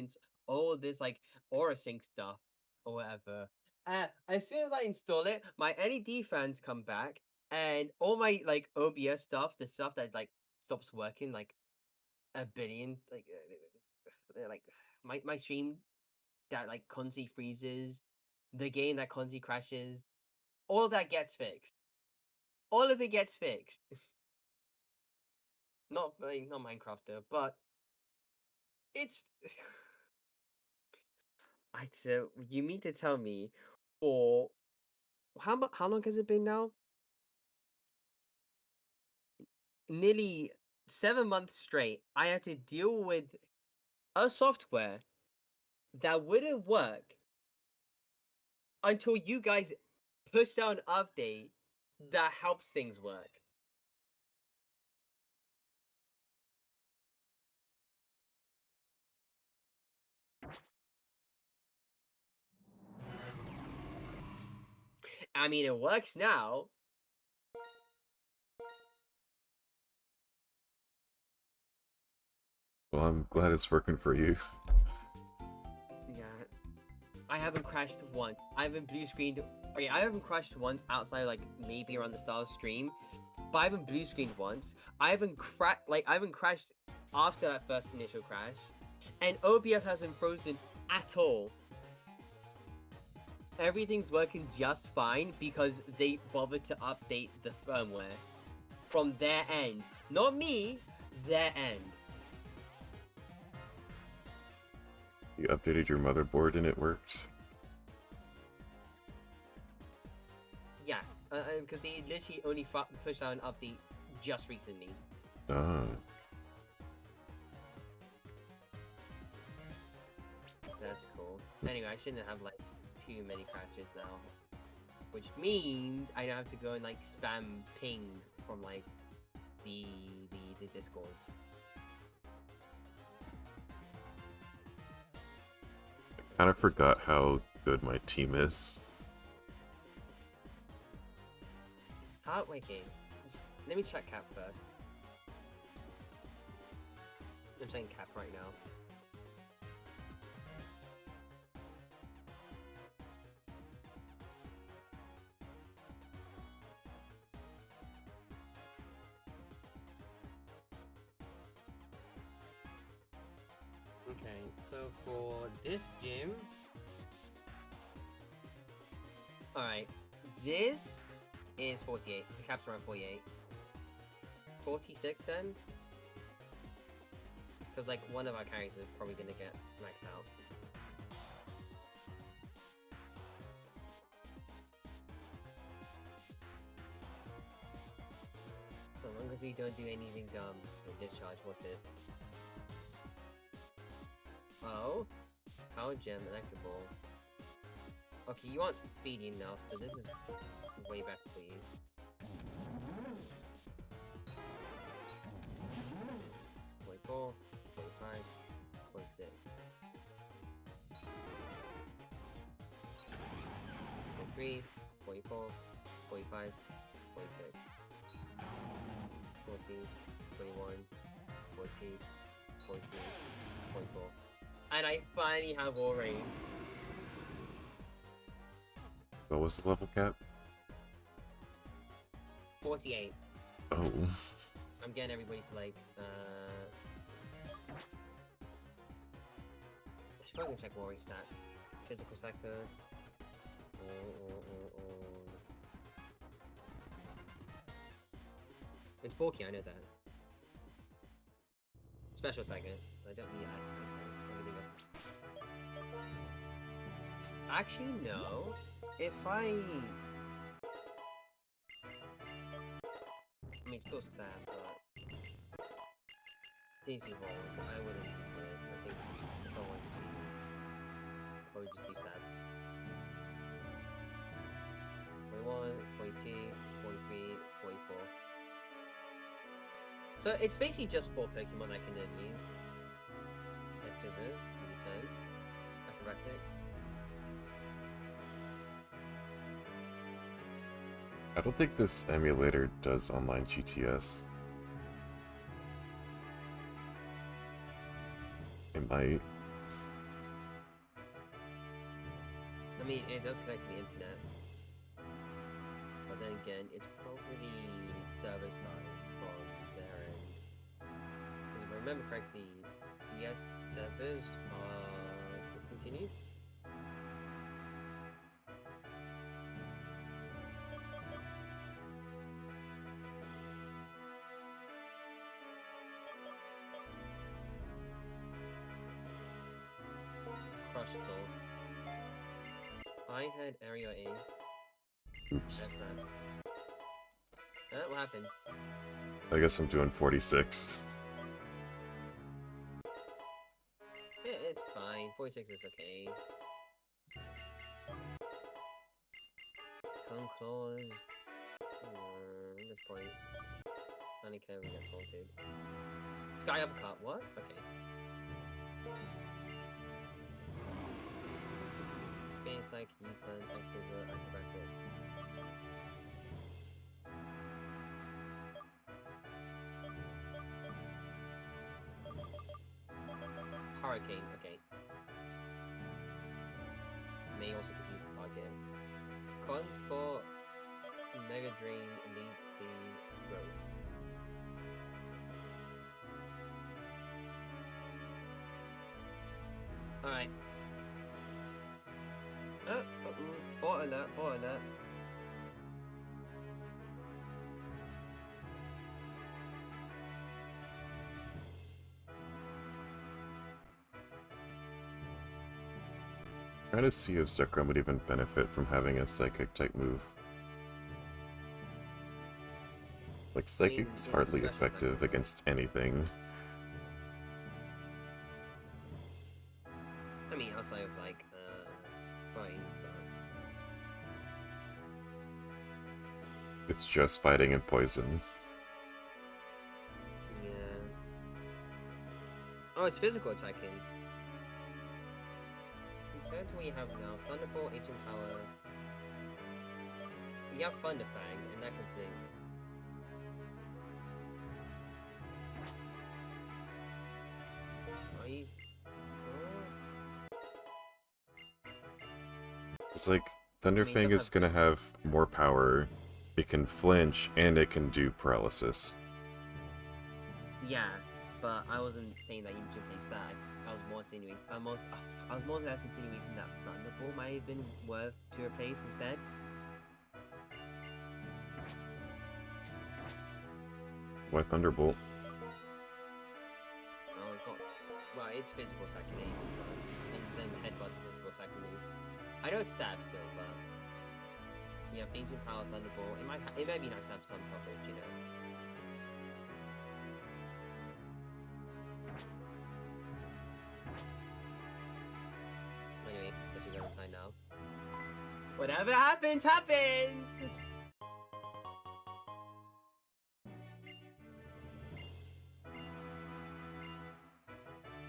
improvements, all this like aura sync stuff or whatever. As soon as I install it, my LED fans come back, and all my like OBS stuff, the stuff that like stops working like a billion, like my stream that like constantly freezes, the game that constantly crashes, all of that gets fixed. All of it gets fixed. Not Minecraft though, but it's. So you mean to tell me, for how long has it been now? Nearly 7 months straight. I had to deal with a software that wouldn't work until you guys pushed out an update that helps things work. I mean, it works now. Well, I'm glad it's working for you. Yeah. I haven't crashed once. I haven't blue screened. Okay, I haven't crashed once outside, like maybe around the start of stream. But I haven't blue screened once. I haven't crashed after that first initial crash. And OBS hasn't frozen at all. Everything's working just fine because they bothered to update the firmware from their end. Not me, their end. You updated your motherboard and it worked? Yeah, because they literally only pushed out an update just recently. Ah. That's cool. Anyway, I shouldn't have like too many crashes now, which means I don't have to go and like spam ping from like the Discord. I kind of forgot how good my team is. How? Wait, okay. Let me check cap first. I'm saying cap right now. Okay, so for this gym, alright, this is 48. The cap's around 48. 46 then? Because like one of our carries is probably gonna get maxed out. So long as we don't do anything dumb with discharge, what's this? Oh, power gem, electric ball. Okay, you want speedy enough, so this is way better for you. .4, 45, 46. 43, 44, 45, 46. 14, 21, 14, 43, 44. And I finally have all rain. What was the level cap? 48. Oh. I'm getting everybody to like, I should probably check warrior stat. Physical sector. It's bulky, I know that. Special second, so I don't need everything else. Actually, no. If I mean, it's still stab, but DC rolls, I wouldn't use it. I think if I wanted to, I would just do stab. 41, 42, 43, 44. So it's basically just 4 Pokemon I can then use. ZZZ, return, acrobatic. I don't think this emulator does online GTS. It might. mean, it does connect to the internet. But then again, it's probably server side from their end. Because if I remember correctly, DS servers are discontinued. Crushable. I had area A's. Oops. That's bad. What happened? I guess I'm doing 46. It's fine. 46 is okay. Tongue claws. At this point, I don't care if we get taunted. Sky uppercut. What? Okay. It's like you can act as a acrobatic. Hurricane, okay. May also confuse the target. Consport, Mega Drain, lead the road. Alright. Bot alert, bot alert. Trying to see if Zekrom would even benefit from having a psychic type move. Like, Psychic's hardly effective against anything. I mean, outside of like, fighting, It's just fighting and poison. yeah. Oh, it's physical attacking. Compared to what you have now, Thunderbolt, Ancient Power. You have Thunder Fang, and that can thing. Are you? It's like, Thunderfang is gonna have more power, it can flinch, and it can do paralysis. Yeah, but I wasn't saying that you should place that. I was more insinuating. I was more or less insinuating that Thunderbolt might have been worth to replace instead. Why Thunderbolt? Oh, it's not. Well, it's physical attacking anyway, so and then headbutt's a physical attacking move. I know it's stab still, but yeah, Ancient Power, Thunderbolt. It might be nice to have some coverage, you know. Anyway, guess we go inside now. Whatever happens, happens!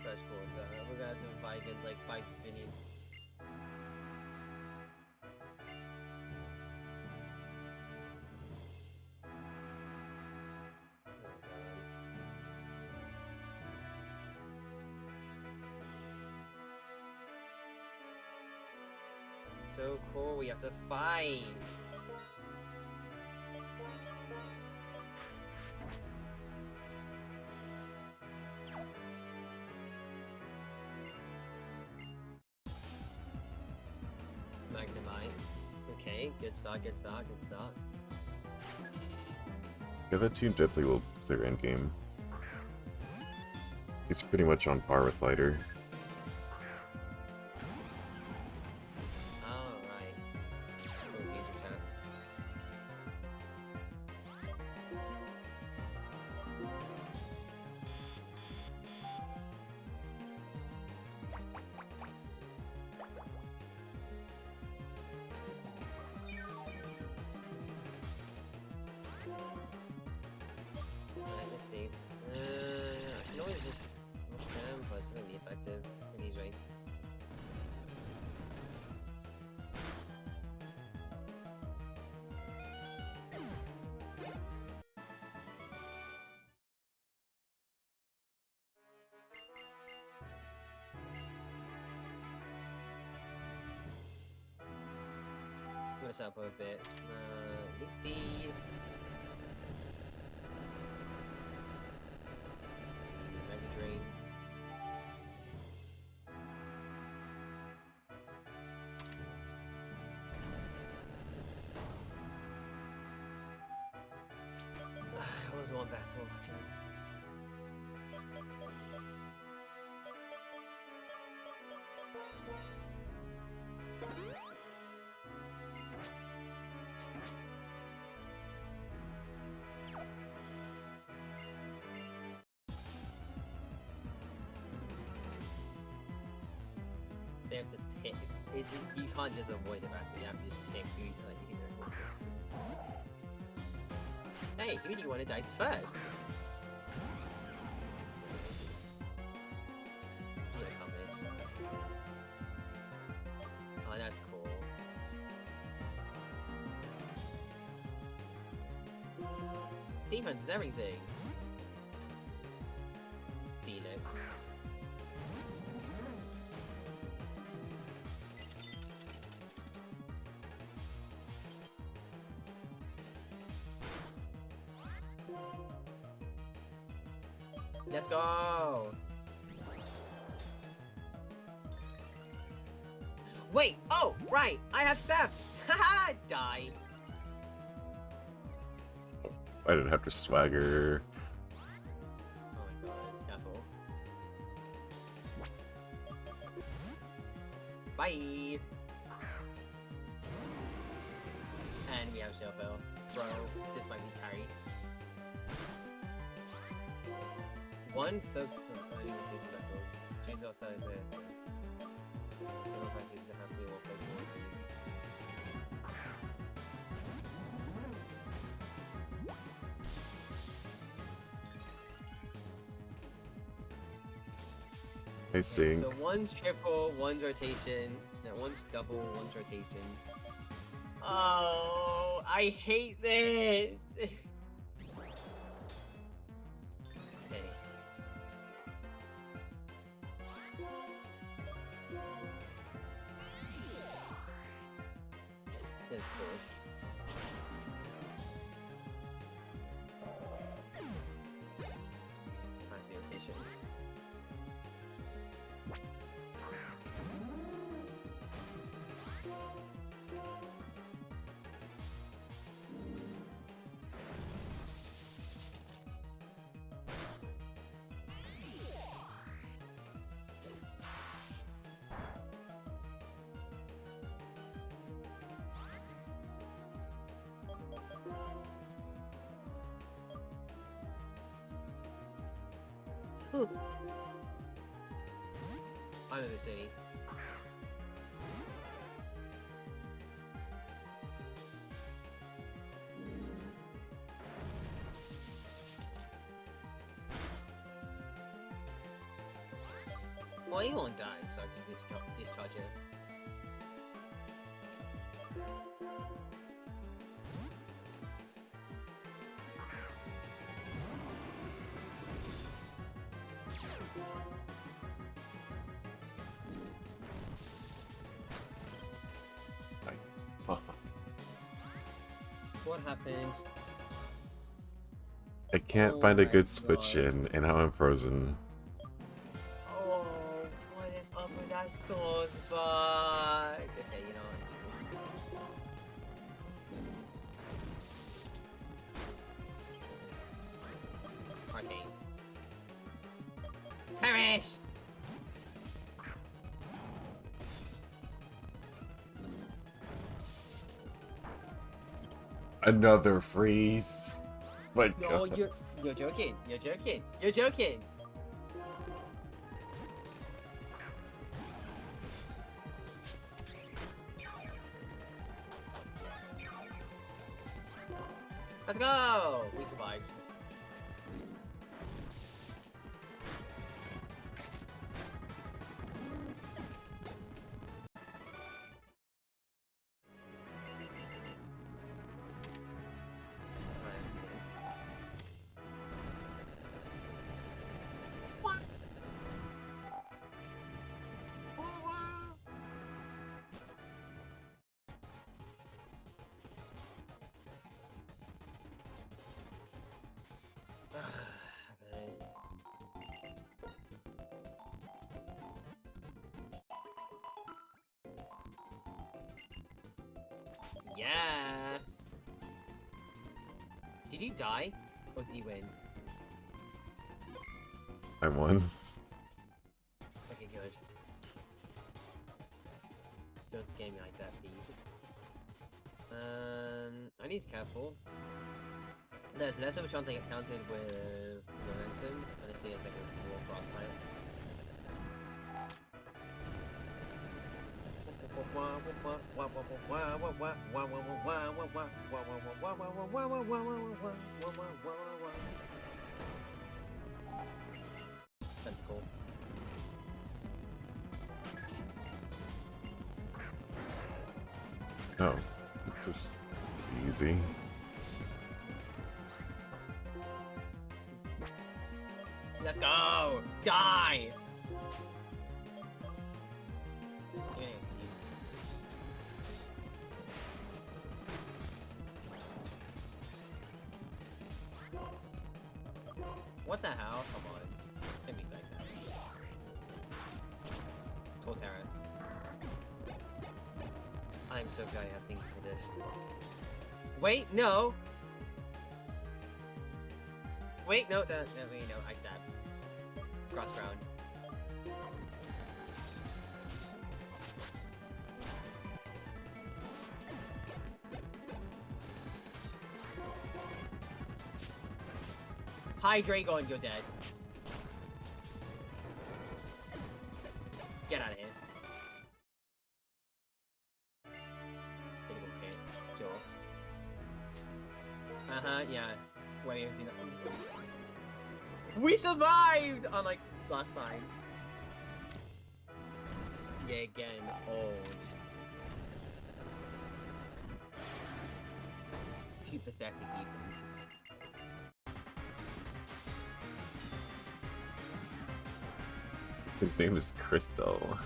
Fresh water. We're gonna have to fight against like 5 billion. So cool, we have to fight! Magnemite. Okay, good start, good start, good start. Yeah, that team definitely will clear endgame. It's pretty much on par with Lighter. Alright. Close the interchat. Alright, let's see. I can always just rush them, but it's not gonna be effective. us up a bit. Leak Mega Drain. That was one battle. They have to pick. You can't just avoid the battle. You have to pick who you can go. Hey, who do you want to die to first? Oh, that's cool. Defense is everything. Feel it. Let's go! Wait! Oh, right! I have staff! Haha! Die! I didn't have to swagger. Oh my god, careful. Bye! And we have Shellfell. Bro, this might be carry. One focus on only the two battles. Choose your style there. I see. So one's triple, one's rotation. No, one's double, one's rotation. Oh, I hate this! Okay. That's cool. Fancy rotation. I'm in the city. Well, he won't die, so I can discharge it. What happened? I can't find a good switch in, and now I'm frozen. Oh, what is up with that store's bug? Okay, you know what? Arcane. Perish! Another freeze. My No, God. you're joking. You're joking. You're joking. Let's go! We survived. Yeah. Did you die? Or did you win? I won. Okay, good. Don't scare me like that, please. I need to be careful. There's less of a chance I get counted with momentum. Let's see, it's like a more cross type. Tentacle. Oh, this is easy. Let's go! Die! Yeah, what the hell? Come on. Can't be like that. Torterra. I'm so glad I have things for this. Wait, no! Wait, no, no, I stab. Cross ground. Hi, Dragon, you're dead. Get out of here. Critical hit. Sure. Uh-huh, yeah. Wait, have you seen that one? We survived! Unlike last time. Yeah, again, old. Too pathetic, even. His name is Crystal.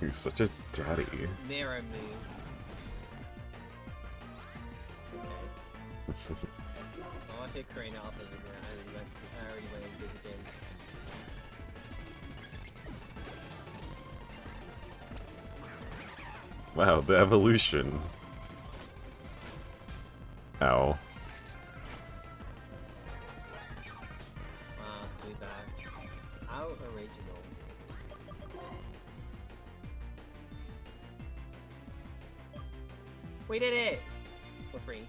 He's such a daddy. Mirror moves. Okay. I want to crane off of the ground. I already went into the gym. Wow, the evolution. Ow. Wow, it's really bad. How original. We did it! For free.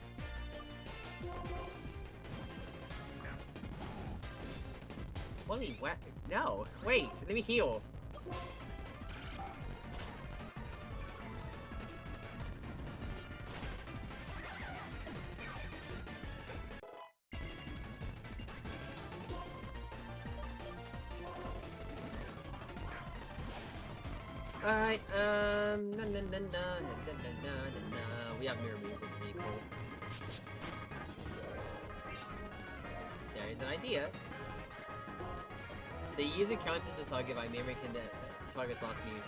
Holy wet. No! Wait! Let me heal! Alright, we have mirror moves, which is really cool. There's an idea. The user counters the target by mimicking the target's last move.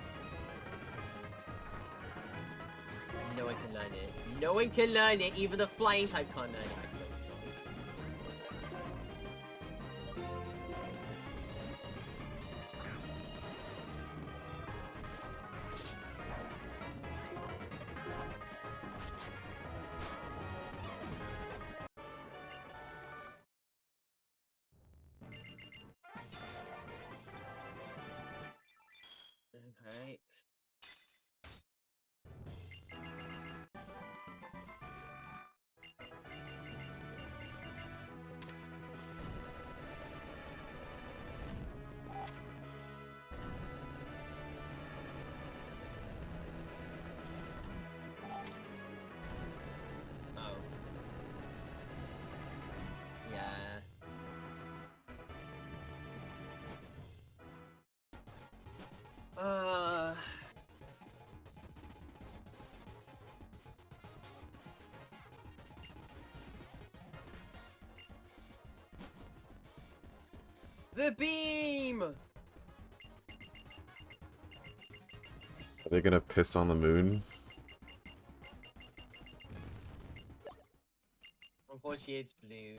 No one can learn it. No one can learn it, even the flying type can't learn it. Okay. Oh. Yeah. The beam! Are they gonna piss on the moon? Unfortunately, it's blue.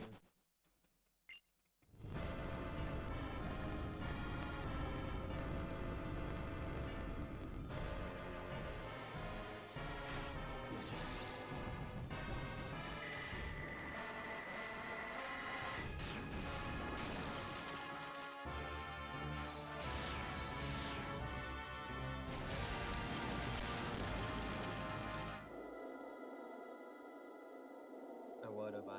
photo by.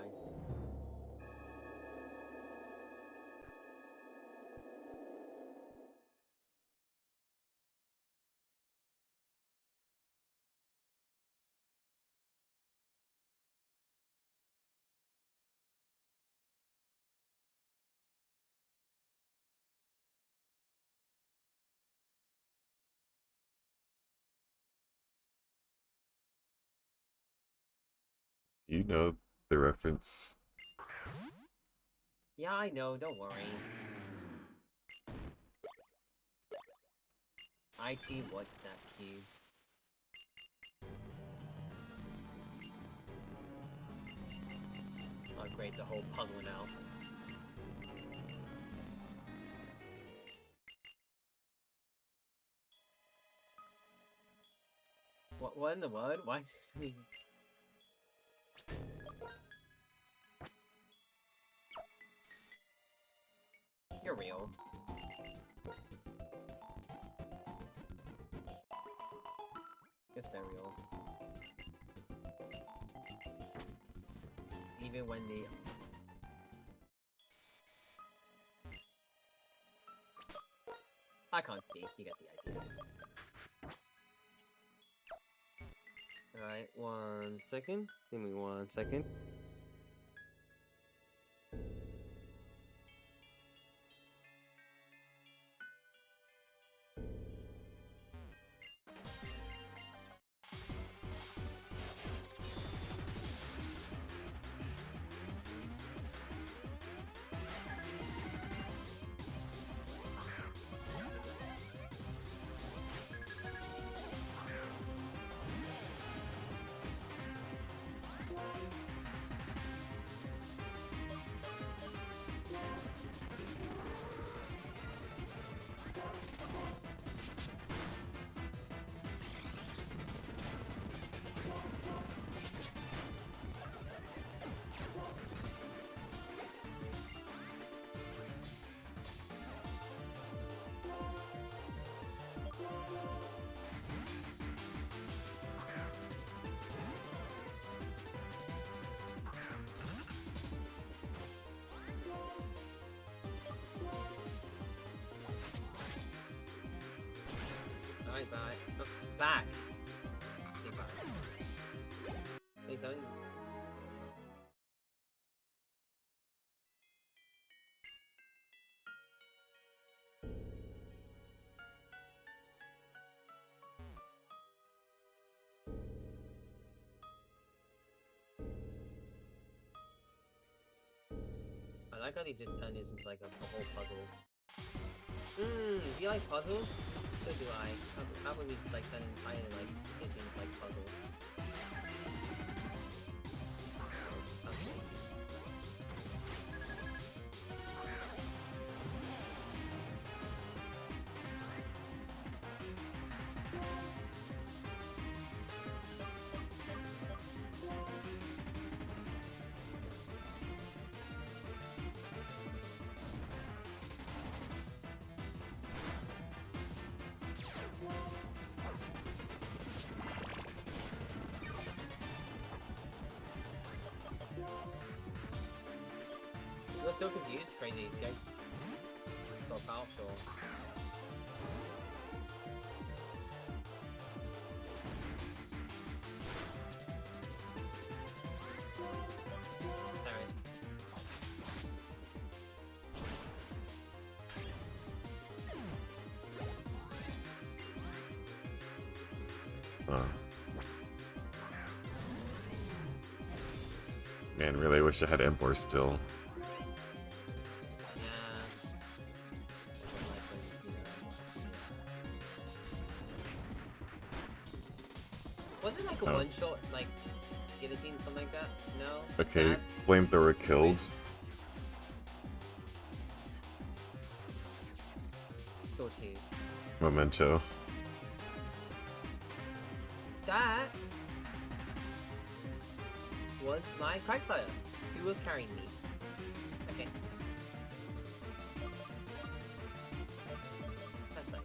Do you know the reference? Yeah, I know, don't worry. IT, what that key? Oh great, it's a whole puzzle now. What in the world? Why? You're real. Guess they're real. Even when the... I can't see, you get the idea. Alright, 1 second. Give me 1 second. Alright, bye. Oh, it's back! Say bye. Say something. I like how they just turned this into like a whole puzzle. Do you like puzzles? So do I. How about we like send an entire like sitting like puzzle? Okay. You're so confused, crazy. Okay. So powerful. There it is. Man, really wish I had Empor still. Was it like a one-shot, like, guillotine, something like that? No? Okay, Bad? flamethrower killed. Go to. Memento. That was my Craigslayer. He was carrying me. Okay. That's like...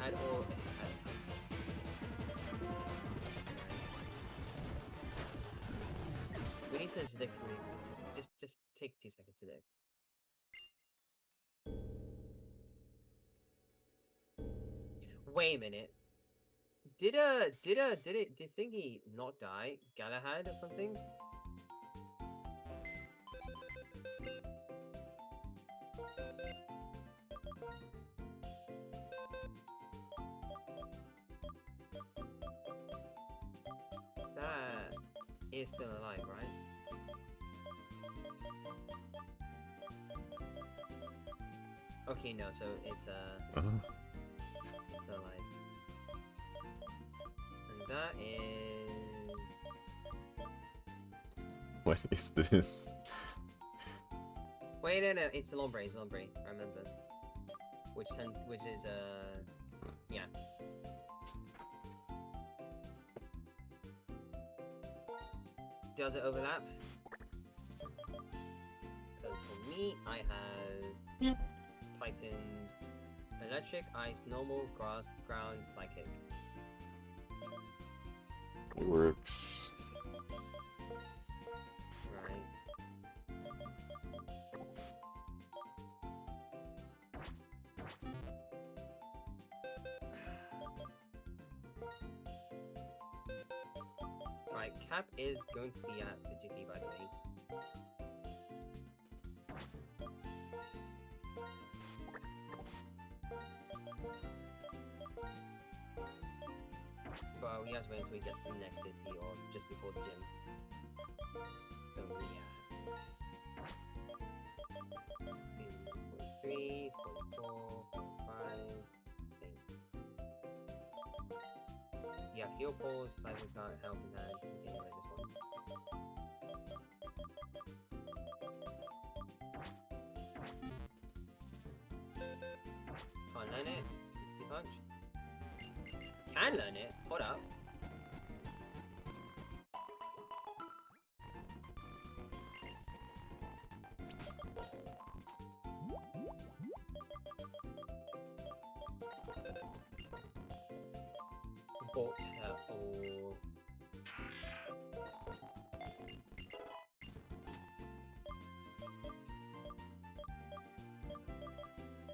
I had all research the community. Just take 2 seconds to do. Wait a minute. Did Thingy not die? Galahad or something? That is still alive, right? Okay, no, so it's still alive. And that is... What is this? Wait, no, it's Lombre, I remember. Which is, yeah. Does it overlap? So for me, I have Typhons, Electric, Ice, Normal, Grass, Ground, Psychic. Works. Right. Right, Cap is going to be at the Jiffy, by the way. But we have to wait until we get to the next city or just before the gym. So yeah. 43, 44, 45, yeah, fuel pulls, cycle card, helping hand, okay, like this one. Can't learn it. Misty punch. Can learn it. Hold up. Bolt or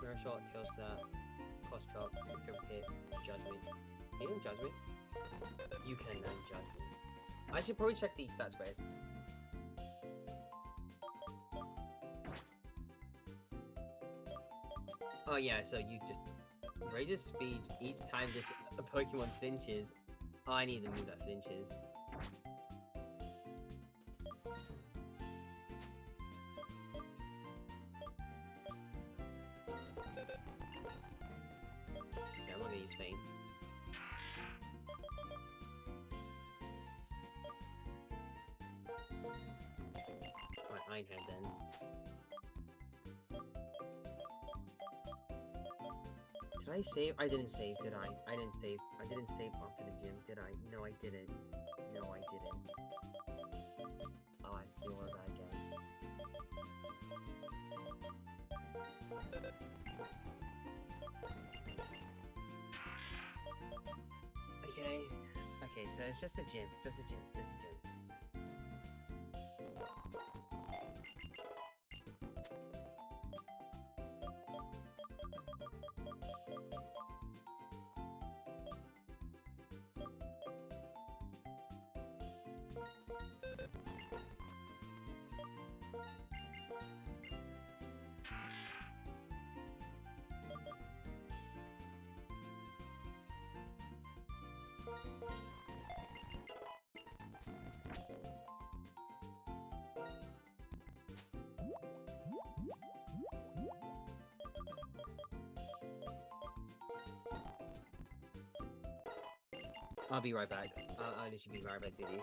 mirror shot, tail slap, cross chop, triple hit, judgment. Can you judgment? You can learn judgment. I should probably check the stats spread. Oh yeah, so you just raise your speed each time this Pokemon flinches. Oh, I need to move that flinches. Okay, I'm not gonna use Feint. Right, Ironhead then. Did I save? I didn't save, did I? I didn't save. I didn't save after the gym, did I? No, I didn't. No, I didn't. Oh, I have to do all of that again. Okay. Okay, so it's just a gym. Just a gym. Just a gym. I'll be right back. I'll literally be right back with you.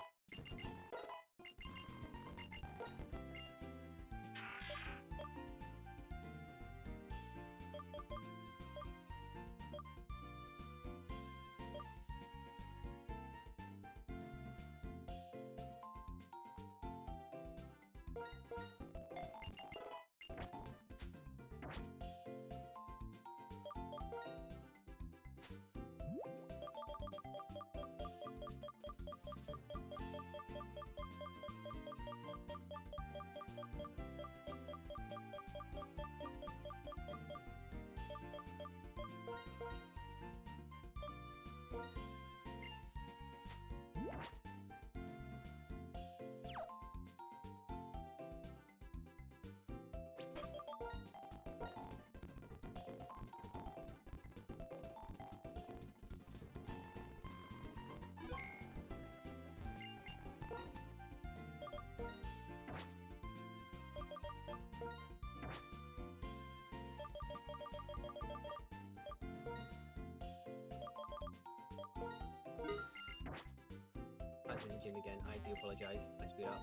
That's in the gym again. I do apologize. I screwed up.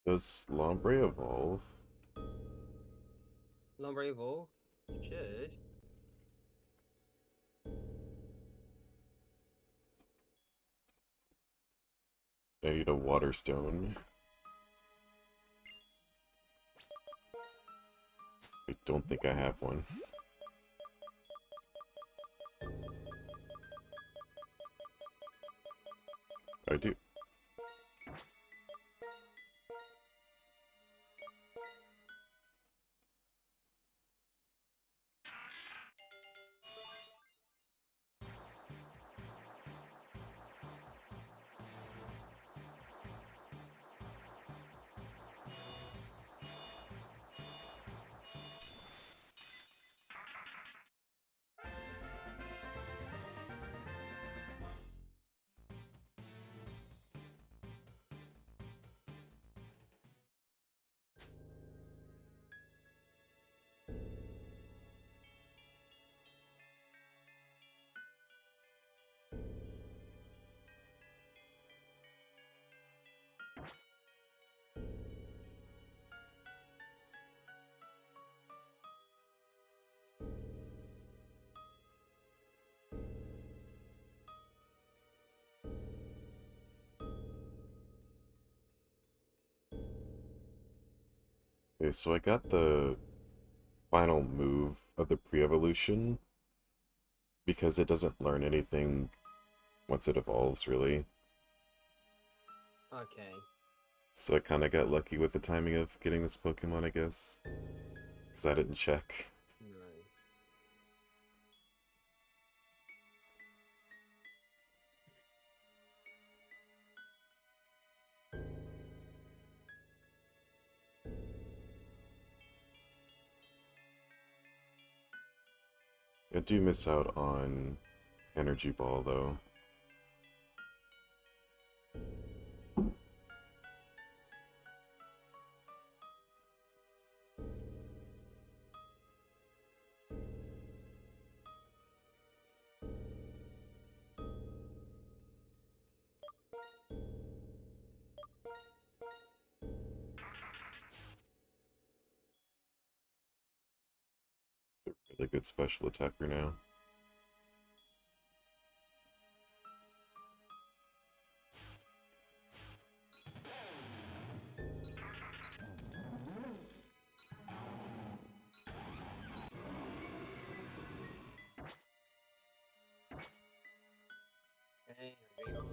Does Lombre evolve? Lombre evolve? It should. I need a water stone. I don't think I have one. I do. Okay, so I got the final move of the pre-evolution because it doesn't learn anything once it evolves, really. Okay. So I kind of got lucky with the timing of getting this Pokemon, I guess. Because I didn't check. No. I do miss out on Energy Ball, though. Really good special attacker now. Okay, great one.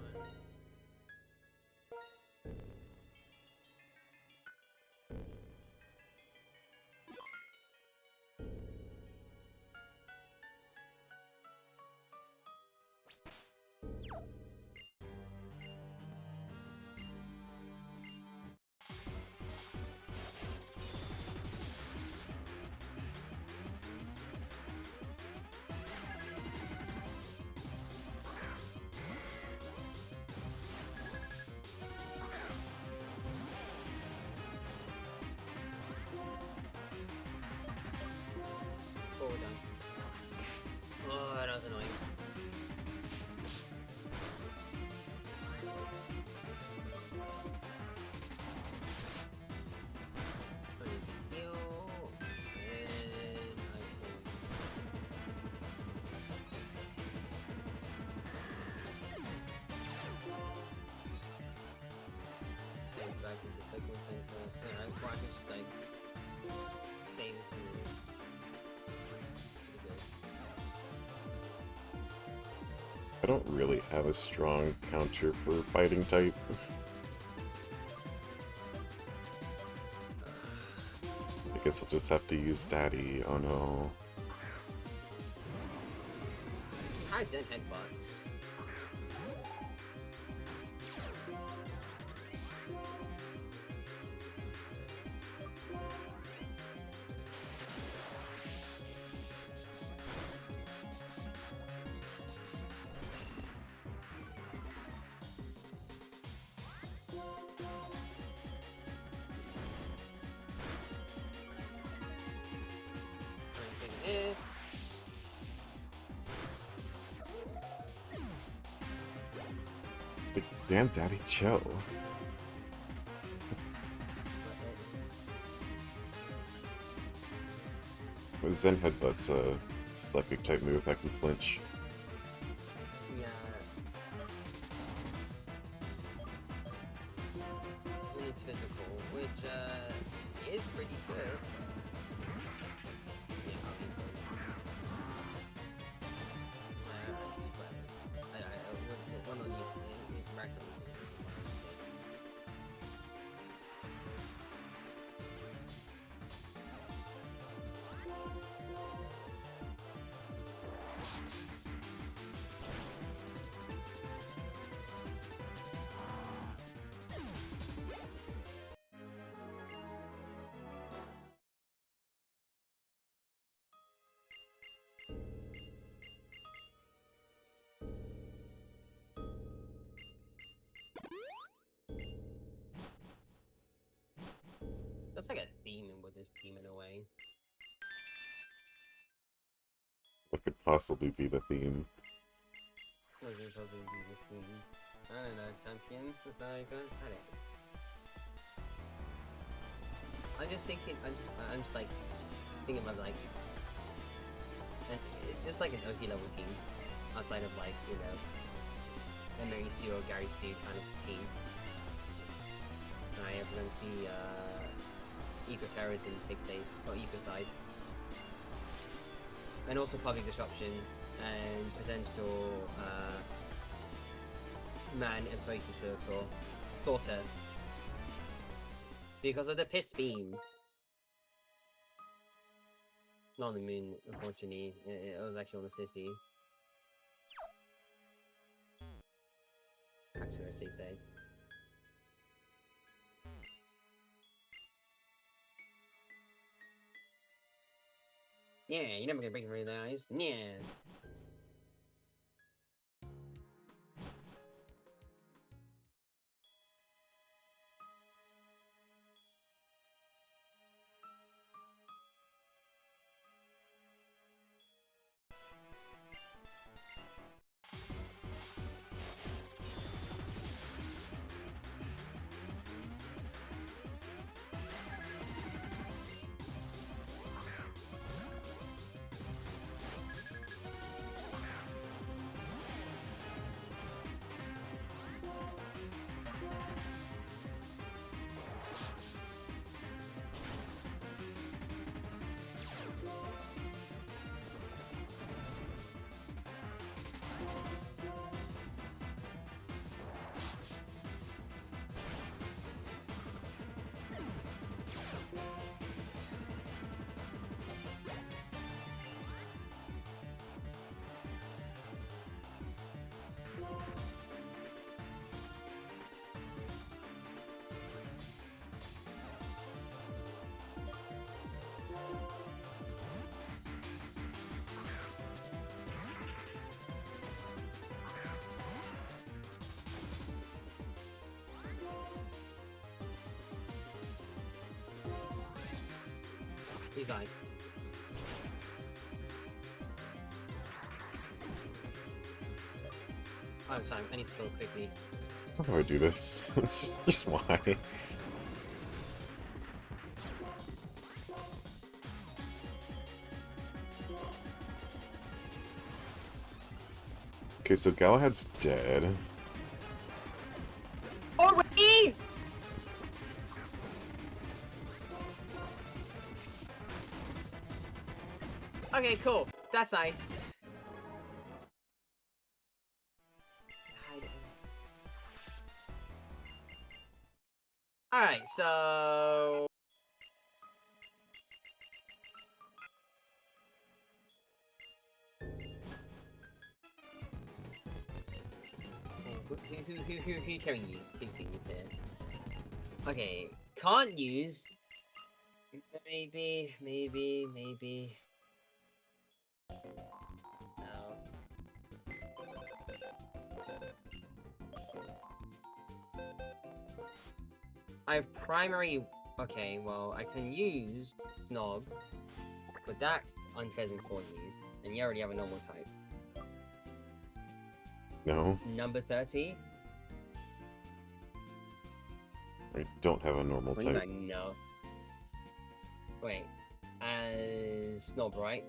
Oh, we're done. Oh, that was annoying. I need to heal, and I can... Get back into clicking things like that. I can just like save things. Pretty good. I don't really have a strong counter for fighting type. I guess I'll just have to use Daddy. Oh no. Hides and headbutts. Like, damn, Daddy, chill. With Zen Headbutt's a psychic type move that can flinch. Yeah. And it's physical, which is pretty good. Yeah, I'll be good. Whatever. One of these it cracks up. That's like a theme with this team in a way. What could possibly be the theme? What could possibly be the theme? I don't know, champion? Is that like that? I don't know. I'm just thinking, I'm just like, thinking about like, it's like an OC level team, outside of like, you know, a Mary Stu or Gary Stu kind of team. And I have to go see, eco-terrorism take place, or ecos died. And also public disruption and potential man invoking daughter. Because of the piss beam. Not on the moon, unfortunately. It was actually on the city. Actually, I'd say stay. Yeah, you're never gonna break through the eyes. Yeah. He's dying. Oh, I'm sorry. I need to kill quickly. How do I do this? It's just why? Okay, so Galahad's dead. Already? Okay, cool. That's nice. Alright, so... Who can we use? Who can use it? Okay, can't use... Maybe... No. I have primary... Okay, well, I can use Snog, but that's unpleasant for you, and you already have a normal type. No, Number 30? I don't have a normal What do you type. mean, no? Wait, as Snob, right?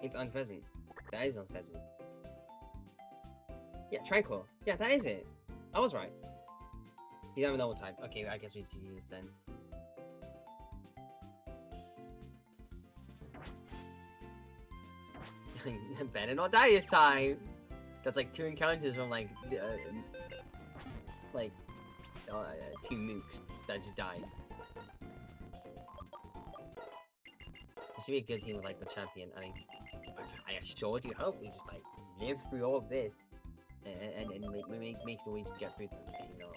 It's unpleasant. That is unpleasant. Yeah, Tranquil. Yeah, that is it. I was right. You don't have a normal type. Okay, I guess we just use this then. Better not die this time! That's like 2 encounters from like 2 mooks that just died. It should be a good team with like the champion. I sure do hope we just like live through all of this and make sure we just get through them. Okay, you know,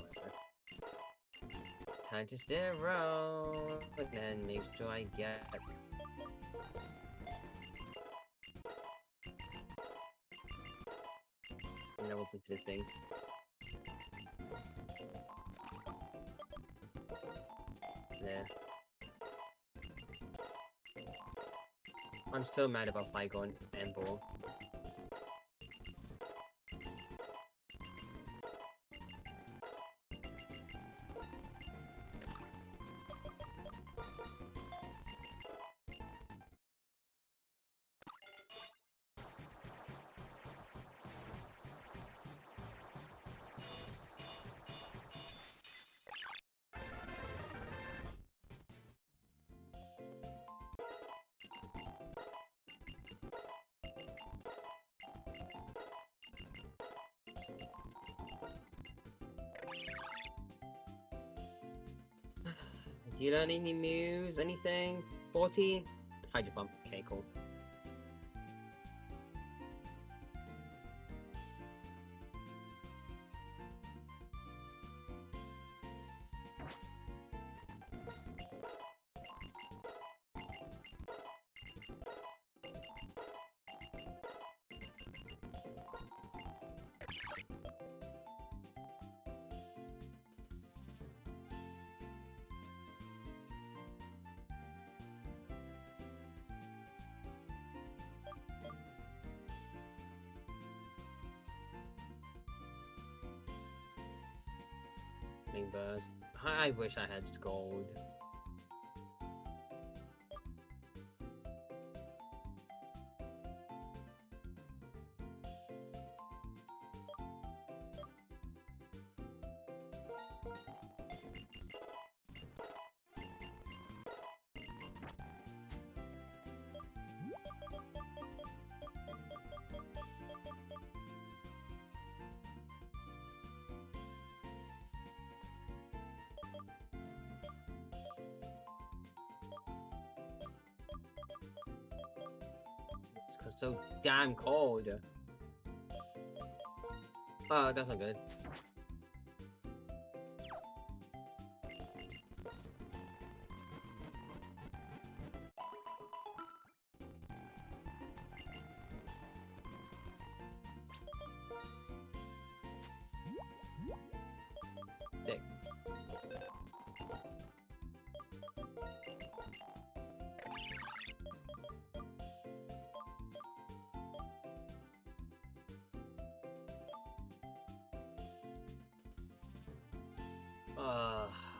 time to stay around and make sure I get. And then what's into this thing? Yeah. I'm so mad about Flygon and Ball. Do you learn any moves? Anything? 40? Hydro Pump. Okay, cool. Burst. I wish I had Scold. It's so damn cold. Oh, that's not good. Sick.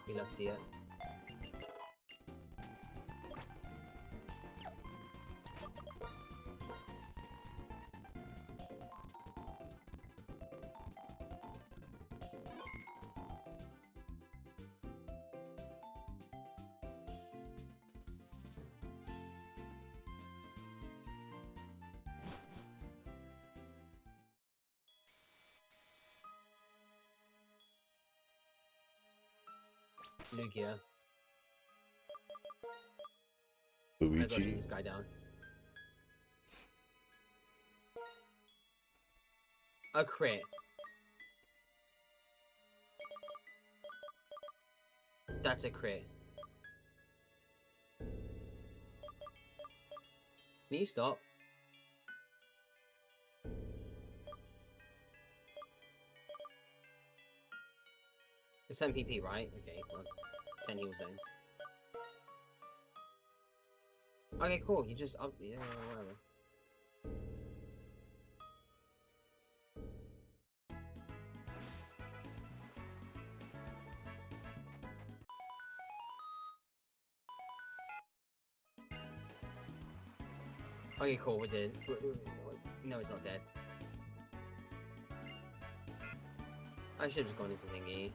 We love to see it. Lugia. I gotta Luigi? shoot this guy down. A crit. That's a crit. Can you stop? It's 10 PP, right? Okay, well, 10 heals then. Okay, cool. You just up, yeah, whatever. Okay, cool. We did. No, he's not dead. I should have just gone into thingy.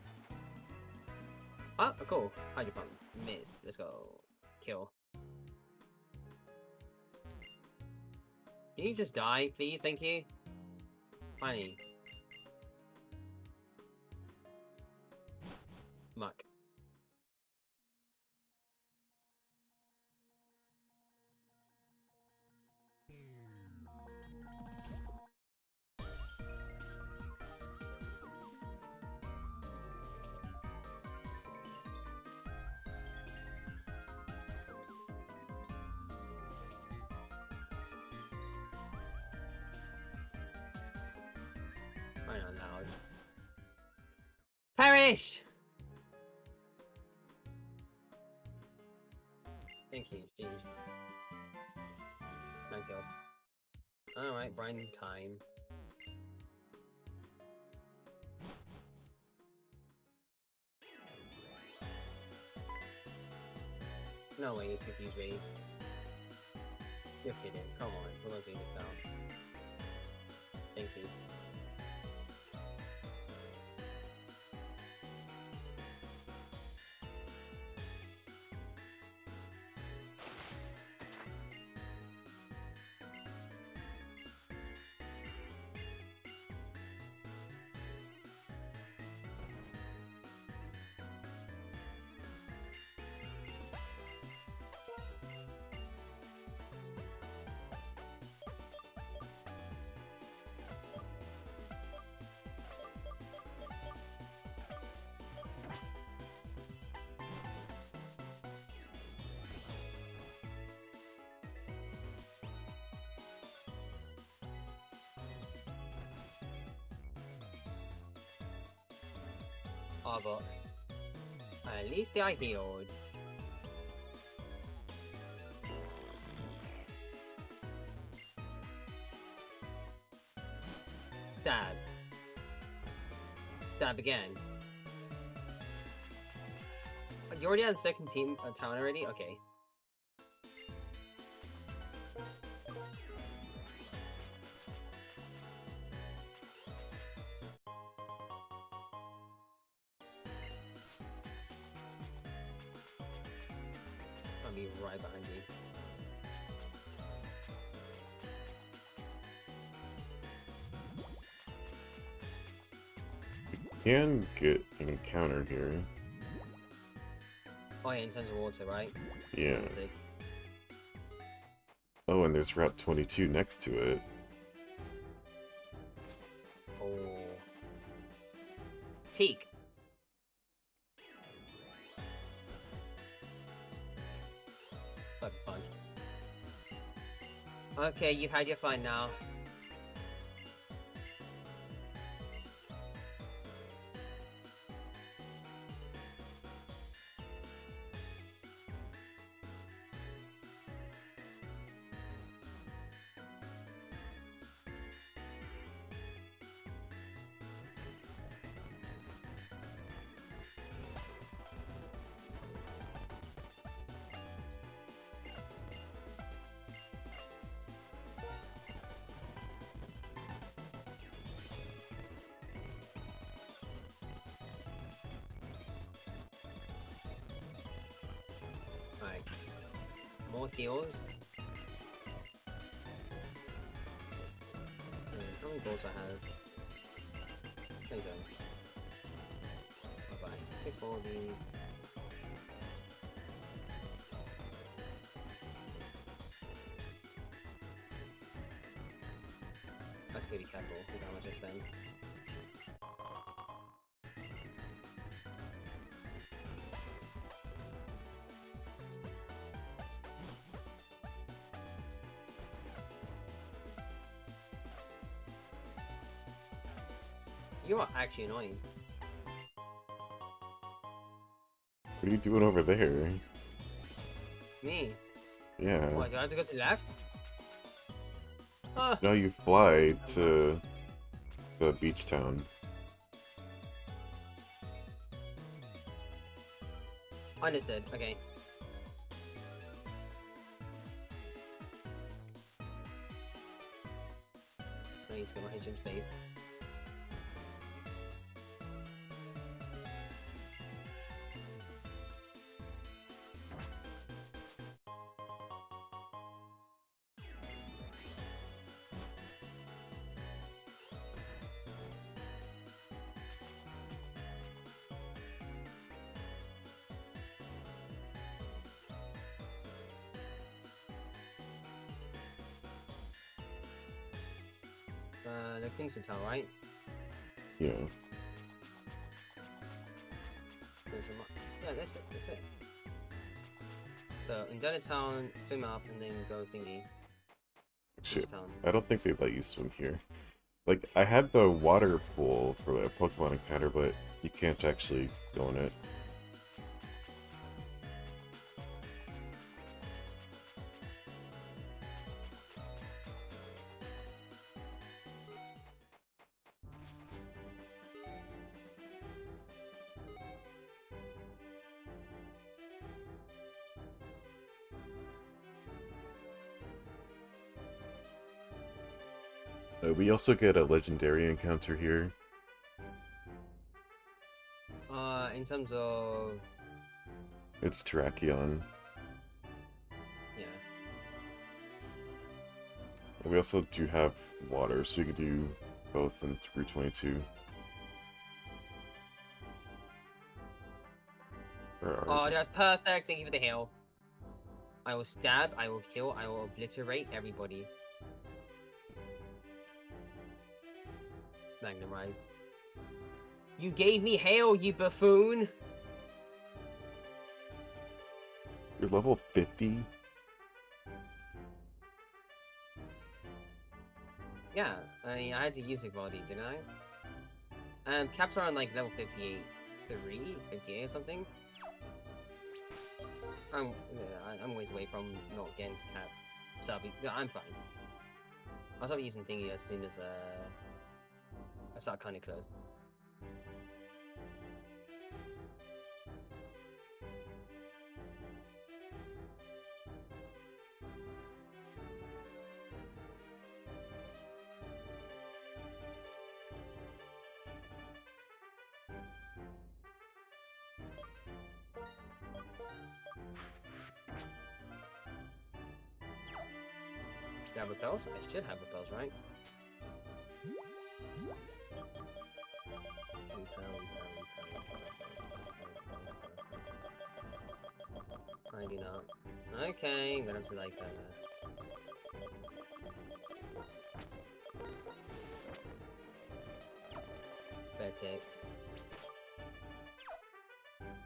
Ah, cool. Hydro pump. Missed. Let's go. Kill. Can you just die, please? Thank you. Finally. Muck. I'm not loud. Perish! Thank you, jeez. 9 tails. Alright, Brian time. No way, you confused me. You're kidding. Come on, we're not doing this now. Thank you. Oh, but at least I healed. Dab. Dab again. You already had the second team town already? Okay. I'll be right behind you. Can get an encounter here. Oh yeah, in terms of water, right? Yeah. Oh, and there's Route 22 next to it. Oh. Peak. Fuck fun. Okay, you've had your fun now. Alright. More heals. How many balls do I have? There you go. Bye bye. 6 more of these. I just gotta be careful with how much I spend. You are actually annoying. What are you doing over there? Me? Yeah. What, do I have to go to the left? Ah! No, you fly to the beach town. Understood, okay. I need to get my gym state. The Kingston Tower, right? Yeah. Yeah, that's it, that's it. So, in Denner Town, swim up and then go thingy. Shit. Town. I don't think they'd let you swim here. Like, I had the water pool for a Pokemon encounter, but you can't actually go in it. We also get a legendary encounter here. In terms of... It's Terrakion. Yeah. We also do have water, so you can do both in Route 22. Oh, that's perfect. Thank you for the heal. I will stab, I will kill, I will obliterate everybody. Magnum Rise. You gave me hail, you buffoon! You're level 50? Yeah, I mean, I had to use it body, didn't I? Caps are on like level 58, 58 or something. I'm ways away from not getting to cap, so I'm fine. I'll start using thingy as soon as I start kind of close. Do I have repels? I should have repels, right? I do not. Okay, I'm gonna have to like fair take.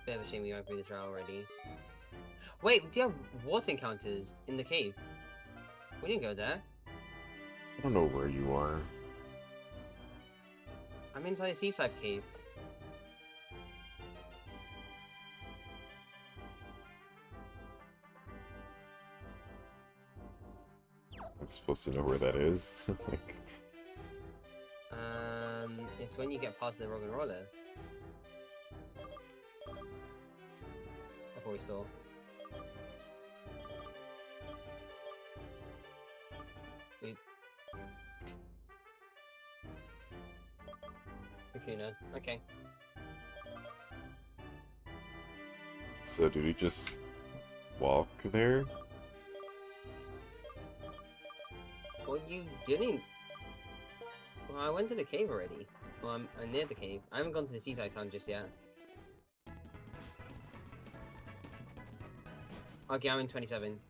Bit of a shame we went through this route already. Wait, we do have water encounters in the cave. We didn't go there. I don't know where you are. I'm inside the seaside cave. I'm supposed to know where that is. Like, it's when you get past the Rogan Roller. Before we store. Kakuna. Okay. so did he just walk there? Well, you didn't. Well, I went to the cave already. Well, I'm near the cave. I haven't gone to the seaside town just yet. Okay, I'm in 27.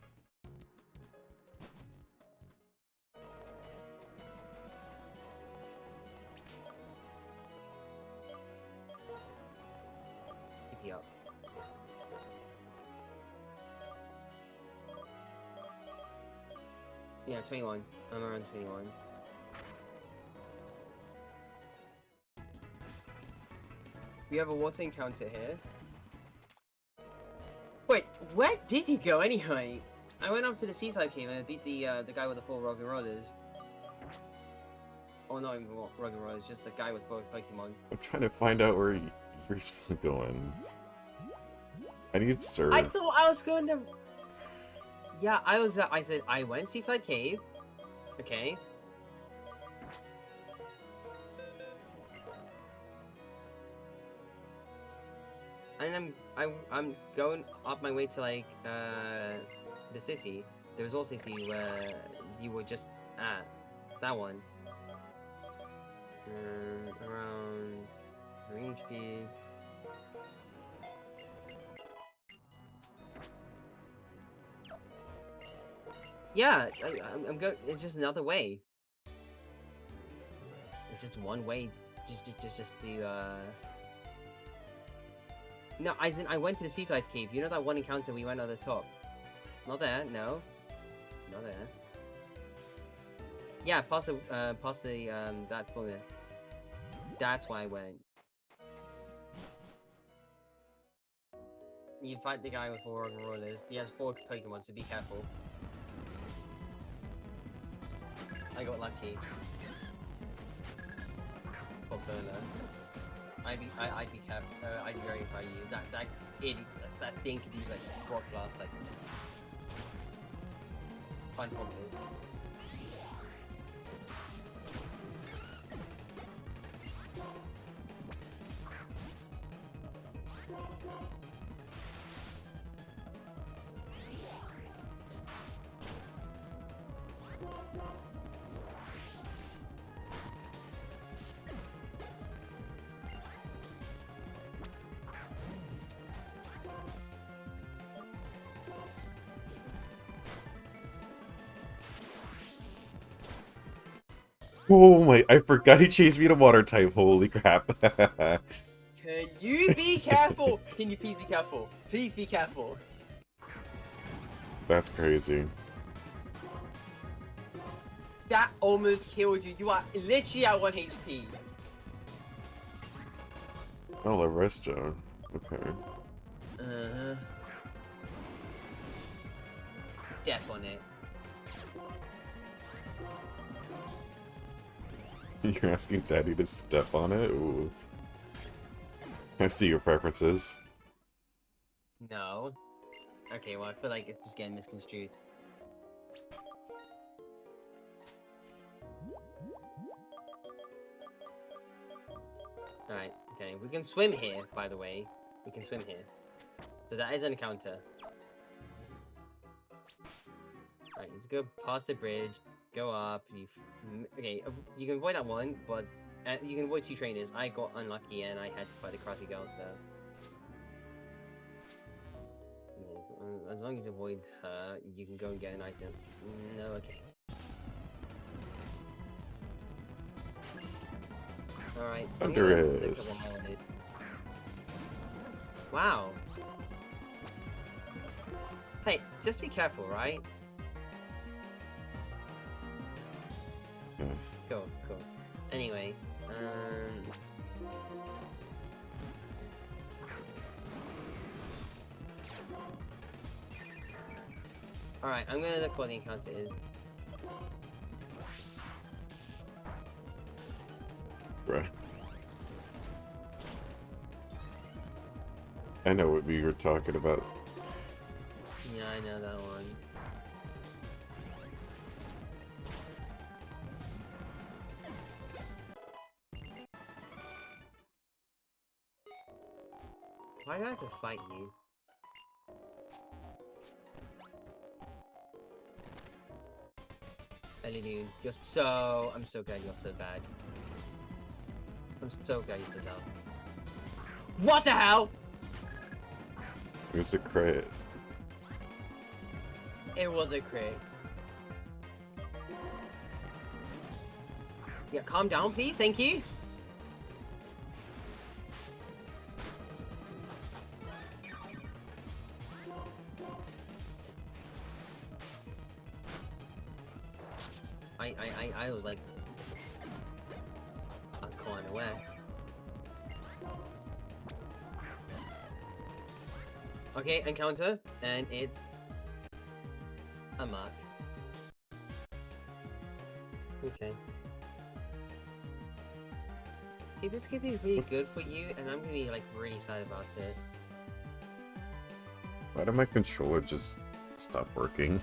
TP up. Yeah, 21. I'm around 21. We have a water encounter here. Wait, where did you go anyway? I went up to the seaside cave and I beat the guy with the 4 rock and rollers. Oh, not even rock and rollers, just the guy with 4 Pokemon. I'm trying to find out where you're going. I need Surf. I thought I was going to... Yeah, I said I went seaside cave. Okay. And I'm going up my way to like the city. There was also a city where you were just at. That one. Around range speed. Yeah, I'm going. It's just another way. It's just one way. Just to No, I went to the seaside cave. You know that one encounter we went on the top? Not there, no. Not there. Yeah, past the that corner. That's why I went. You fight the guy with 4 rock and rollers. He has 4 Pokemon, so be careful. I got lucky. Also, I'd be careful. I'd be very proud of you. That idiot, that thing could use like rock blast, like fun ponto. Oh my, I forgot he chased me to water type, holy crap. Can you be careful? Can you please be careful? Please be careful. That's crazy. That almost killed you. You are literally at 1 HP. Oh, the rest, Joe. Okay. Death on it. You're asking Daddy to step on it? Ooh. I see your preferences. No. Okay, well, I feel like it's just getting misconstrued. Alright, okay. We can swim here, by the way. We can swim here. So that is an encounter. Alright, let's go past the bridge, go up. Okay, you can avoid that one, but you can avoid 2 trainers. I got unlucky and I had to fight the crafty girl, so... As long as you avoid her, you can go and get an item. No, okay. Alright. Thunderous. Wow. Hey, just be careful, right? Cool. Anyway, alright, I'm gonna look what the encounter is. Right. I know what we were talking about. Yeah, I know that one. Why do I have to fight you? Ellie, dude, I'm so glad you're so bad. I'm so glad you're so down. What the hell? It was a crit. It was a crit. Yeah, calm down, please. Thank you. I was like, I was calling away. Okay, encounter, and it's a mark. Okay. See, this could be really good for you, and I'm gonna be like really sad about it. Why did my controller just stop working?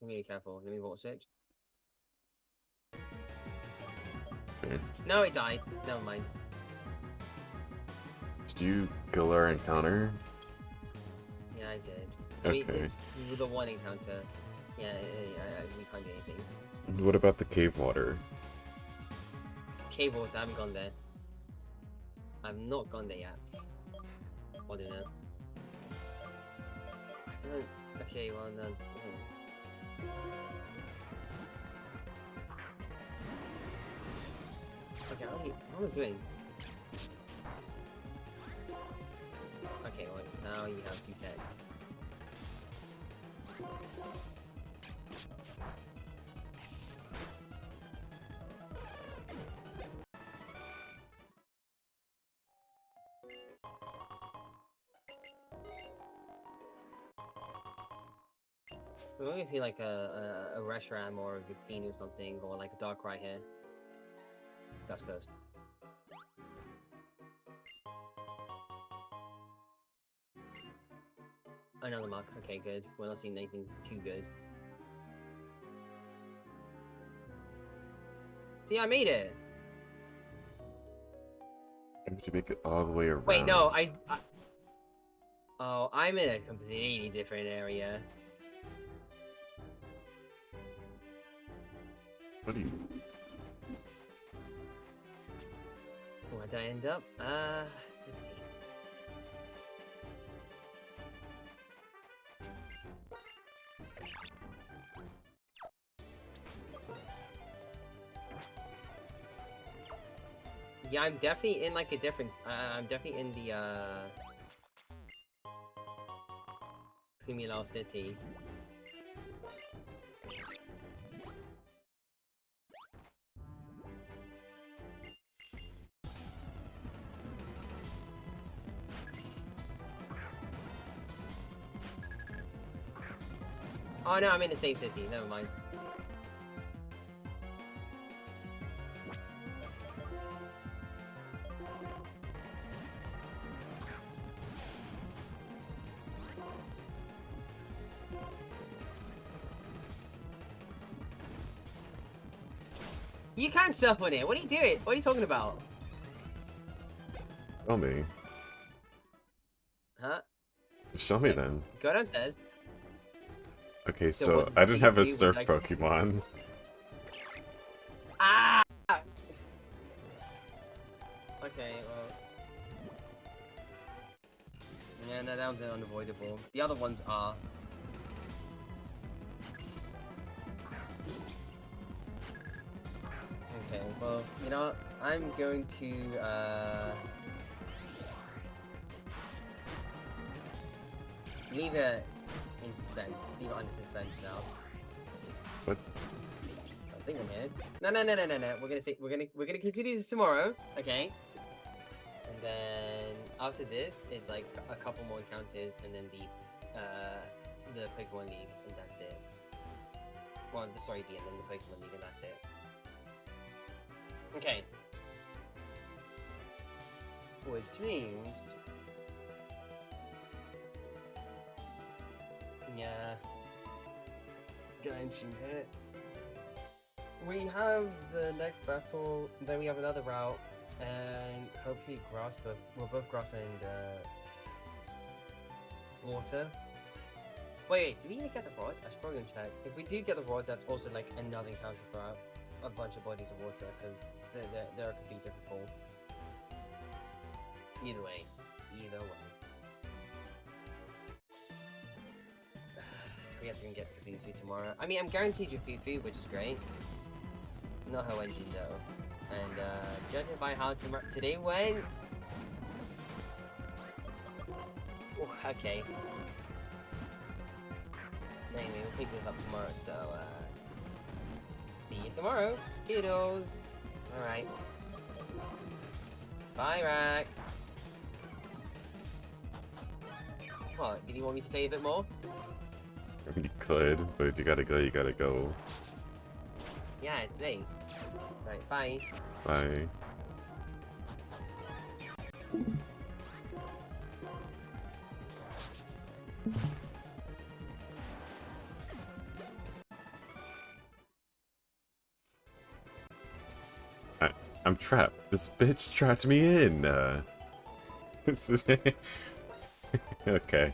Be careful. Let me watch it. Okay. No, it died. Never mind. Did you kill our encounter? Yeah, I did. I mean, Okay. it's the one encounter. Yeah, we can't do anything. What about the cave water? Cave water, I haven't gone there. I've not gone there yet. What do you know? Okay, well then. Okay, how am I doing? Okay, well, now you have 2K. We're going to see like a Reshiram or a Victini or something, or like a Darkrai here. That's close. Another mark. Okay, good. We're not seeing anything too good. See, I made it! I have to make it all the way around. Wait, no, Oh, I'm in a completely different area. What do you... Where did I end up? 15. Yeah, I'm definitely in like a different. I'm definitely in the Premium City. Oh no, I'm in the same city. Never mind. You can't surf on it. What are you doing? What are you talking about? Show me. Huh? Show me then. Go downstairs. Okay, So so what does I didn't have a ZZZ surf like- Pokemon. Ah! Okay, well. Yeah, no, that one's unavoidable. The other ones are. Okay, well, you know what? I'm going to, leave it in suspense. Leave it under suspense now. What? I'm thinking here. No. We're gonna continue this tomorrow, okay? And then after this, it's like a couple more encounters, and then the Pokemon League, and that's it. Well, the story being, and then the Pokemon League, and that's it. Okay. Which means... Yeah. Getting stream hit. We have the next battle, then we have another route, and hopefully grass, but we're both grass and water. Wait, do we even get the rod? I should probably go check. If we do get the rod, that's also like another encounter for a bunch of bodies of water, because they're a complete different pool. Either way. Either way. We have to get Fufu tomorrow. I mean, I'm guaranteed you Fufu, which is great. Not her engine though. And judging by how today went. Ooh, okay. Anyway, we'll pick this up tomorrow, so see you tomorrow. Toodles. Alright. Bye, Rack. What, did you want me to pay a bit more? You could, but if you gotta go, you gotta go. Yeah, it's late. Right, bye. Bye. I'm trapped. This bitch trapped me in. This is okay.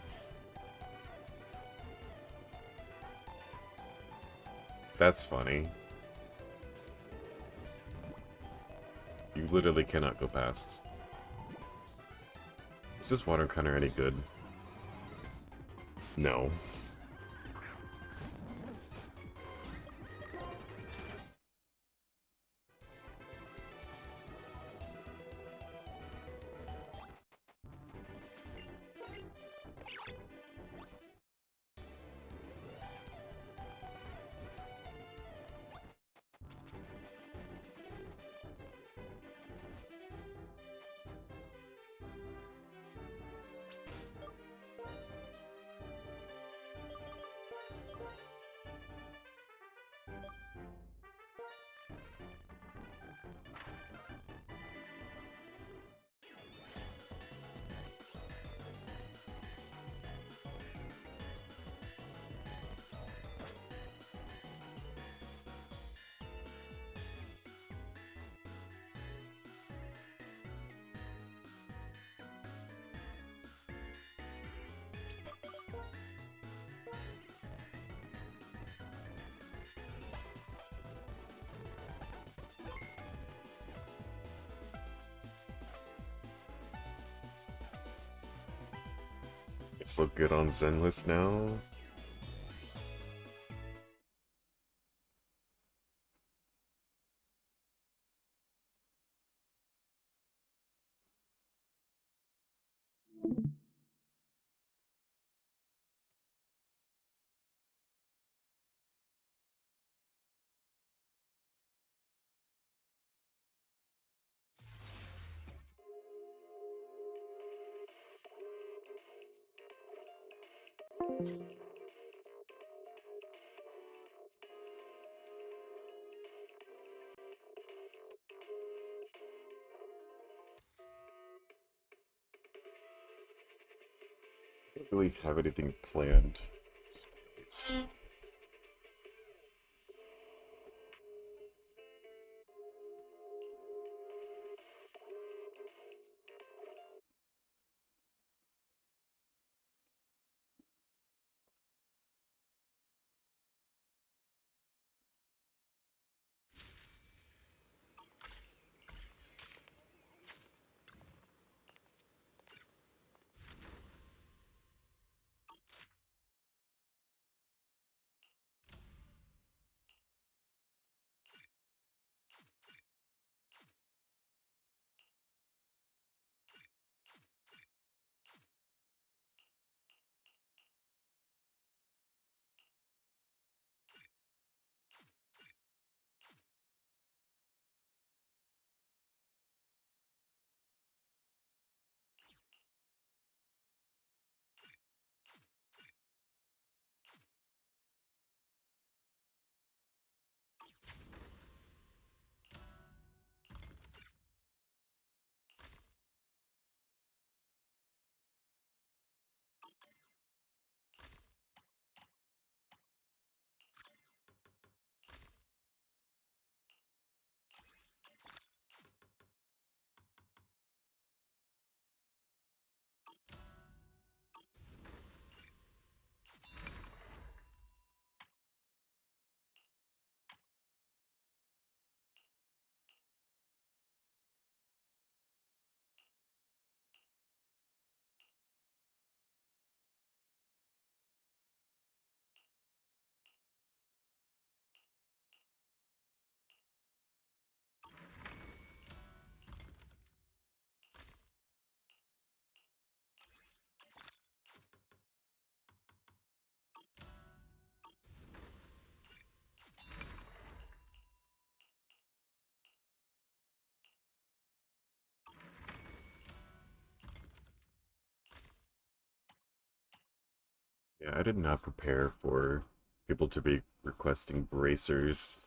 That's funny. You literally cannot go past. Is this water encounter any good? No. It's so good on Zenless now. I don't really have anything planned. Just it's Yeah, I did not prepare for people to be requesting bracers.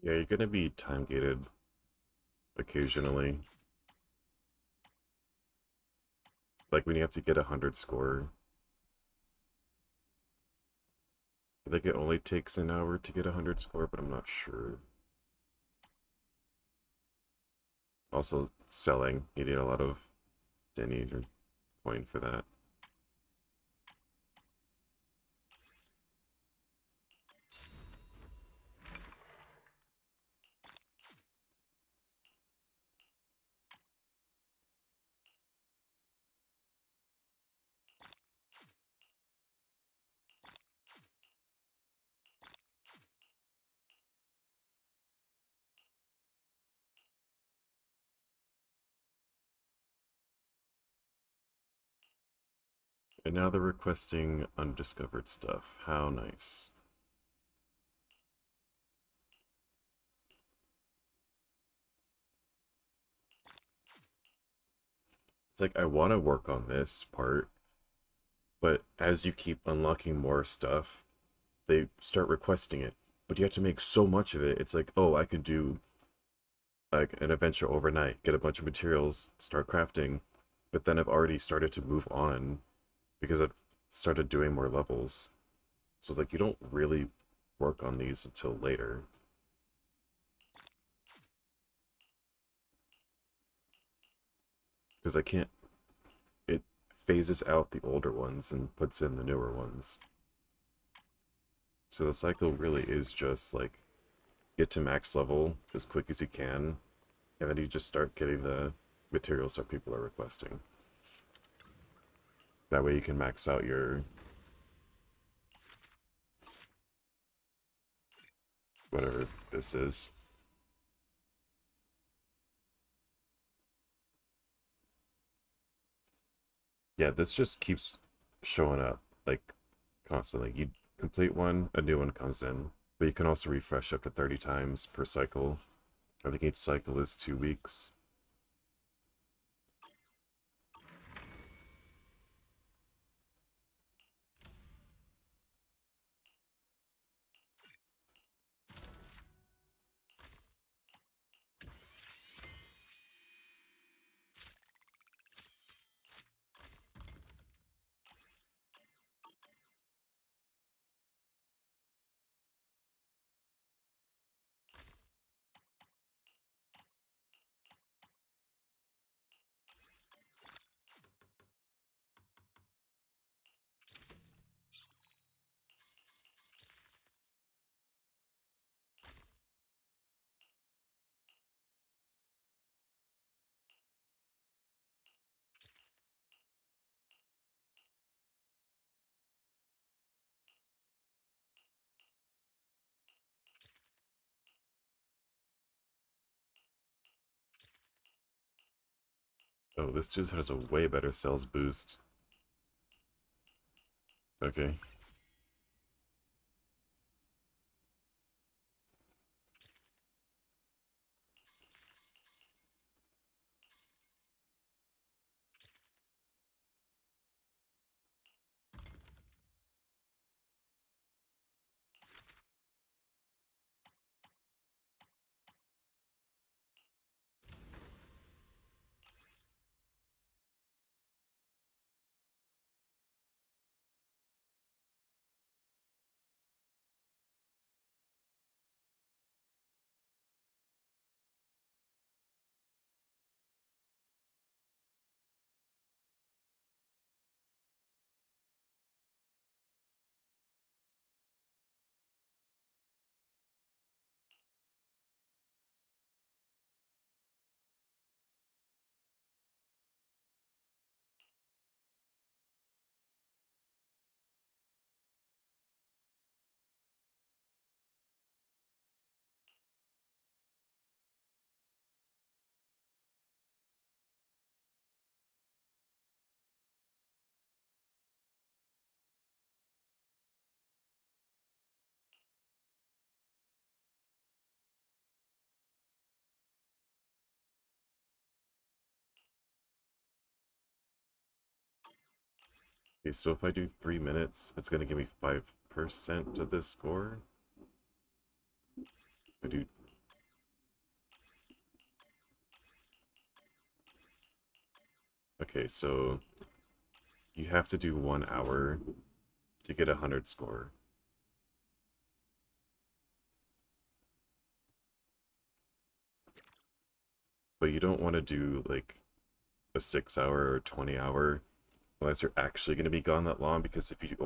Yeah, you're gonna be time gated occasionally. Like when you have to get 100 score. I think it only takes an hour to get 100 score, but I'm not sure. Also, selling, you need a lot of Denny or coin for that. And now they're requesting undiscovered stuff. How nice. It's like, I want to work on this part, but as you keep unlocking more stuff, they start requesting it. But you have to make so much of it. It's like, oh, I could do like an adventure overnight, get a bunch of materials, start crafting, but then I've already started to move on because I've started doing more levels. So it's like you don't really work on these until later. Because I can't, it phases out the older ones and puts in the newer ones. So the cycle really is just like get to max level as quick as you can, and then you just start getting the materials that people are requesting. That way you can max out your whatever this is. Yeah, this just keeps showing up like constantly. You complete one, a new one comes in, but you can also refresh up to 30 times per cycle. I think each cycle is 2 weeks. Oh, this just has a way better sales boost. Okay. Okay, so if I do 3 minutes, it's gonna give me 5% of this score. I do. Okay, so you have to do 1 hour to get 100 score. But you don't want to do like a 6 hour or 20 hour unless you're actually going to be gone that long, because if you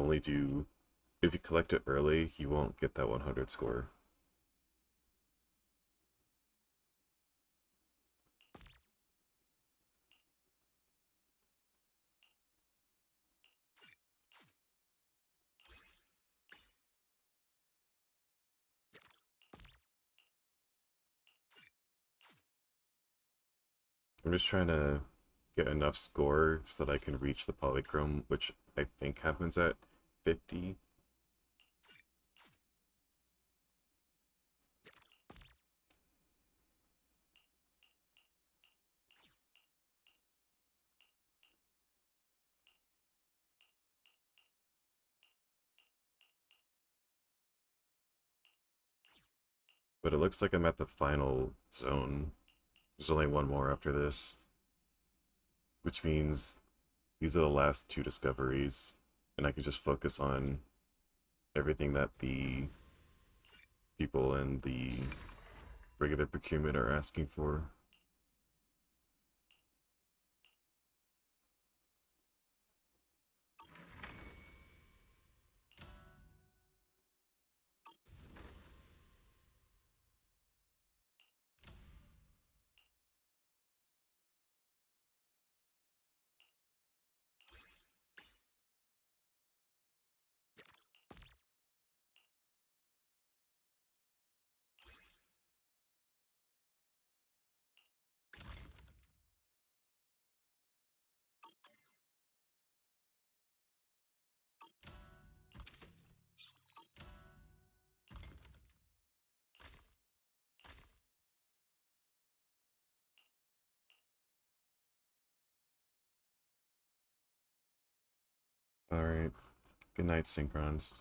collect it early, you won't get that 100 score. I'm just trying to get enough score so that I can reach the polychrome, which I think happens at 50. But it looks like I'm at the final zone. There's only one more after this, which means these are the last two discoveries, and I can just focus on everything that the people in the regular procurement are asking for. Alright, good night, Synchrons.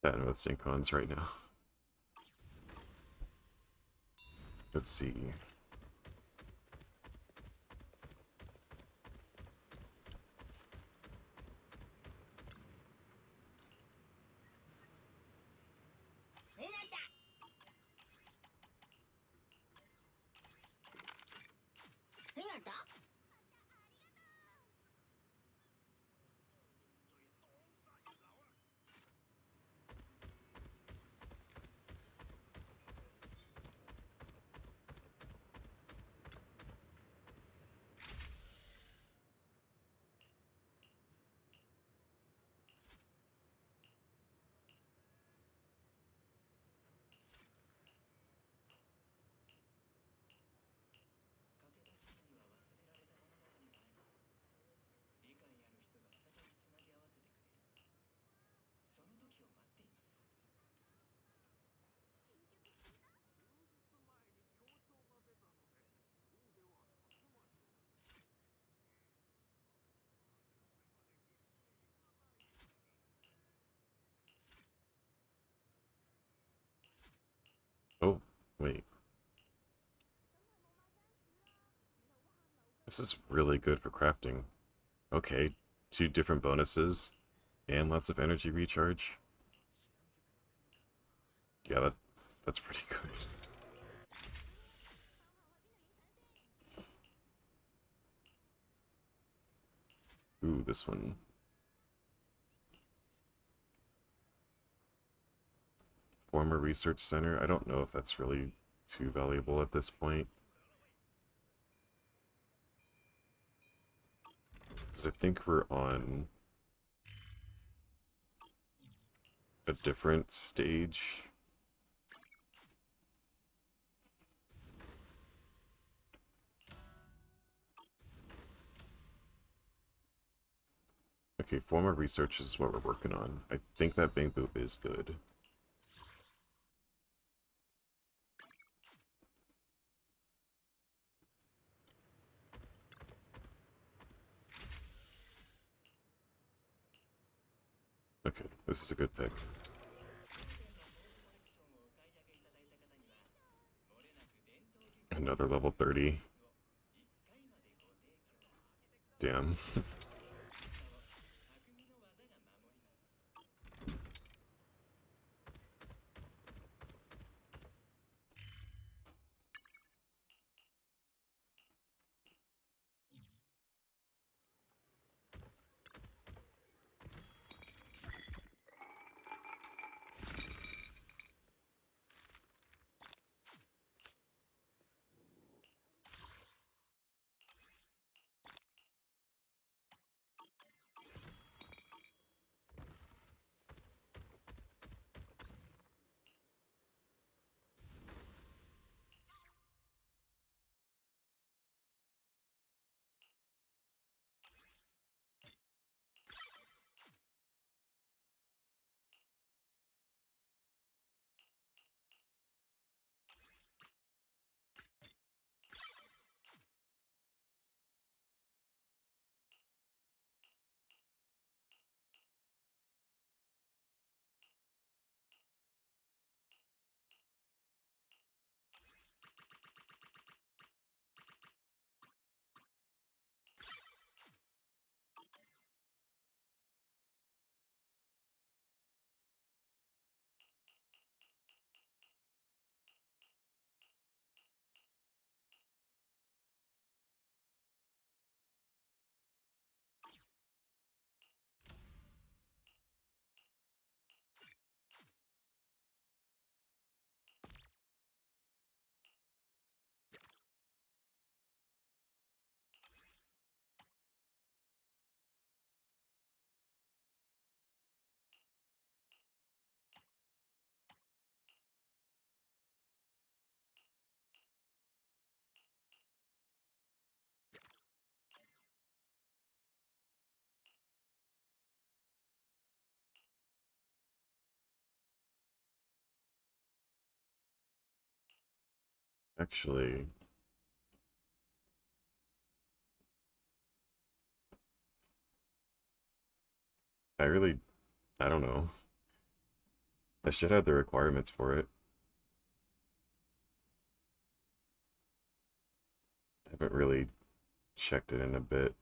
chatting with Syncons right now. Let's see. Oh, wait. This is really good for crafting. Okay, 2 different bonuses and lots of energy recharge. Yeah, that's pretty good. Ooh, this one. Former research center. I don't know if that's really too valuable at this point. Because I think we're on a different stage. Okay, former research is what we're working on. I think that Bang Boop is good. Okay, this is a good pick. Another level 30. Damn. Actually, I don't know. I should have the requirements for it. I haven't really checked it in a bit.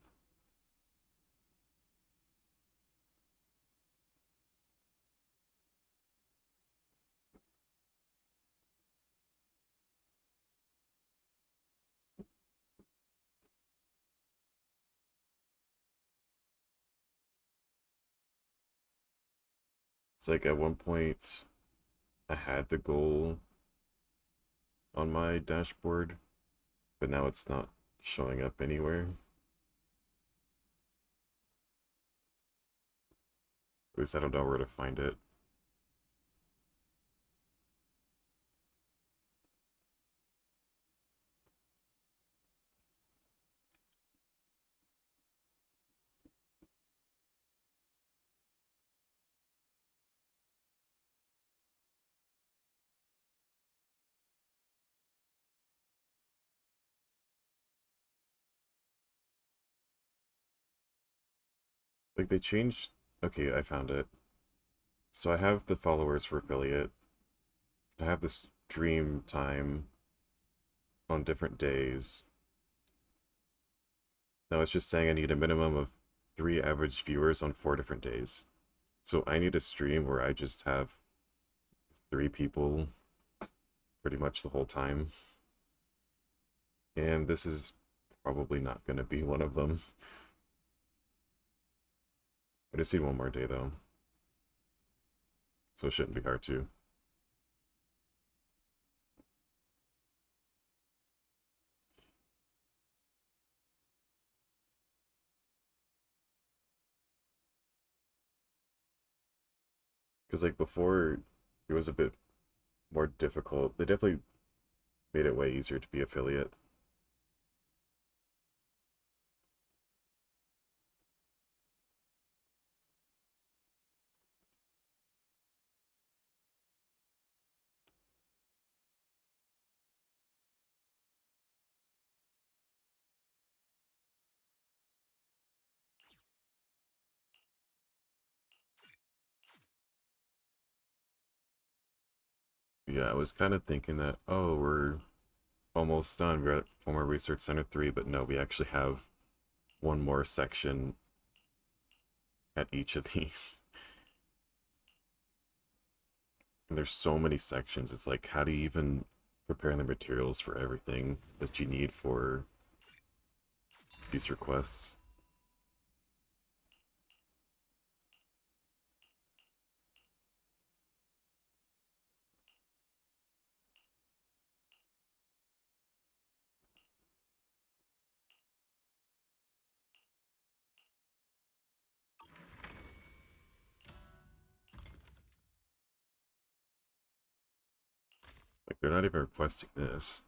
It's like at one point I had the goal on my dashboard, but now it's not showing up anywhere. At least I don't know where to find it. Like they changed. Okay, I found it. So I have the followers for affiliate. I have the stream time on different days. Now it's just saying I need a minimum of 3 average viewers on 4 different days. So I need a stream where I just have 3 people pretty much the whole time. And this is probably not going to be one of them. I just need one more day though. So it shouldn't be hard to. Because like before, it was a bit more difficult. They definitely made it way easier to be affiliate. Yeah, I was kind of thinking that, oh, we're almost done. We're at Former Research Center 3, but no, we actually have one more section at each of these. And there's so many sections. It's like, how do you even prepare the materials for everything that you need for these requests? Like, they're not even requesting this.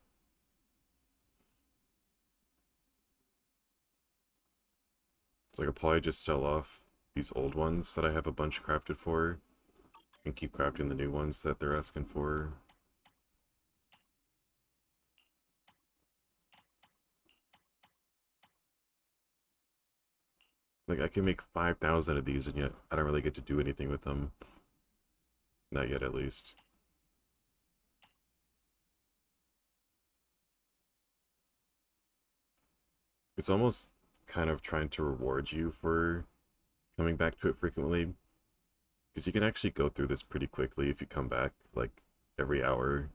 So I could probably just sell off these old ones that I have a bunch crafted for and keep crafting the new ones that they're asking for. Like, I can make 5,000 of these, and yet I don't really get to do anything with them. Not yet, at least. It's almost kind of trying to reward you for coming back to it frequently, because you can actually go through this pretty quickly if you come back, like, every hour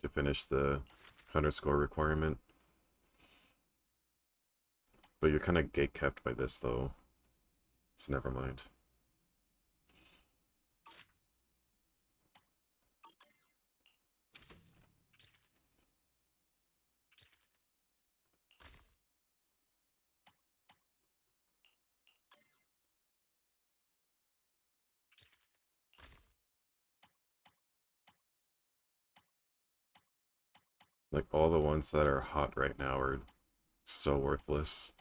to finish the underscore requirement. But you're kind of gate-kept by this, though. So never mind. Like, all the ones that are hot right now are so worthless.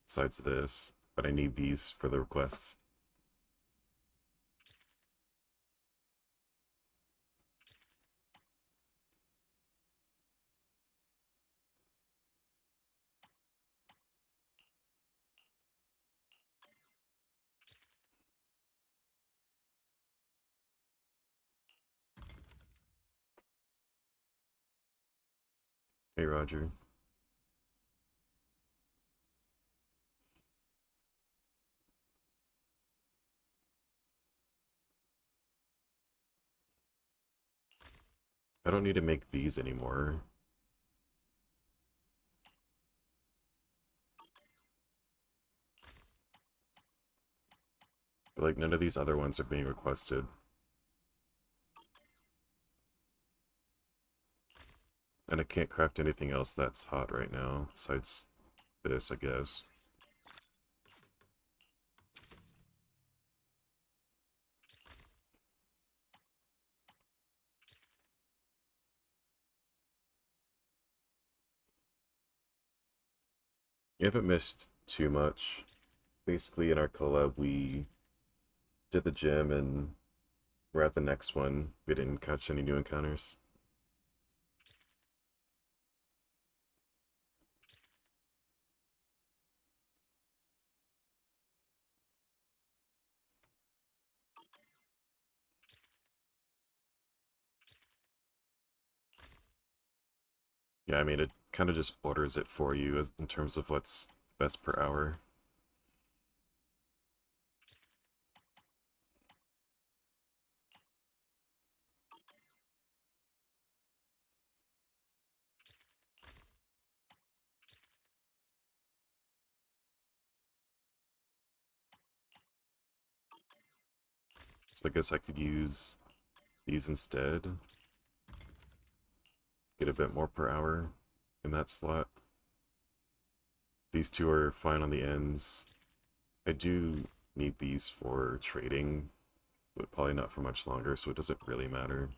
Besides this. But I need these for the requests. Hey, Roger. I don't need to make these anymore. But, like, none of these other ones are being requested. And I can't craft anything else that's hot right now, besides this, I guess. You haven't missed too much. Basically, in our collab, we did the gym, and we're at the next one. We didn't catch any new encounters. Yeah, I mean, it kind of just orders it for you in terms of what's best per hour. So I guess I could use these instead. Get a bit more per hour in that slot. These two are fine on the ends. I do need these for trading, but probably not for much longer, so it doesn't really matter.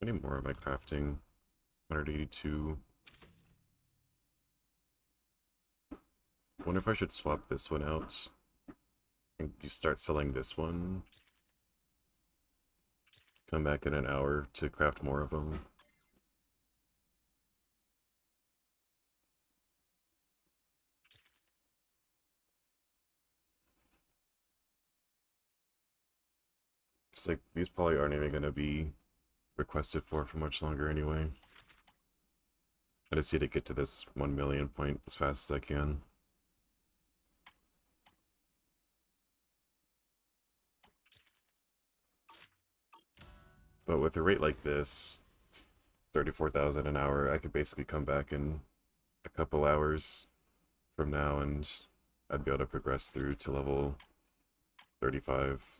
How many more am I crafting? 182. Wonder if I should swap this one out and just start selling this one. Come back in an hour to craft more of them. Just like, these probably aren't even going to be requested for much longer anyway. I just need to get to this 1 million point as fast as I can. But with a rate like this, 34,000 an hour, I could basically come back in a couple hours from now and I'd be able to progress through to level 35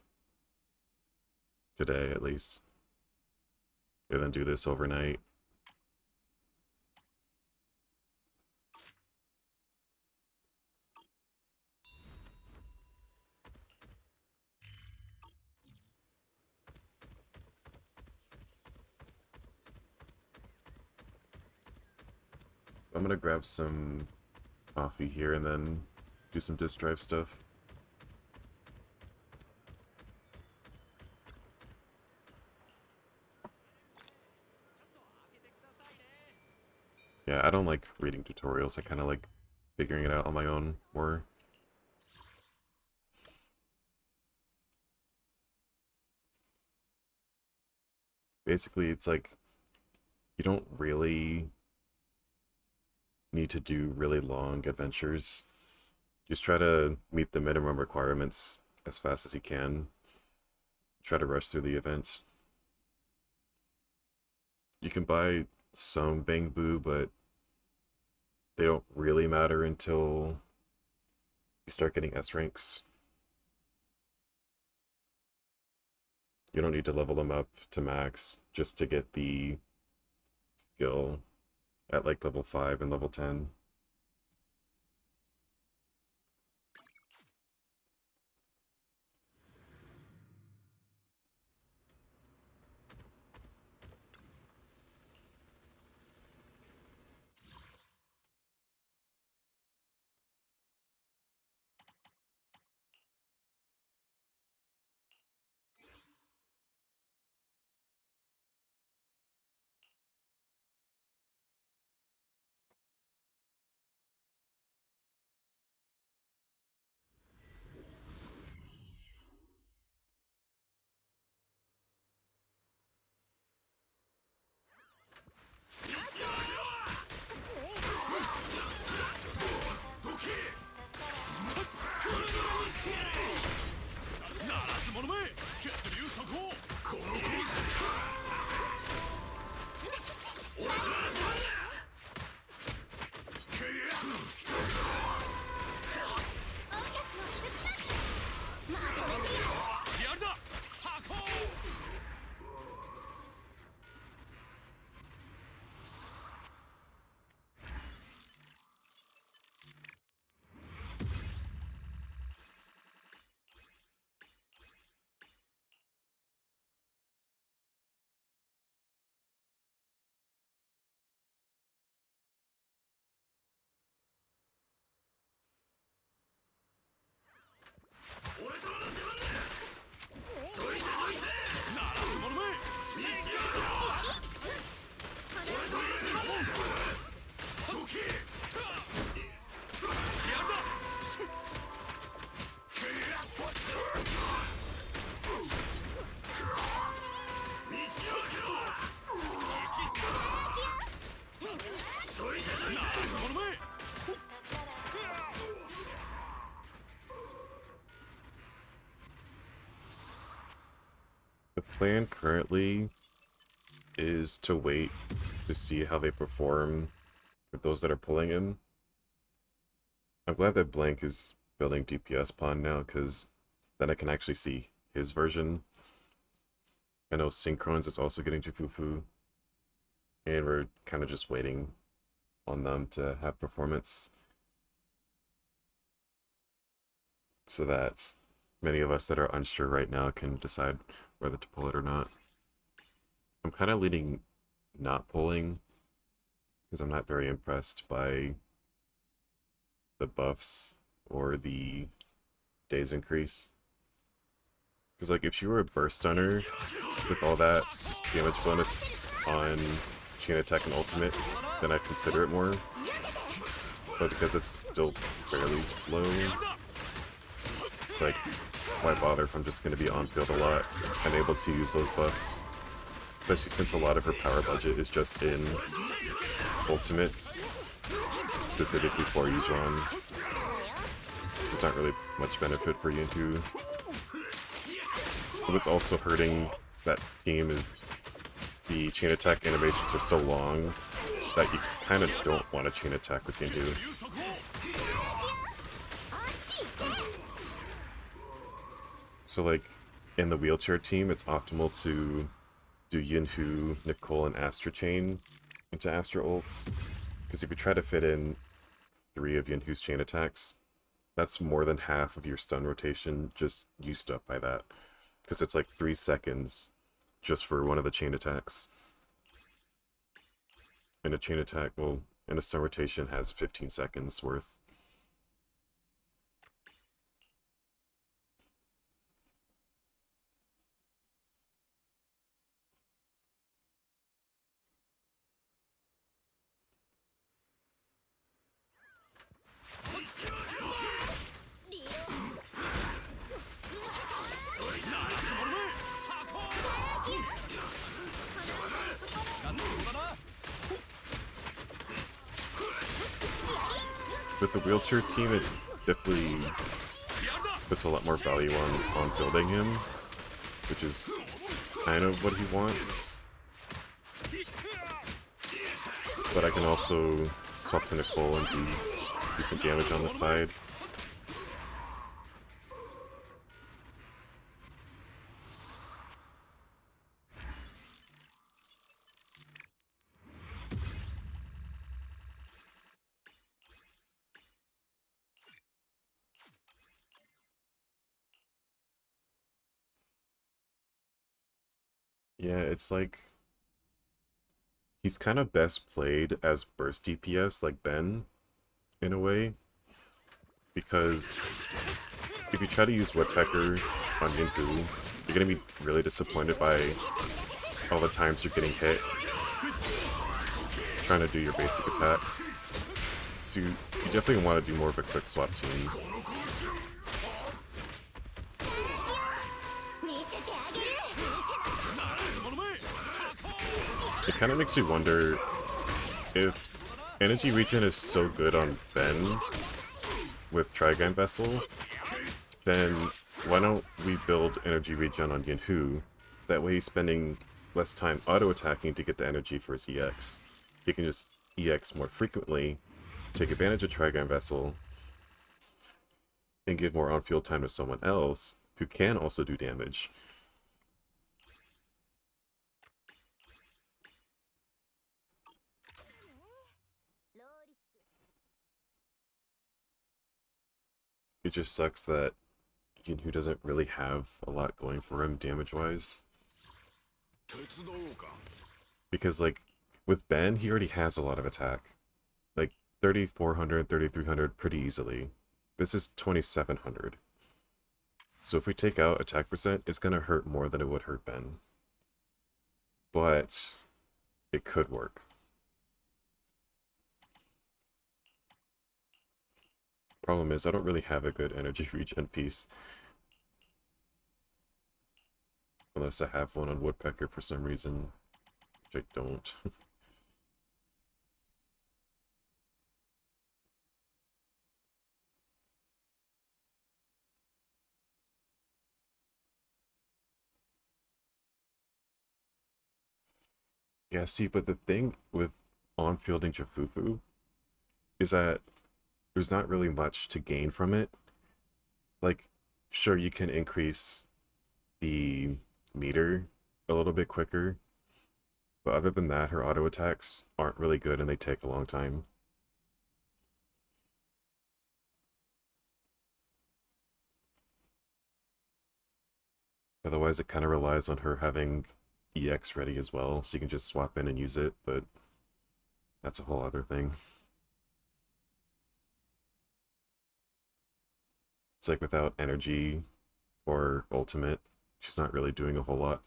today at least. And then do this overnight. I'm gonna grab some coffee here and then do some disk drive stuff. Yeah, I don't like reading tutorials. I kind of like figuring it out on my own more. Basically, it's like you don't really need to do really long adventures. Just try to meet the minimum requirements as fast as you can. Try to rush through the events. You can buy some Bang Boo, but they don't really matter until you start getting S ranks. You don't need to level them up to max just to get the skill at like level 5 and level 10. The plan currently is to wait to see how they perform with those that are pulling him. I'm glad that Blank is building DPS pawn now, because then I can actually see his version. I know Synchrones is also getting to Fufu, and we're kind of just waiting on them to have performance so that many of us that are unsure right now can decide whether to pull it or not. I'm kind of leaning not pulling because I'm not very impressed by the buffs or the days increase. Because like if you were a burst stunner with all that damage bonus on chain attack and ultimate, then I'd consider it more. But because it's still fairly slow, it's like, why bother if I'm just going to be on field a lot and able to use those buffs? Especially since a lot of her power budget is just in ultimates, specifically for Yuzron. There's not really much benefit for Yunhu. What's also hurting that team is the chain attack animations are so long that you kind of don't want to chain attack with Yunhu. So like, in the wheelchair team, it's optimal to do Yunhu, Nicole, and Astra chain into Astra ults. Because if you try to fit in 3 of Yunhu's chain attacks, that's more than half of your stun rotation just used up by that. Because it's like 3 seconds just for one of the chain attacks. And a chain attack, well, and a stun rotation has 15 seconds worth. with the wheelchair team, it definitely puts a lot more value on building him, which is kind of what he wants. But I can also swap to Nicole and do decent damage on the side. Yeah, it's like he's kind of best played as burst DPS like Ben, in a way, because if you try to use Woodpecker on Yinhu, you're gonna be really disappointed by all the times you're getting hit trying to do your basic attacks. So you definitely want to do more of a quick swap team. It kind of makes me wonder if energy regen is so good on Ben with Trigon Vessel, then why don't we build energy regen on Yinhu? That way he's spending less time auto-attacking to get the energy for his EX. He can just EX more frequently, take advantage of Trigon Vessel, and give more on-field time to someone else who can also do damage. It just sucks that Yinhu doesn't really have a lot going for him damage-wise. Because, like, with Ben, he already has a lot of attack. Like, 3,400, 3,300 pretty easily. This is 2,700. So if we take out attack percent, it's gonna hurt more than it would hurt Ben. But it could work. Problem is, I don't really have a good energy regen piece. Unless I have one on Woodpecker for some reason, which I don't. Yeah, see, but the thing with on-fielding Jafufu is that there's not really much to gain from it. Like, sure, you can increase the meter a little bit quicker, but other than that, her auto attacks aren't really good and they take a long time. Otherwise, it kind of relies on her having EX ready as well, so you can just swap in and use it, but that's a whole other thing. It's like without energy or ultimate, she's not really doing a whole lot.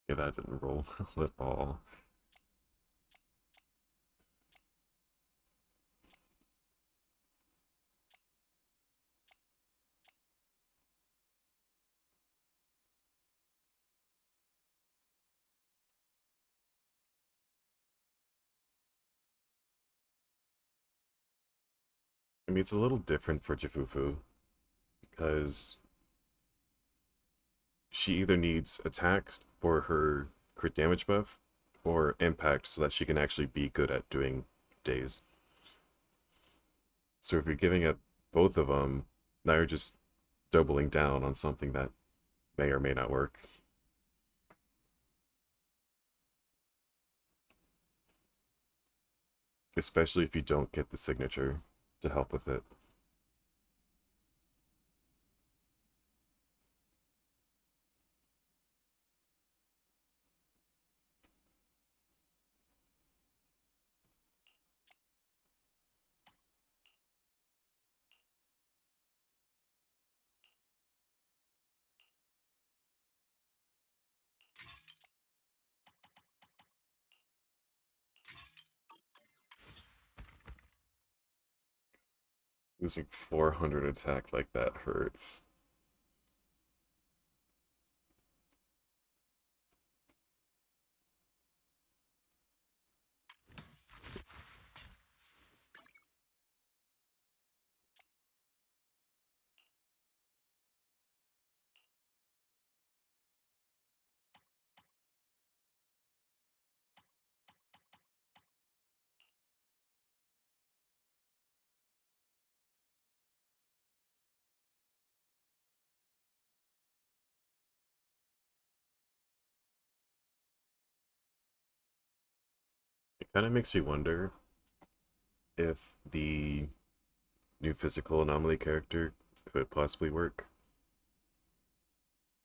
Yeah, that didn't roll at all. I mean, it's a little different for Jifufu, because she either needs attack for her crit damage buff, or impact so that she can actually be good at doing days. So if you're giving up both of them, now you're just doubling down on something that may or may not work. Especially if you don't get the signature to help with it. Losing 400 attack like that hurts. It kind of makes me wonder if the new physical anomaly character could possibly work.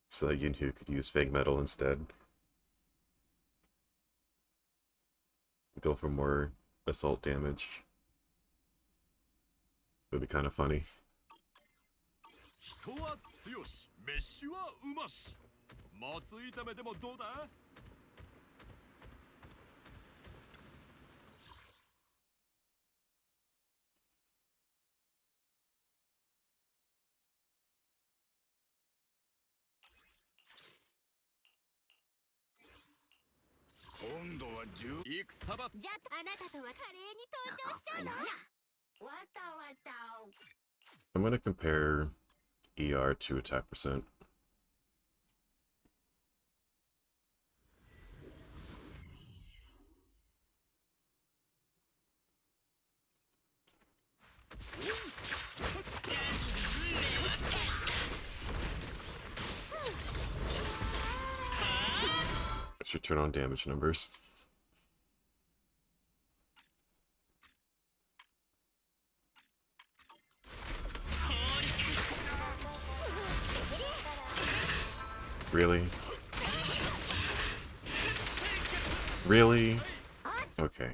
So that Yunhu could use Fang Metal instead. Go for more assault damage. Would be kind of funny. 人は強し、飯はうまし。もつ炒めでもどうだ？今度は戦場。じゃあなたとは華麗に登場しちゃうの。わたわた。I'm gonna compare ER to attack percent. I should turn on damage numbers. Really? Really? Okay.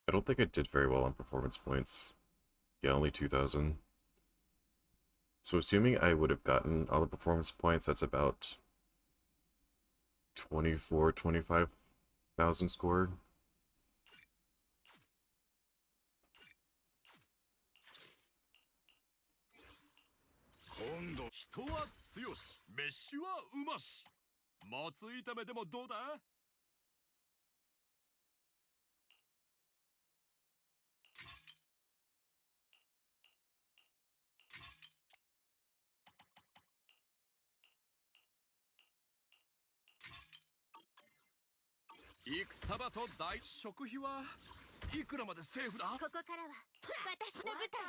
I don't think I did very well on performance points. Yeah, only 2,000. So assuming I would have gotten all the performance points, that's about 25,000 score. 今度人は強し飯はうましもつ炒めでもどうだ戦場と大食費はいくらまでセーフだここからは私の舞台。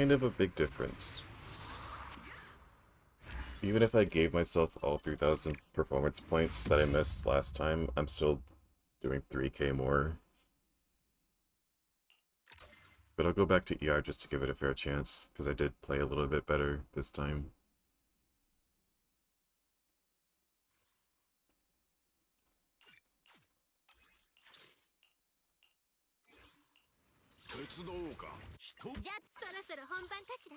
Kind of a big difference. Even if I gave myself all 3,000 performance points that I missed last time, I'm still doing 3k more. But I'll go back to ER just to give it a fair chance, because I did play a little bit better this time. 手伝おうか。人じゃそろそろ本番かしら。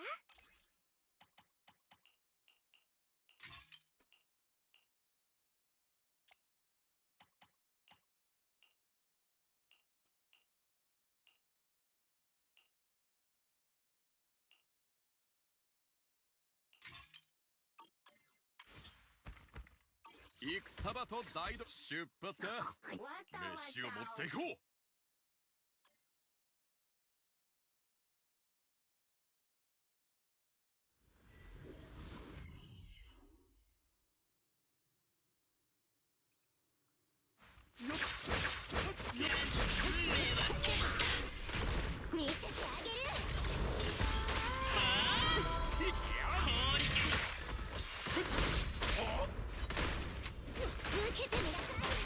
戦場と大道出発か。飯を持っていこう。見せてあげる。受けてみなさい。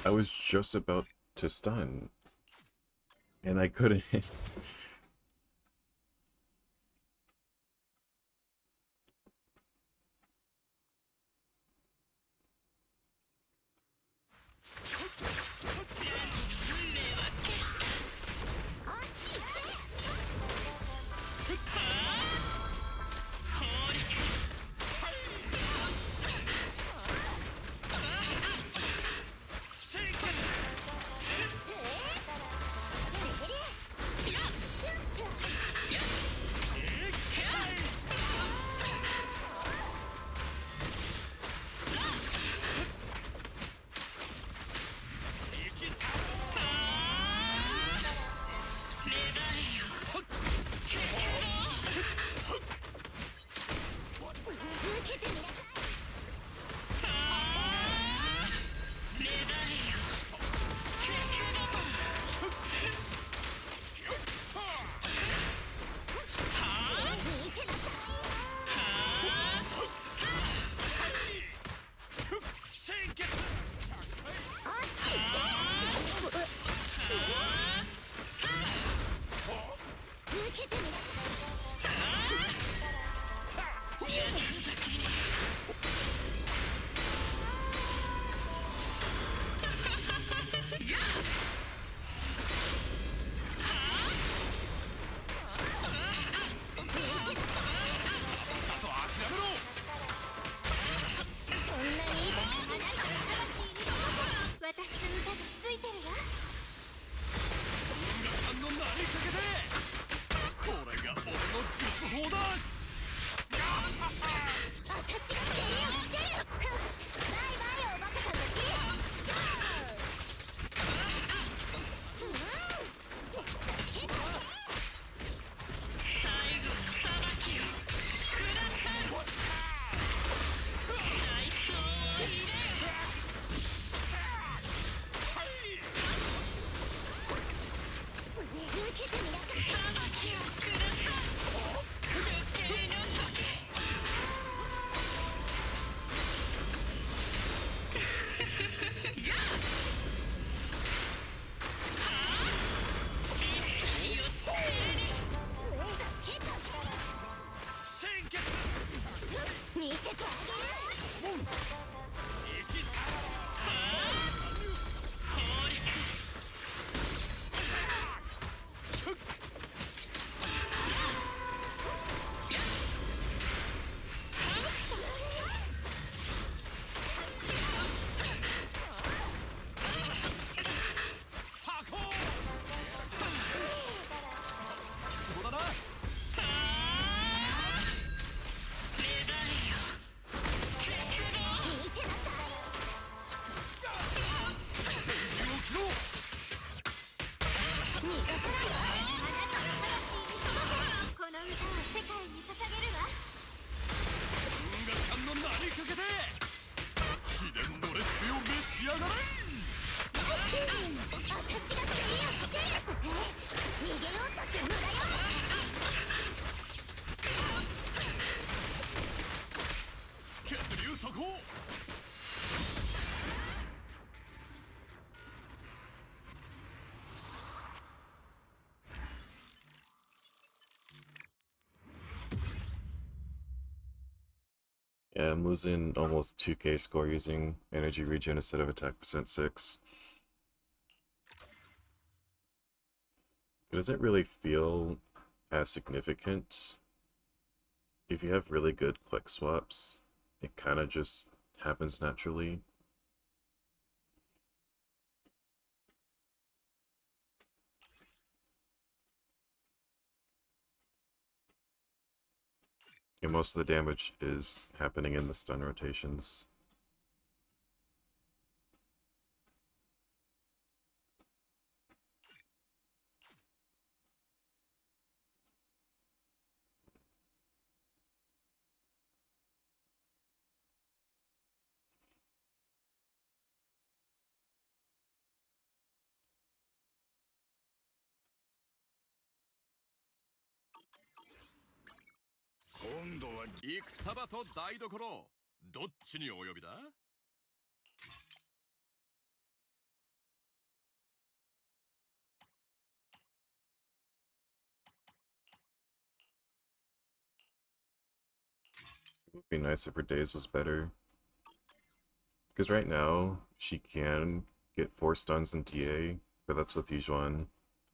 I was just about to stun, and I couldn't. 血流速報 Yeah, I'm losing almost 2k score using energy regen instead of attack percent 6. It doesn't really feel as significant. If you have really good click swaps, it kind of just happens naturally. And most of the damage is happening in the stun rotations.今度は戦場と台所どっちにお呼びだ It would be nice if her days was better. Because right now, she can get 4 stuns in TA, but that's with Yijuan,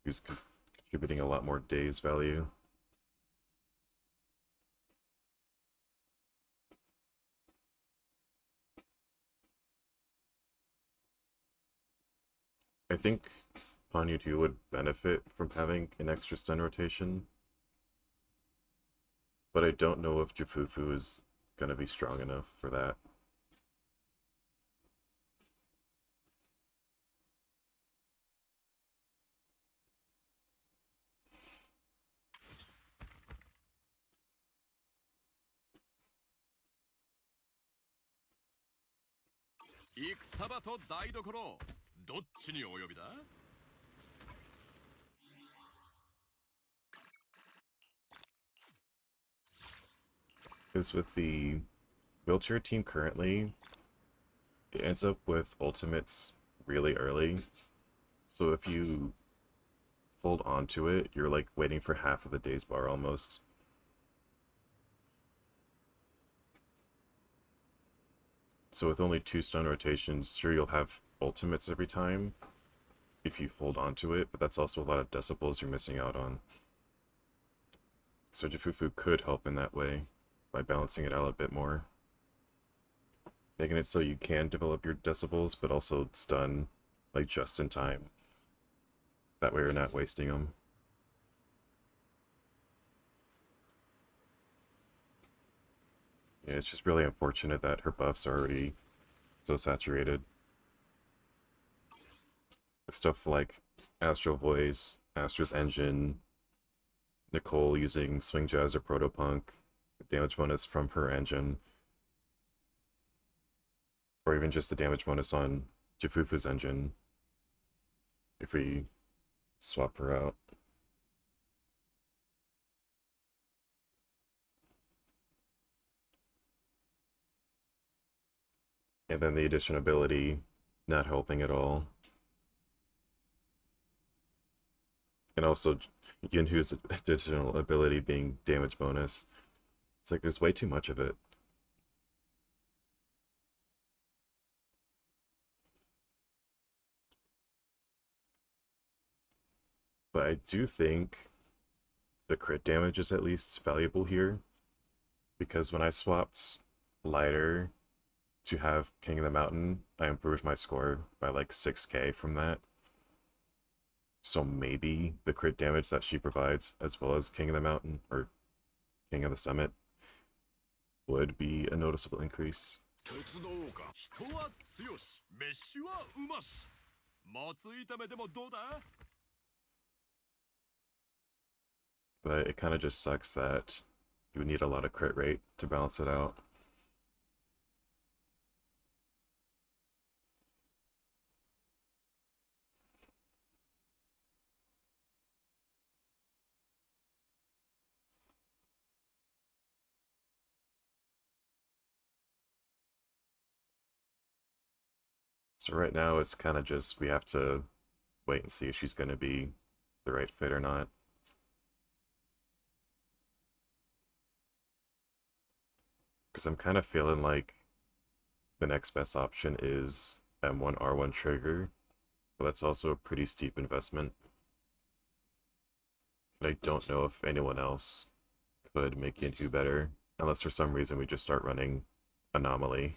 who's contributing a lot more days value. I think Ponyu 2 would benefit from having an extra stun rotation, but I don't know if Jufufu is going to be strong enough for that. Because with the wheelchair team currently, it ends up with ultimates really early. So if you hold on to it, you're like waiting for half of the days bar almost. So with only 2 stun rotations, sure you'll have ultimates every time if you hold on to it, but that's also a lot of decibels you're missing out on. So Jufufu could help in that way by balancing it out a bit more. Making it so you can develop your decibels, but also stun like just in time. That way you're not wasting them. Yeah, it's just really unfortunate that her buffs are already so saturated. Stuff like Astral Voice, Astra's Engine, Nicole using Swing Jazz or Protopunk, damage bonus from her engine, or even just the damage bonus on Jufufu's engine if we swap her out. And then the addition ability not helping at all. And also Yunhu's additional ability being damage bonus. It's like there's way too much of it. But I do think the crit damage is at least valuable here, because when I swapped Lighter to have King of the Mountain, I improved my score by like 6k from that. So maybe the crit damage that she provides, as well as King of the Mountain, or King of the Summit, would be a noticeable increase. But it kind of just sucks that you need a lot of crit rate to balance it out. So right now it's kind of just we have to wait and see if she's going to be the right fit or not. Because I'm kind of feeling like the next best option is M1 R1 trigger, but that's also a pretty steep investment. And I don't know if anyone else could make Yinhu better, unless for some reason we just start running Anomaly.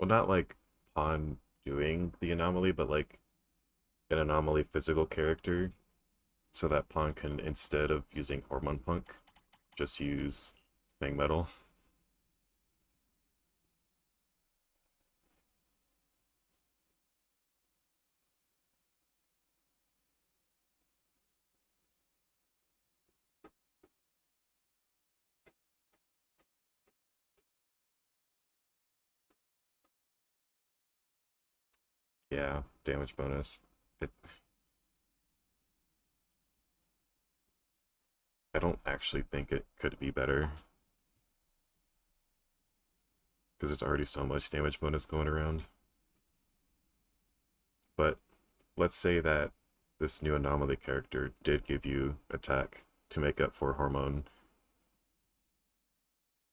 Well, not like Pawn doing the Anomaly, but like an Anomaly physical character, so that Pawn can, instead of using Hormone Punk, just use Fang Metal. Yeah, damage bonus. It, I don't actually think it could be better, because there's already so much damage bonus going around. But let's say that this new Anomaly character did give you attack to make up for Hormone.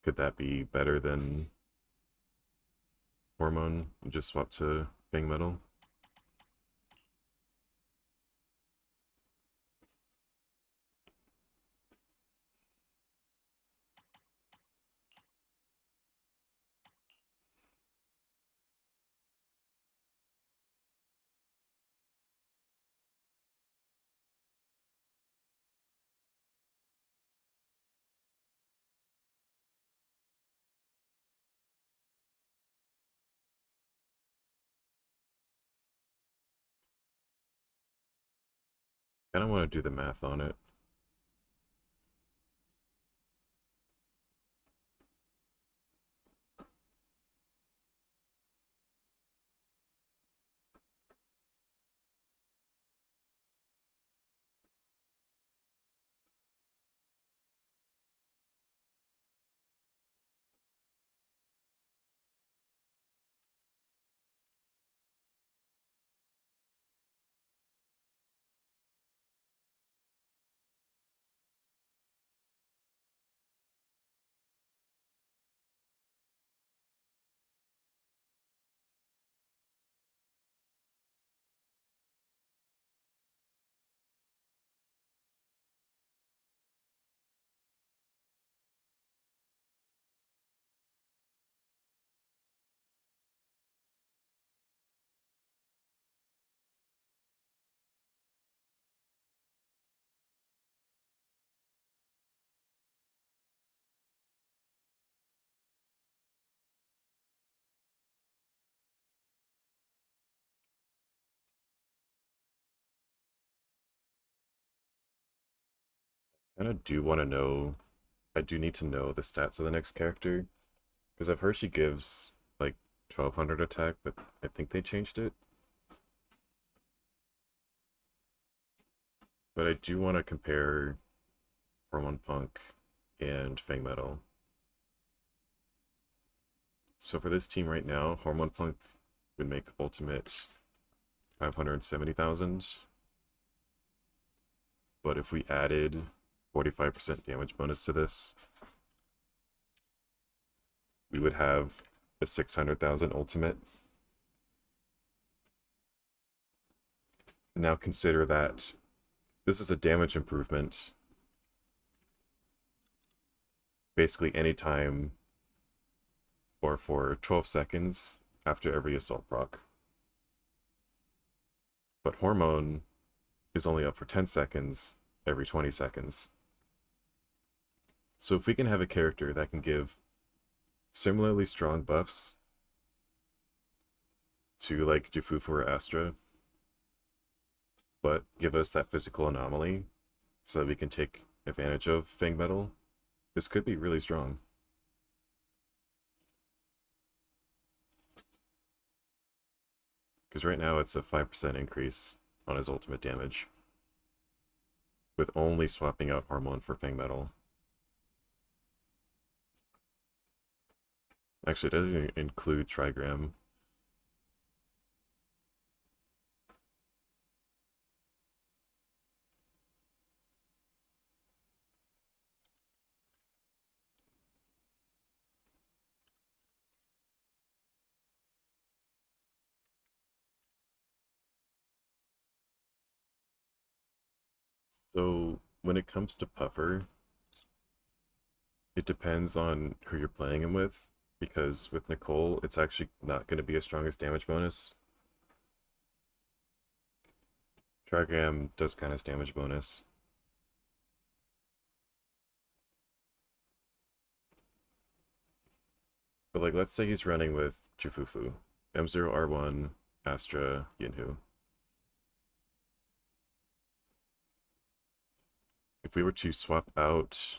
Could that be better than Hormone? Just swap to Fang Metal? I don't want to do the math on it. I kind of do want to know, I do need to know the stats of the next character, because I've heard she gives like 1200 attack, but I think they changed it. But I do want to compare Hormone Punk and Fang Metal. So for this team right now, Hormone Punk would make ultimate 570,000. But if we added 45% damage bonus to this, we would have a 600,000 ultimate. Now consider that this is a damage improvement basically anytime or for 12 seconds after every assault proc. But Hormone is only up for 10 seconds every 20 seconds. So if we can have a character that can give similarly strong buffs to like Jufufu or Astra, but give us that physical anomaly so that we can take advantage of Fang Metal, this could be really strong. Because right now it's a 5% increase on his ultimate damage, with only swapping out Hormone for Fang Metal. Actually, it doesn't include Trigram. So when it comes to Puffer, it depends on who you're playing him with, because with Nicole, it's actually not going to be as strong as damage bonus. Trigram does kind of damage bonus. But like, let's say he's running with Jufufu, M0R1, Astra, Yinhu. If we were to swap out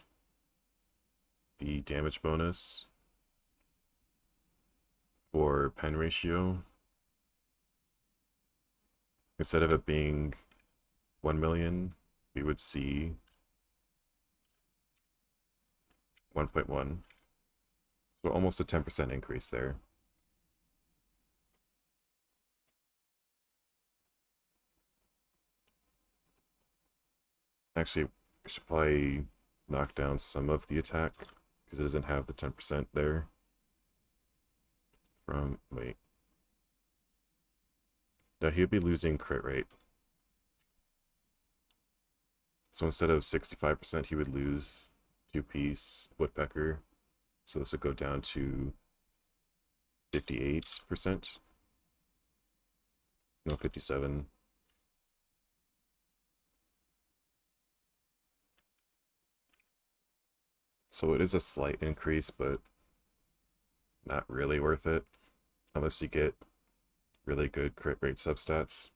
the damage bonus for pen ratio, instead of it being 1 million, we would see 1.1. So almost a 10% increase there. Actually, we should probably knock down some of the attack, because it doesn't have the 10% there. Wait. No, he would be losing crit rate. So instead of 65%, he would lose 2-piece Woodpecker. So this would go down to 58%. No, 57. So it is a slight increase, but not really worth it. Unless you get really good crit rate substats.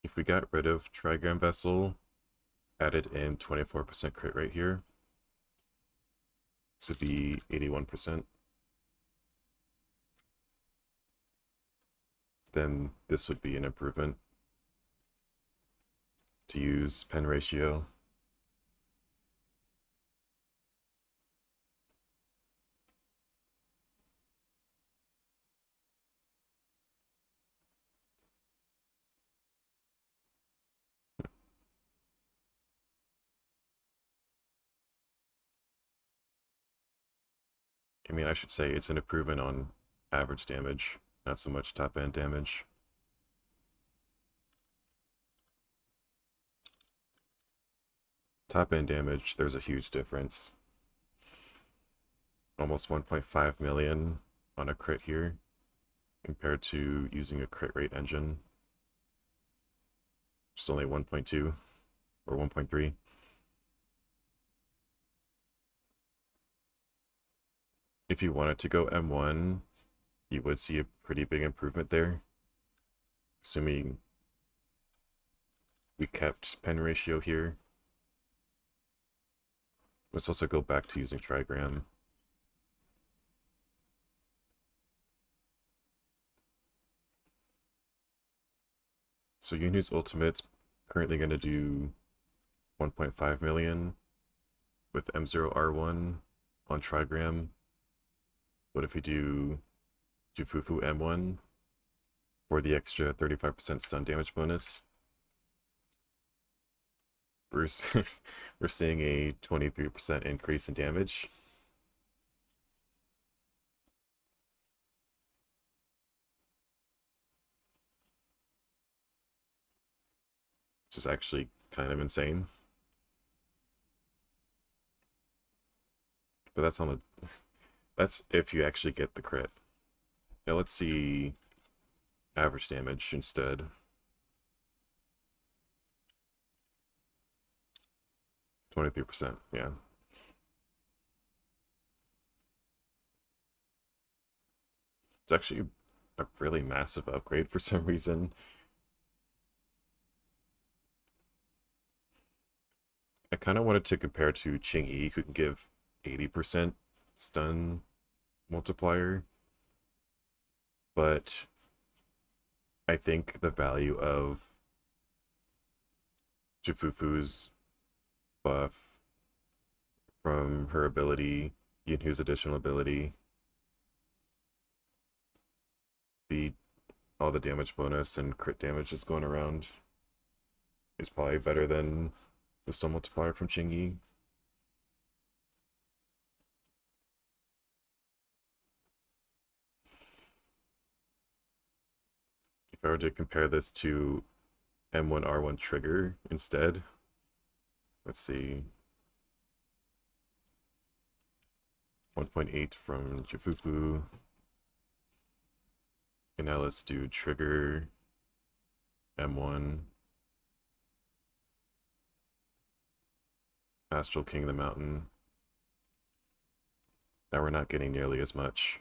If we got rid of Trigram Vessel, added in 24% crit rate here, this would be 81%. Then this would be an improvement to use pen ratio. I mean, I should say it's an improvement on average damage, not so much top end damage. Top end damage, there's a huge difference. Almost 1.5 million on a crit here, compared to using a crit rate engine. Just only 1.2 or 1.3. If you wanted to go M1, you would see a pretty big improvement there, assuming we kept pen ratio here. Let's also go back to using Trigram. So Yunhu's ultimate's currently going to do 1.5 million with M0R1 on Trigram. What if we do Jufufu M1 for the extra 35% stun damage bonus? We're seeing a 23% increase in damage. is actually kind of insane. But that's on the... That's if you actually get the crit. Now let's see average damage instead. %, yeah. It's actually a really massive upgrade for some reason. I kind of wanted to compare to Qingyi, who can give 80% stun multiplier, but I think the value of Jifufu's buff from her ability, Yunhu's additional ability, all the damage bonus and crit damage that's going around is probably better than the stun multiplier from Qingyi. If I were to compare this to M1R1 trigger instead, let's see. 1.8 from Jifufu. And now let's do trigger M1. Astral King of the Mountain. Now we're not getting nearly as much,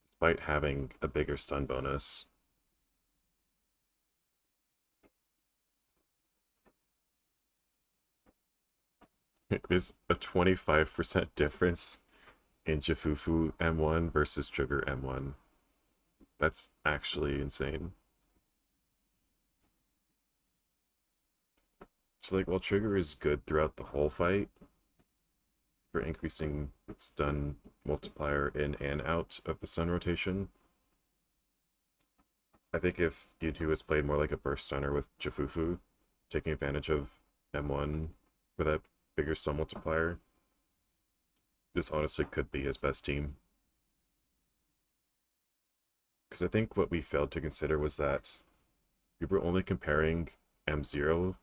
despite having a bigger stun bonus. There's a 25% difference in Jifufu M1 versus Trigger M1. That's actually insane. So like, while Trigger is good throughout the whole fight for increasing stun multiplier in and out of the stun rotation, I think if Yunhu was played more like a burst stunner with Jifufu, taking advantage of M1 for that bigger stun multiplier, this honestly could be his best team. Because I think what we failed to consider was that we were only comparing M0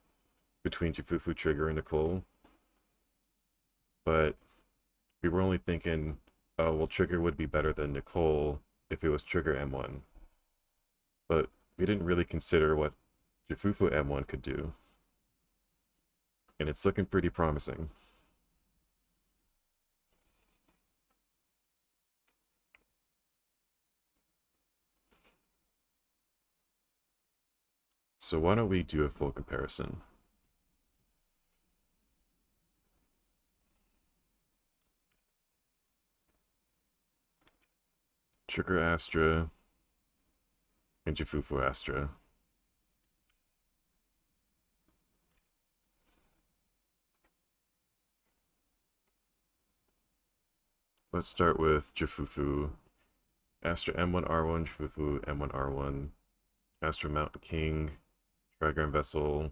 between Jifufu, Trigger, and Nicole. But we were only thinking, oh, well, Trigger would be better than Nicole if it was Trigger M1. But we didn't really consider what Jifufu M1 could do. And it's looking pretty promising. So why don't we do a full comparison? Trigger Astra and Jifufu Astra. Let's start with Jifufu. Astra M1R1, Jifufu M1R1. Astra Mountain King, Trigram Vessel.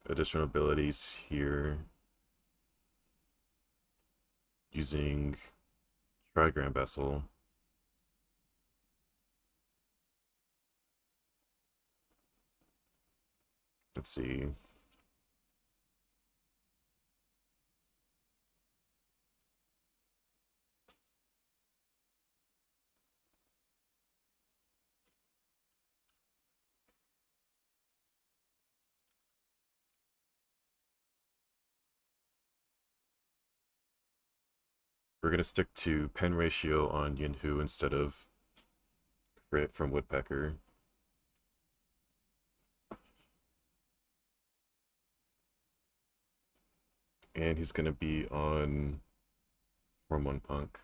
Additional abilities here. Using Trigram Vessel. Let's see. We're going to stick to pen ratio on Yunhu instead of crit from Woodpecker. And he's going to be on Form 1 Punk.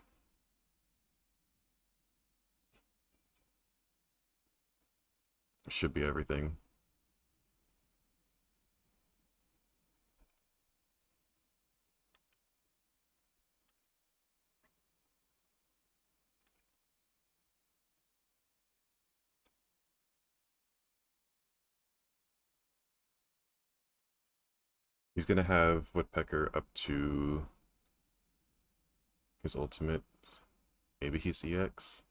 Should be everything. He's going to have Woodpecker up to his ultimate. Maybe he's EX.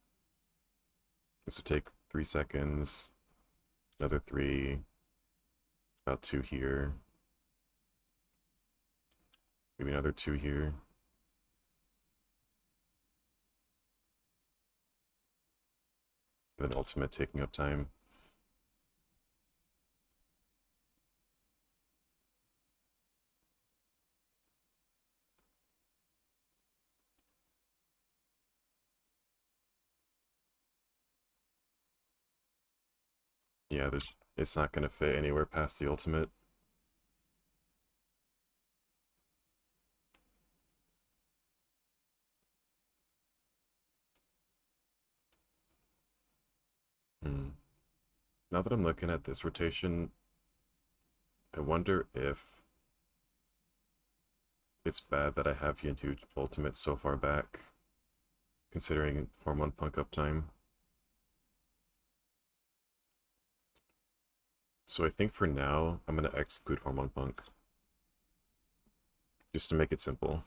This will take 3 seconds. Another 3. About 2 here. Maybe another 2 here. Then ultimate taking up time. Yeah, it's not gonna fit anywhere past the ultimate. Hmm. Now that I'm looking at this rotation, I wonder if it's bad that I have Yinhu ultimate so far back, considering Hormone Punk uptime. So I think for now, I'm going to exclude Hormone Punk. Just to make it simple.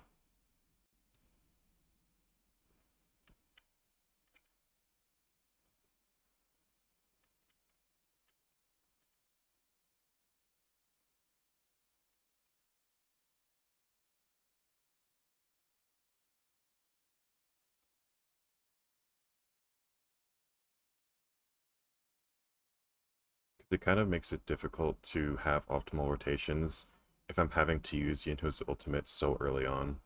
It kind of makes it difficult to have optimal rotations if I'm having to use Yinhu's ultimate so early on.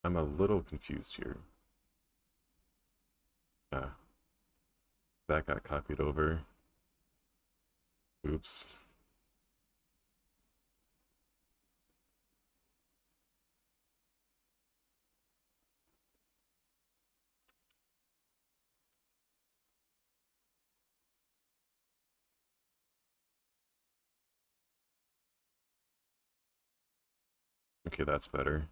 I'm a little confused here. Ah, that got copied over. Oops. Okay, that's better.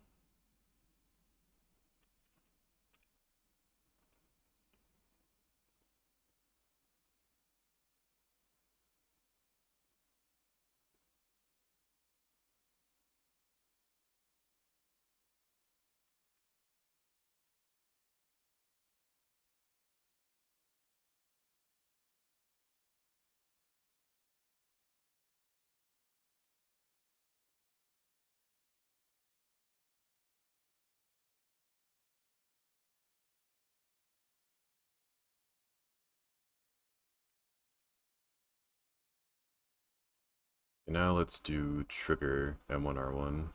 And now let's do trigger M1R1.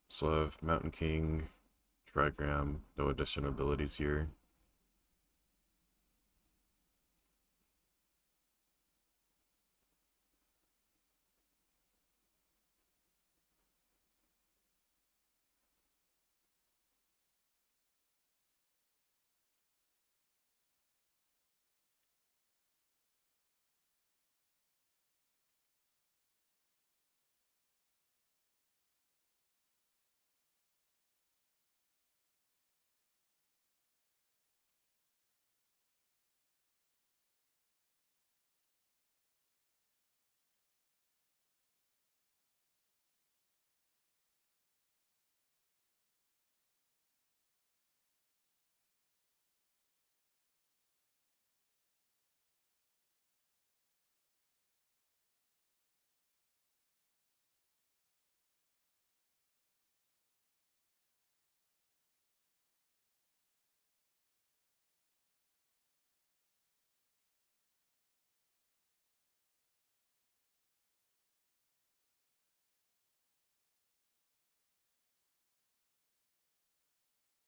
So I have Mountain King, Trigram, no additional abilities here.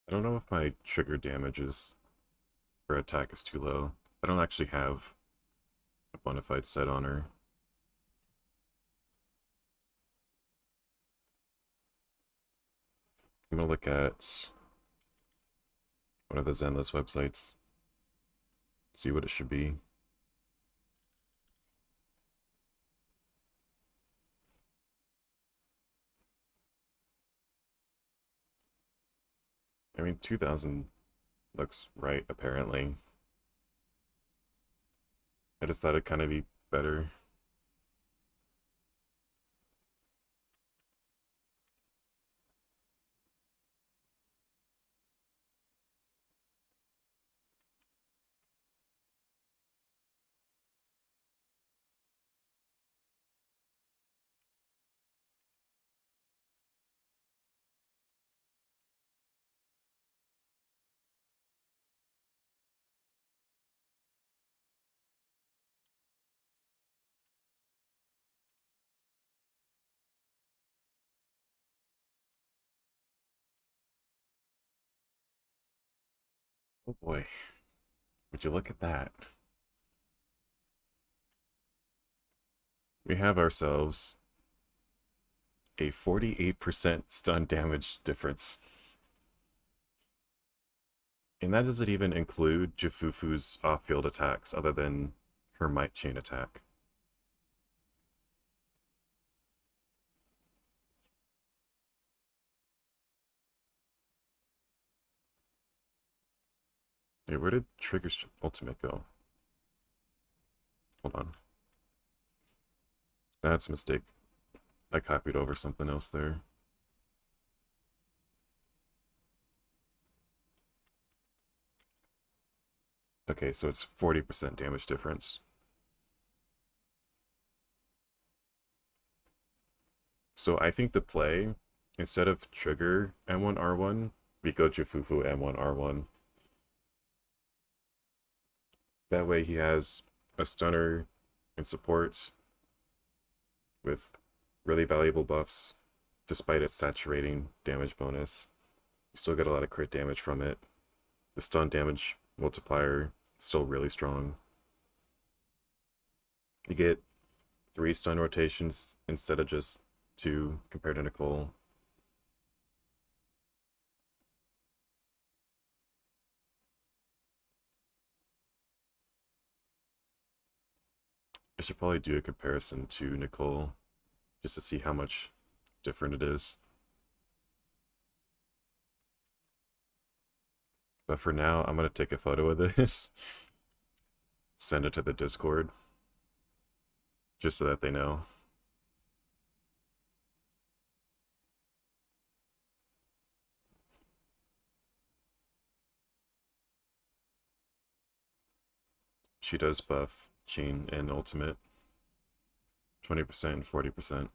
I don't know if my trigger damage is her attack is too low. I don't actually have a bona fide set on her. I'm gonna look at one of the Zenless websites, see what it should be. I mean, 2000 looks right, apparently. I just thought it'd kind of be better. Oh boy, would you look at that? We have ourselves a 48% stun damage difference. And that doesn't even include Jifufu's off-field attacks other than her Might Chain attack. Hey, where did Trigger's ultimate go? Hold on. That's a mistake. I copied over something else there. Okay, so it's 40% damage difference. So I think the play, instead of Trigger M1R1, we go Jifufu M1R1. That way he has a stunner and support with really valuable buffs, despite its saturating damage bonus. You still get a lot of crit damage from it. The stun damage multiplier is still really strong. You get 3 stun rotations instead of just 2 compared to Nicole. I should probably do a comparison to Nicole just to see how much different it is. But for now, I'm going to take a photo of this, send it to the Discord, just so that they know. She does buff Chain and Ultimate, 20% and 40%.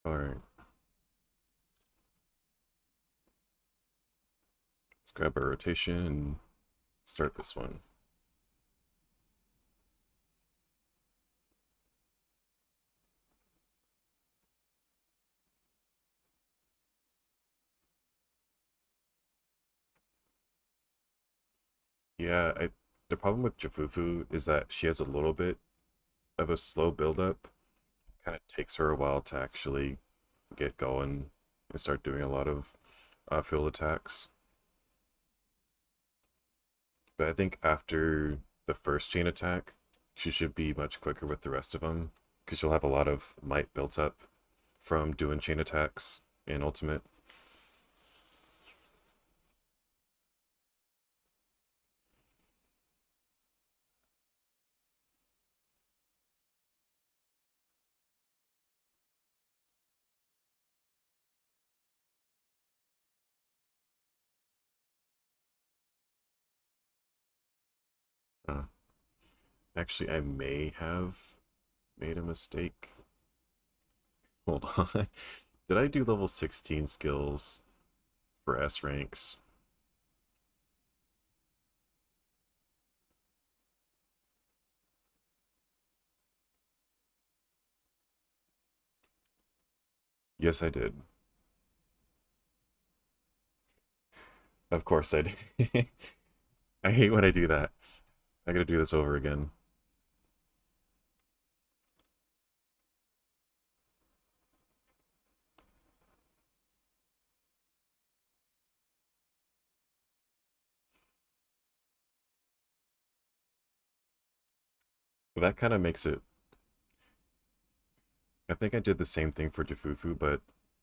Alright. Let's grab a rotation and start this one. Yeah, the problem with Jifufu is that she has a little bit of a slow build-up. Kind of takes her a while to actually get going and start doing a lot of field attacks. But I think after the first chain attack, she should be much quicker with the rest of them, because she'll have a lot of might built up from doing chain attacks in Ultimate. Uh, Actually, I may have made a mistake. Hold on. Did I do level 16 skills for S ranks? Yes, I did. Of course I did. I hate when I do that. I gotta do this over again. That kind of makes it... I think I did the same thing for Jafufu, but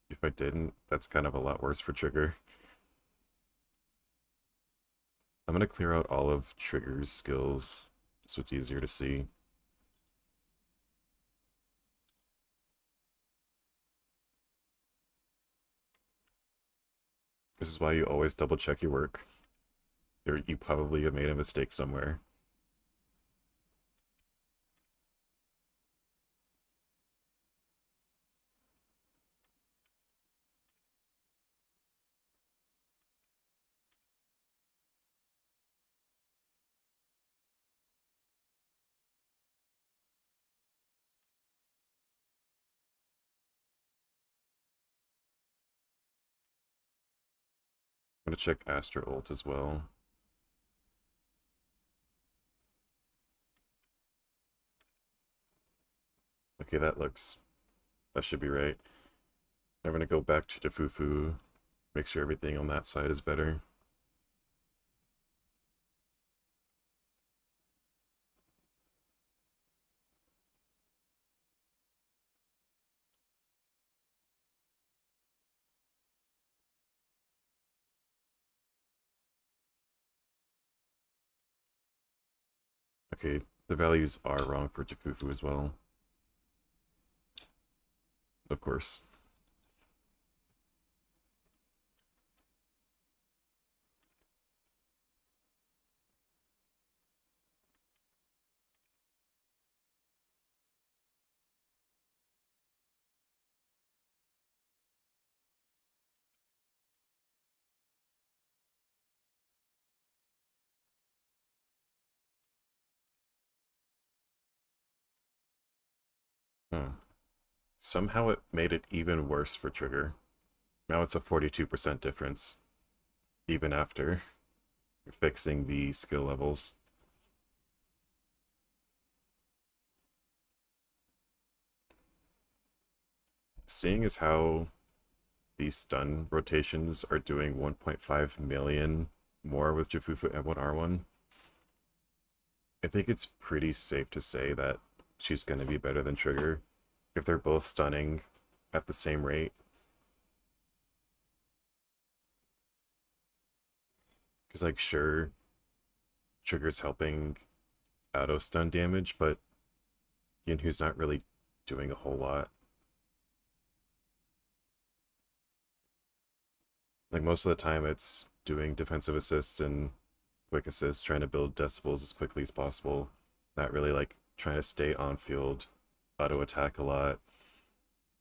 if I didn't, that's kind of a lot worse for Trigger. I'm gonna clear out all of Trigger's skills so it's easier to see. This is why you always double check your work. You probably have made a mistake somewhere. I'm gonna check Astra ult as well. Okay, that should be right. I'm gonna go back to Jafufu, make sure everything on that side is better. Okay, the values are wrong for Jafufu as well. Of course. Huh. Somehow it made it even worse for Trigger. Now it's a 42% difference, even after fixing the skill levels. Seeing as how these stun rotations are doing 1.5 million more with Jafufu M1R1, I think it's pretty safe to say that she's going to be better than Trigger if they're both stunning at the same rate. Because, like, sure, Trigger's helping auto stun damage, but Yinhu's not really doing a whole lot. Like, most of the time it's doing defensive assists and quick assists, trying to build decibels as quickly as possible. Not really, like, trying to stay on field, auto attack a lot.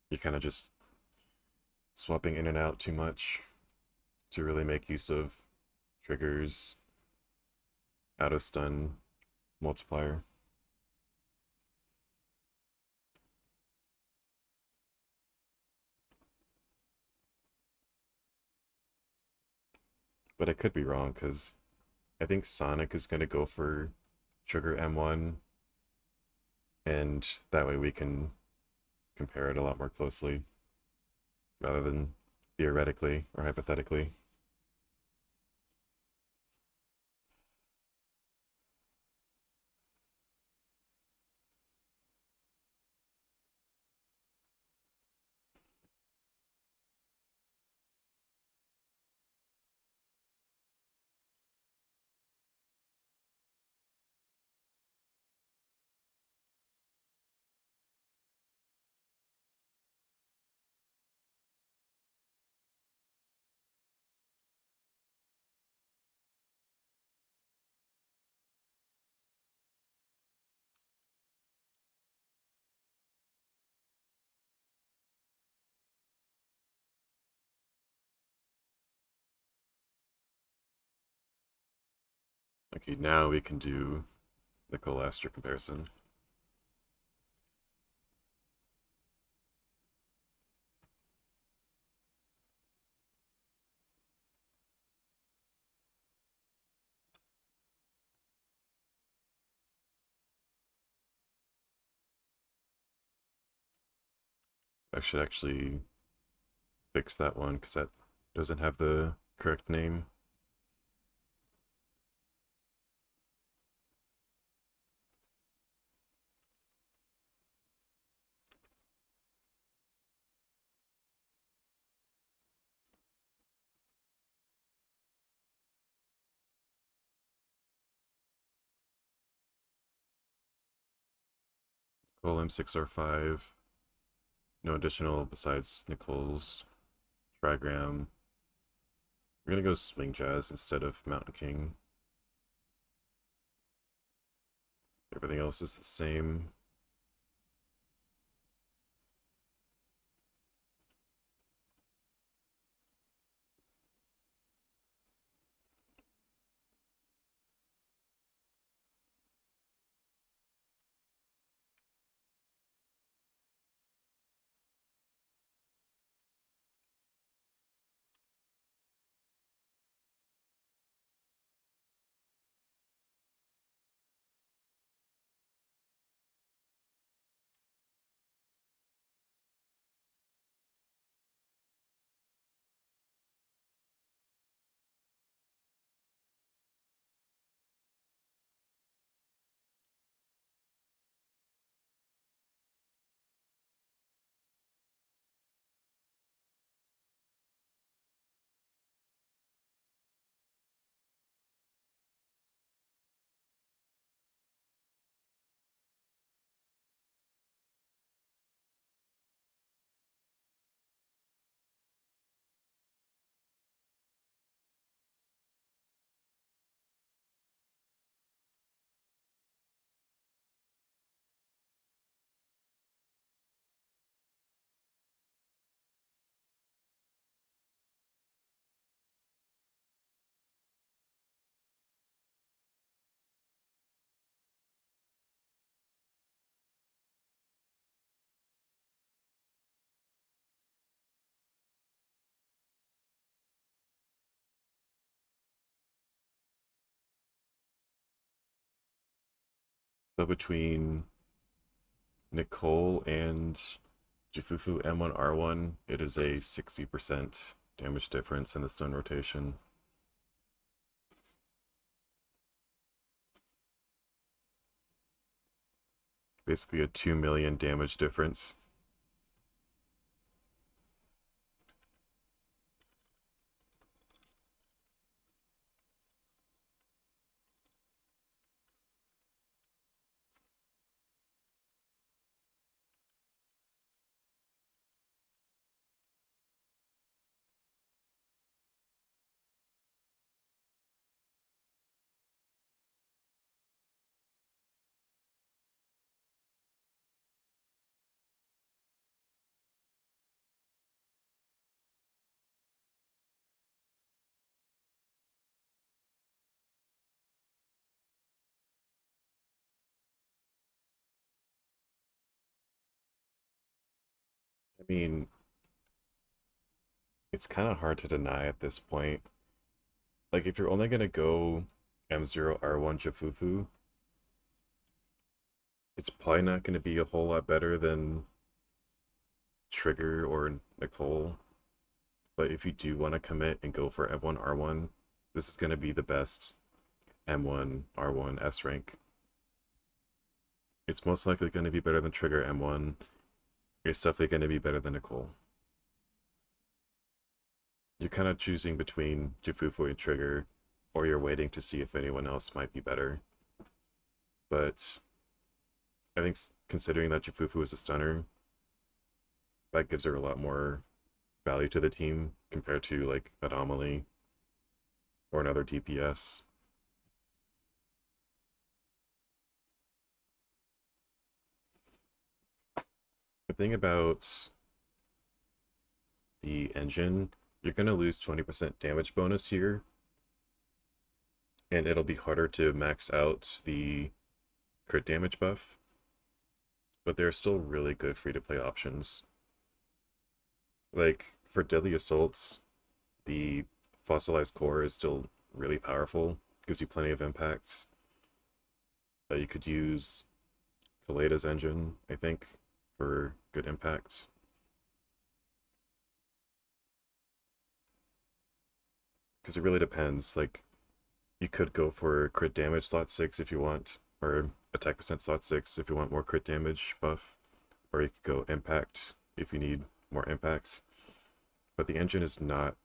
You're kind of just swapping in and out too much to really make use of Trigger's auto stun multiplier. But I could be wrong, because I think Sonic is going to go for Trigger M1, and that way we can compare it a lot more closely, rather than theoretically or hypothetically. Okay, now we can do the Colaster comparison. I should actually fix that one because that doesn't have the correct name. Col M6R5. No additional besides Nicole's trigram. We're gonna go Swing Jazz instead of Mountain King. Everything else is the same. So between Nicole and Jifufu M1R1, it is a 60% damage difference in the stun rotation. Basically a 2 million damage difference. I mean, it's kind of hard to deny at this point. Like, if you're only gonna go M0R1 Jifufu, it's probably not gonna be a whole lot better than Trigger or Nicole. But if you do want to commit and go for M1 R1, this is going to be the best M1 R1 S rank. It's most likely going to be better than Trigger M1. It's definitely going to be better than Nicole. You're kind of choosing between Jufufu and Trigger, or you're waiting to see if anyone else might be better. But I think considering that Jufufu is a stunner, that gives her a lot more value to the team compared to like Anomaly or another DPS. The thing about the engine, you're going to lose 20% damage bonus here, and it'll be harder to max out the crit damage buff, but there are still really good free-to-play options. Like, for Deadly Assaults, the Fossilized Core is still really powerful, gives you plenty of impacts. You could use Kaleda's engine, I think, for good impact. Because it really depends. Like, you could go for crit damage slot 6 if you want, or attack percent slot 6 if you want more crit damage buff, or you could go impact if you need more impact. But the engine is not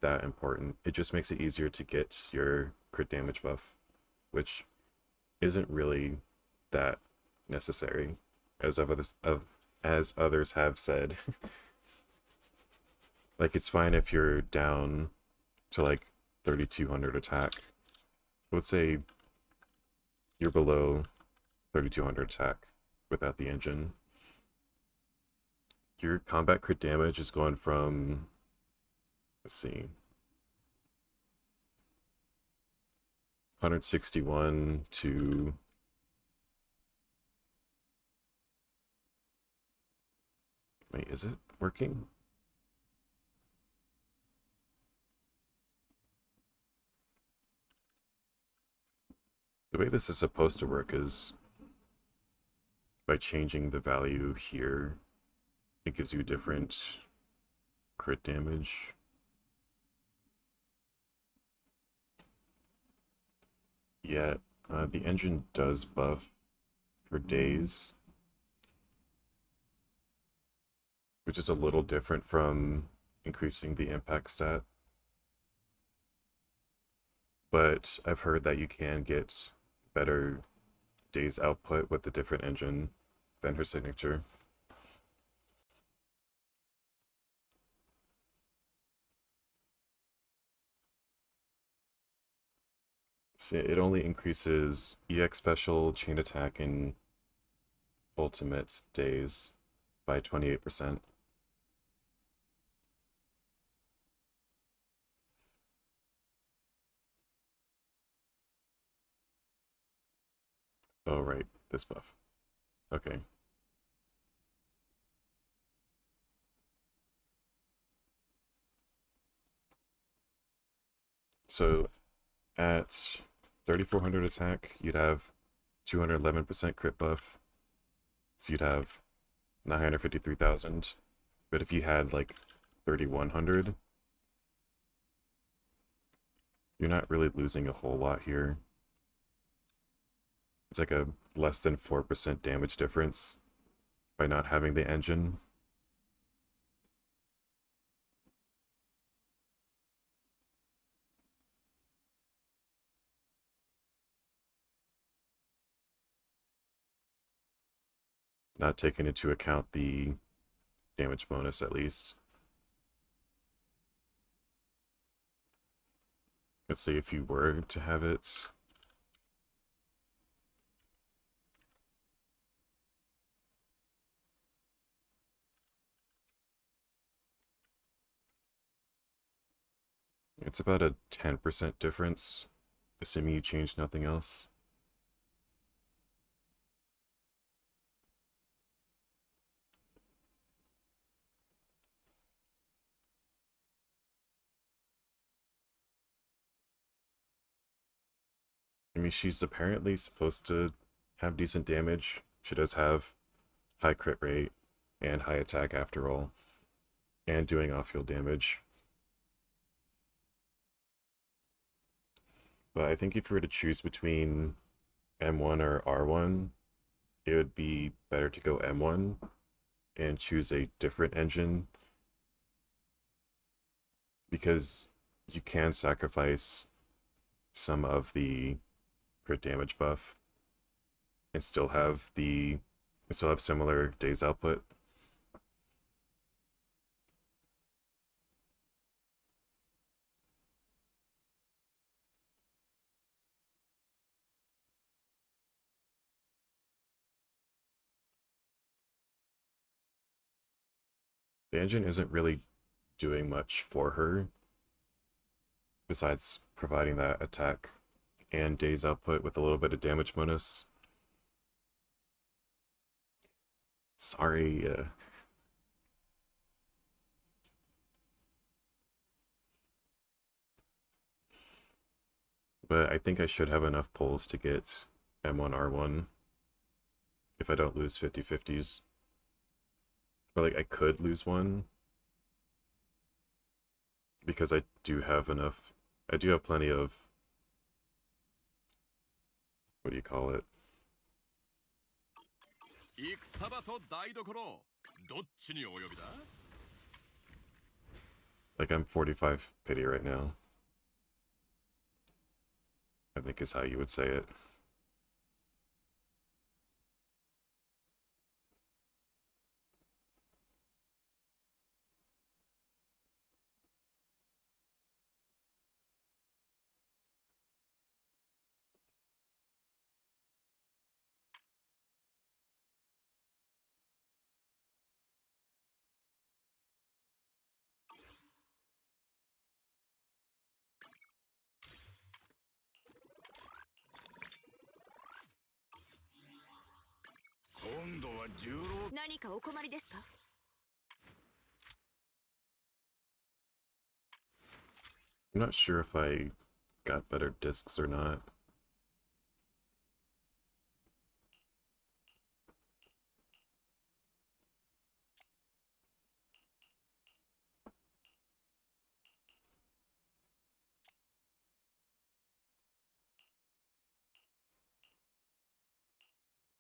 that important. It just makes it easier to get your crit damage buff, which isn't really that necessary, as others have said. Like, it's fine if you're down to like 3200 attack. Let's say you're below 3200 attack without the engine. Your combat crit damage is going from, let's see, 161 to wait, is it working? The way this is supposed to work is by changing the value here, it gives you different crit damage. Yeah, the engine does buff for days, which is a little different from increasing the impact stat. But I've heard that you can get better days output with a different engine than her signature. See, it only increases EX special, chain attack, and ultimate days by 28%. Oh, right, this buff. Okay. So at 3400 attack, you'd have 211% crit buff. So you'd have 953,000. But if you had like 3100, you're not really losing a whole lot here. It's like a less than 4% damage difference by not having the engine. Not taking into account the damage bonus, at least. Let's see if you were to have it. It's about a 10% difference, assuming you change nothing else. I mean, she's apparently supposed to have decent damage. She does have high crit rate and high attack after all, and doing off-field damage. But I think if you were to choose between M1 or R1, it would be better to go M1 and choose a different engine because you can sacrifice some of the crit damage buff and still have similar days output. The engine isn't really doing much for her besides providing that attack and days output with a little bit of damage bonus. Sorry. But I think I should have enough pulls to get M1 R1 if I don't lose 50/50s. Or like I could lose one because I do have plenty of, what do you call it? 戦場と台所どっちにお呼びだ Like I'm 45 pity right now, I think is how you would say it. I'm not sure if I got better discs or not.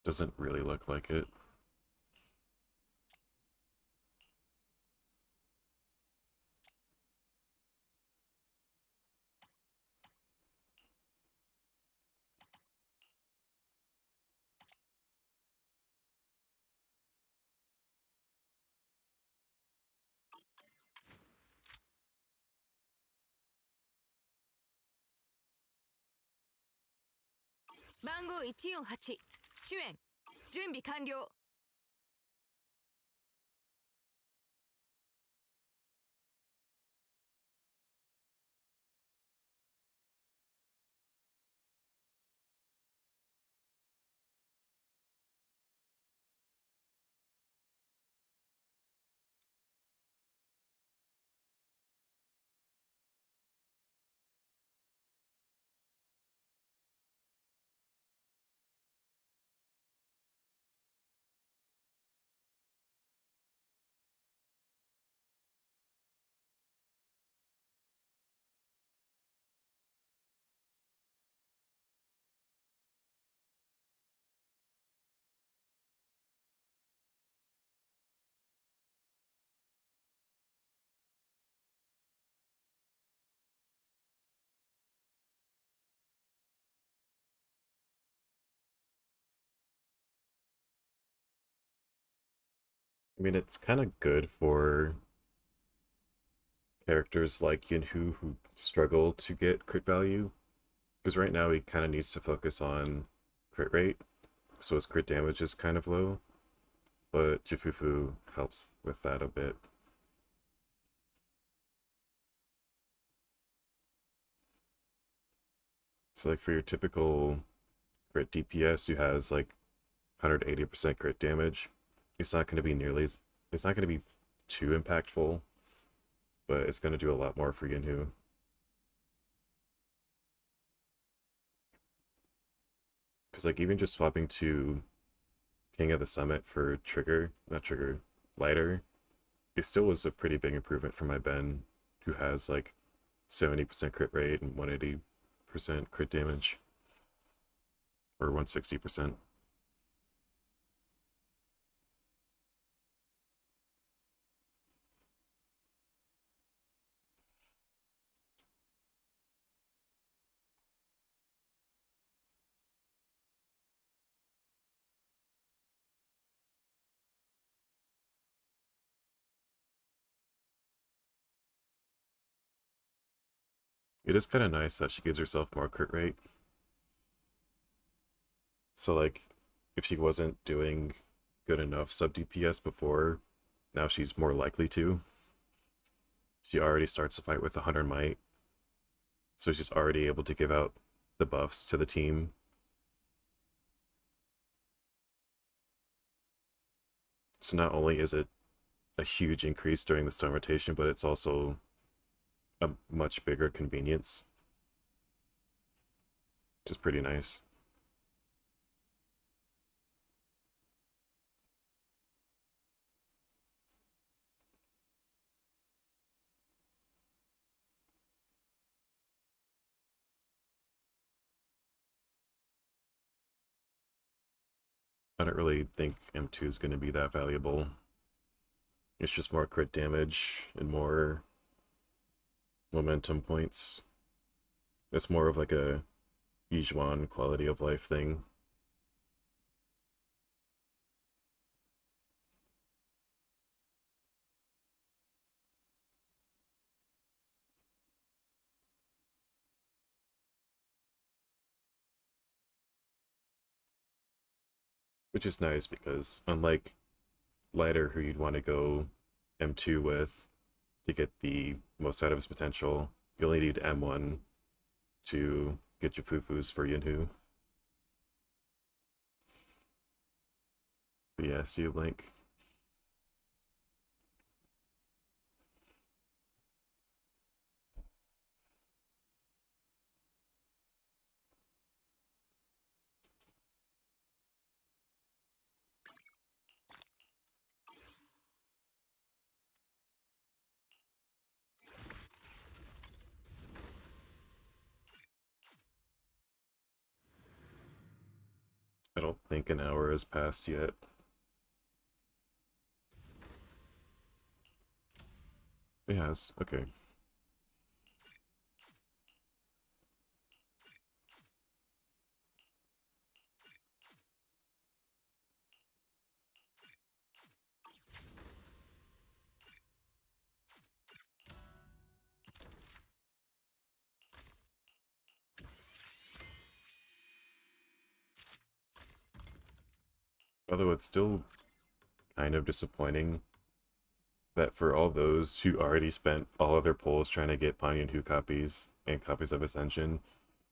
Doesn't really look like it. Bango 148主演準備完了I mean, it's kind of good for characters like Yinhu who struggle to get crit value, because right now he kind of needs to focus on crit rate, so his crit damage is kind of low, but Jifufu helps with that a bit. So like for your typical crit DPS who has like 180% crit damage, it's not going to be too impactful, but it's going to do a lot more for Yinhu. Because like even just swapping to King of the Summit for lighter, it still was a pretty big improvement for my Ben, who has like 70% crit rate and 180% 100% crit damage. Or 160%. It is kind of nice that she gives herself more crit rate. So, like, if she wasn't doing good enough sub DPS before, now she's more likely to. She already starts the fight with 100 might, so she's already able to give out the buffs to the team. So not only is it a huge increase during the stun rotation, but it's also a much bigger convenience, which is pretty nice. I don't really think M2 is going to be that valuable. It's just more crit damage and more momentum points. It's more of like a Yijuan quality of life thing. Which is nice because unlike Lighter, who you'd want to go M2 with to get the most out of his potential, you only need M1 to get your foo-foos for Yinhu. But yeah, see you, Blink. I don't think an hour has passed yet. It has, okay. Although it's still kind of disappointing that for all those who already spent all of their pulls trying to get Panyan Hu copies and copies of Ascension,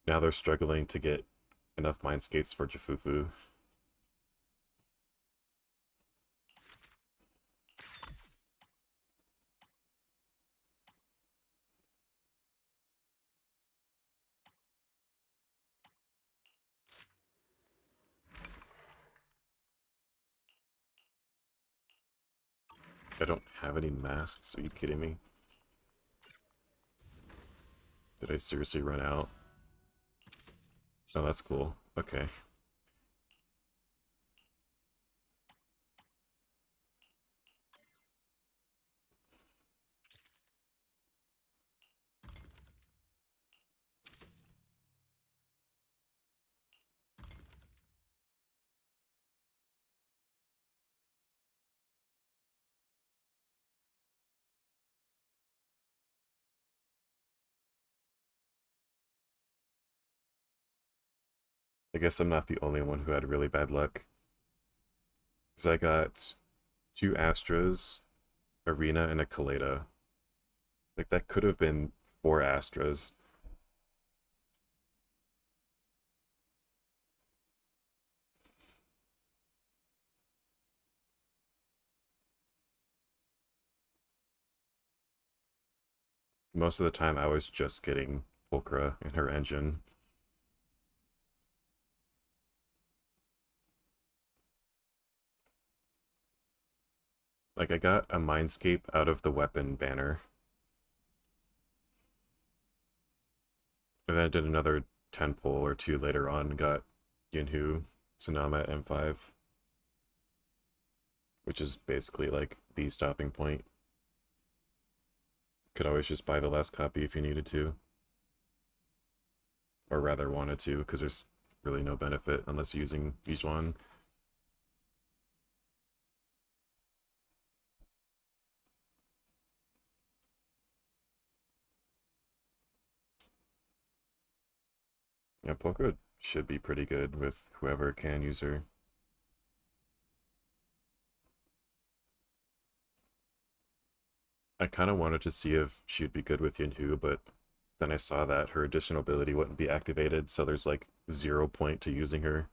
now they're struggling to get enough Mindscapes for Jafufu. I don't have any masks, are you kidding me? Did I seriously run out? Oh, that's cool. Okay. I guess I'm not the only one who had really bad luck. Because I got 2 Astras, Arena, and a Kaleda. Like, that could have been 4 Astras. Most of the time I was just getting Pulchra and her engine. Like, I got a Mindscape out of the weapon banner. And then I did another 10 pull or 2 later on and got Yinhu. So now I'm at M5. Which is basically like the stopping point. Could always just buy the last copy if you needed to. Or rather wanted to, because there's really no benefit unless you're using Yizhuan. Yeah, Polka should be pretty good with whoever can use her. I kind of wanted to see if she'd be good with Yinhu, but then I saw that her additional ability wouldn't be activated, so there's like 0 point to using her.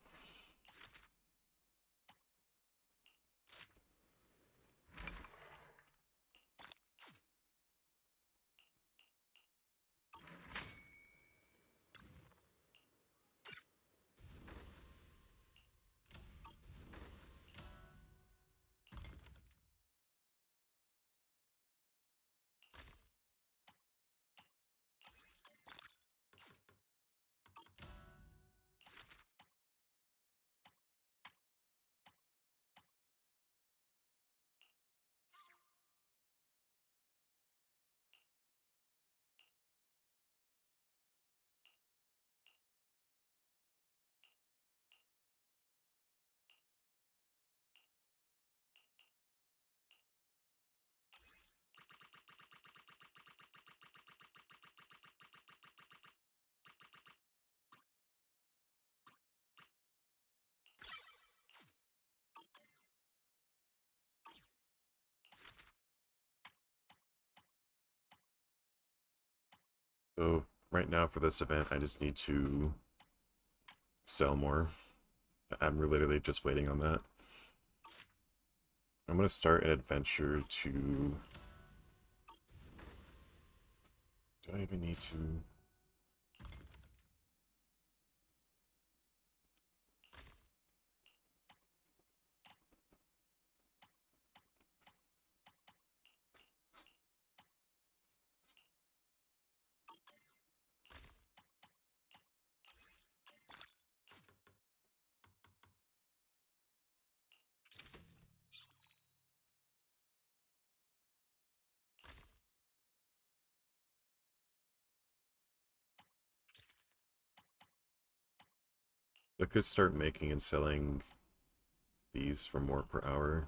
So right now for this event, I just need to sell more. I'm literally just waiting on that. I'm going to start an adventure to... Do I even need to... I could start making and selling these for more per hour.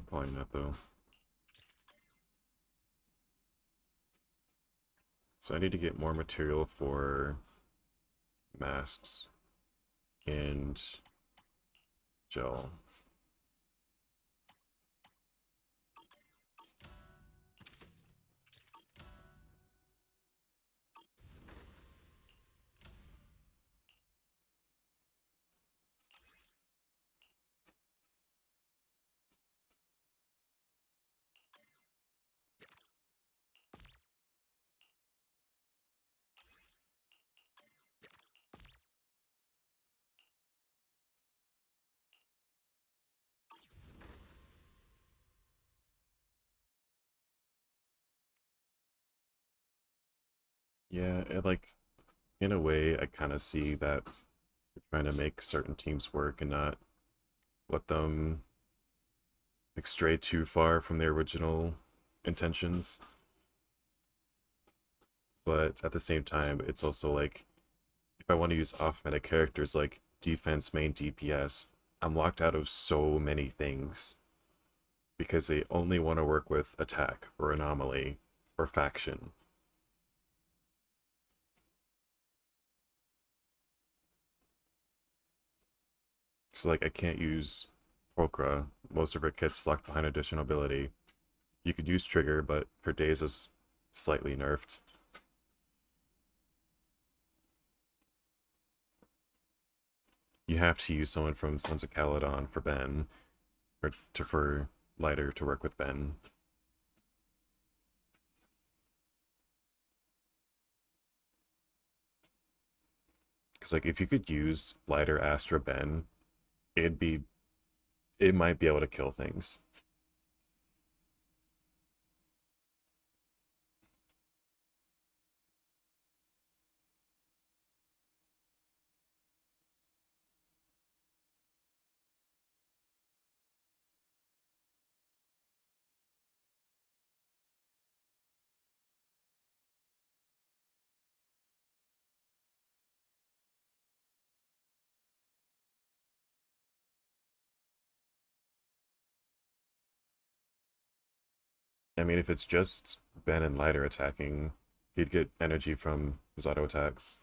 Probably not though. So I need to get more material for masks and gel. Yeah, like, in a way, I kind of see that they're trying to make certain teams work and not let them like stray too far from their original intentions. But at the same time, it's also like, if I want to use off-meta characters like defense, main, DPS, I'm locked out of so many things because they only want to work with attack or anomaly or faction. So like I can't use Pokra. Most of her kit's locked behind additional ability. You could use Trigger, but her days is slightly nerfed. You have to use someone from Sons of Caledon for Ben, or for Lighter to work with Ben. It's like if you could use lighter Astra Ben, it'd be it might be able to kill things. I mean, if it's just Ben and lighter attacking, he'd get energy from his auto attacks.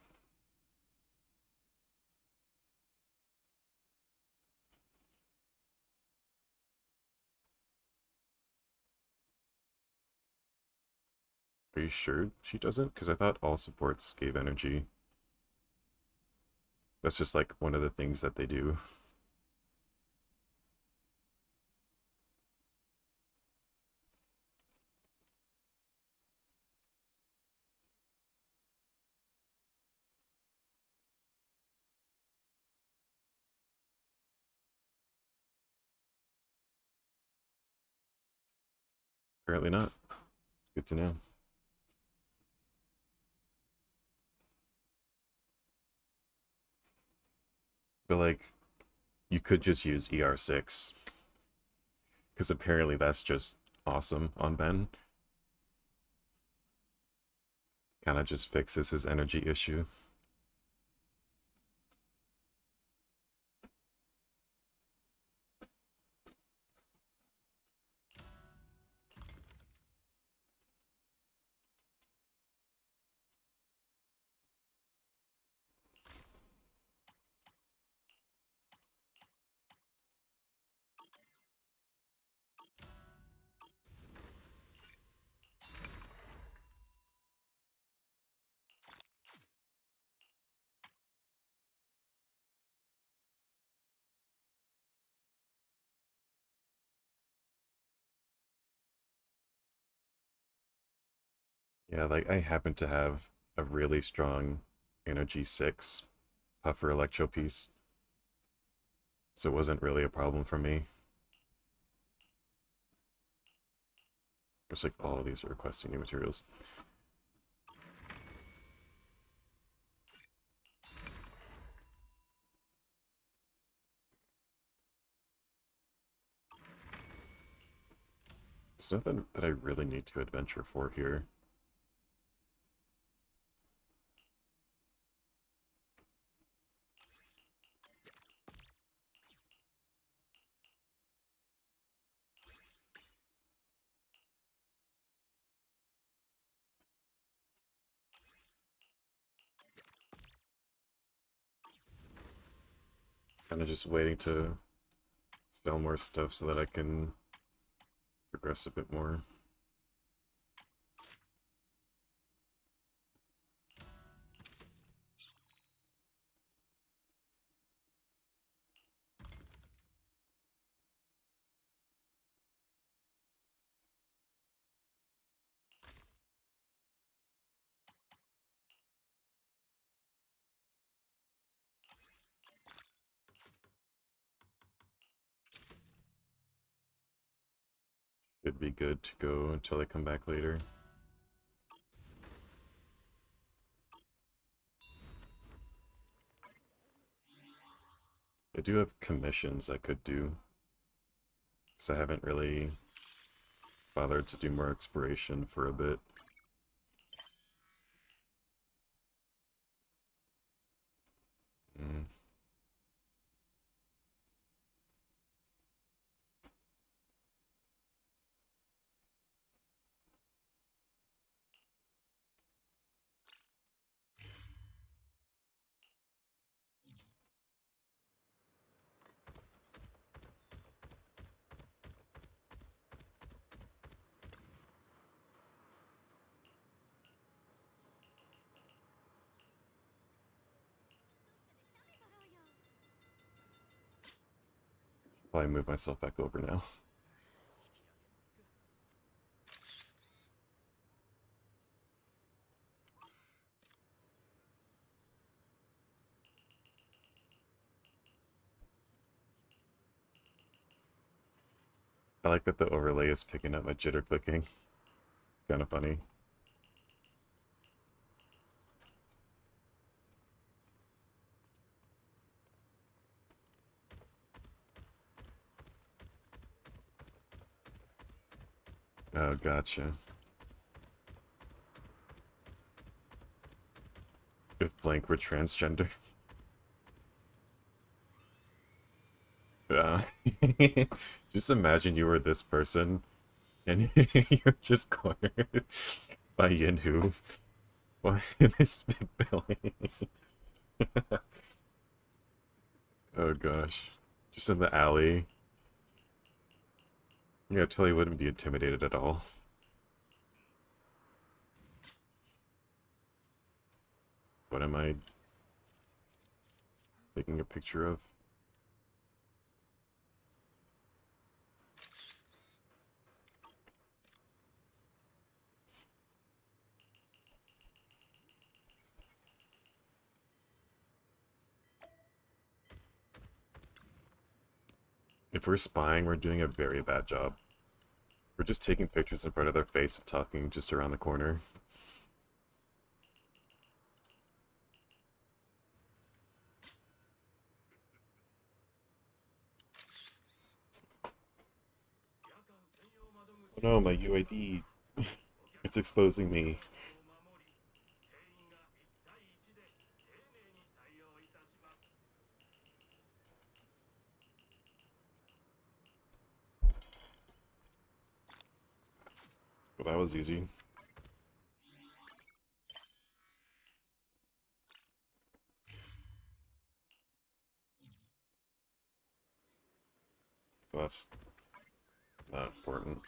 Are you sure she doesn't? Because I thought all supports gave energy. That's just like one of the things that they do. Apparently not. Good to know. But like, you could just use ER6. Because apparently that's just awesome on Ben. Kind of just fixes his energy issue. Yeah, like I happen to have a really strong energy 6 puffer electro piece. So it wasn't really a problem for me. It's like all of these are requesting new materials. There's nothing that I really need to adventure for here. Kind of just waiting to sell more stuff so that I can progress a bit more. Should be good to go until I come back later. I do have commissions I could do, because I haven't really bothered to do more exploration for a bit. Mm. Probably move myself back over now. I like that the overlay is picking up my jitter clicking. It's kind of funny. Oh, gotcha. If Blank were transgender. Just imagine you were this person and you're just cornered by Yinhu. Why this big belly? Oh gosh. Just in the alley. Yeah, totally wouldn't be intimidated at all. What am I taking a picture of? If we're spying, we're doing a very bad job. We're just taking pictures in front of their face and talking just around the corner. Oh no, my UID. It's exposing me. Well, that was easy. Well, that's not important.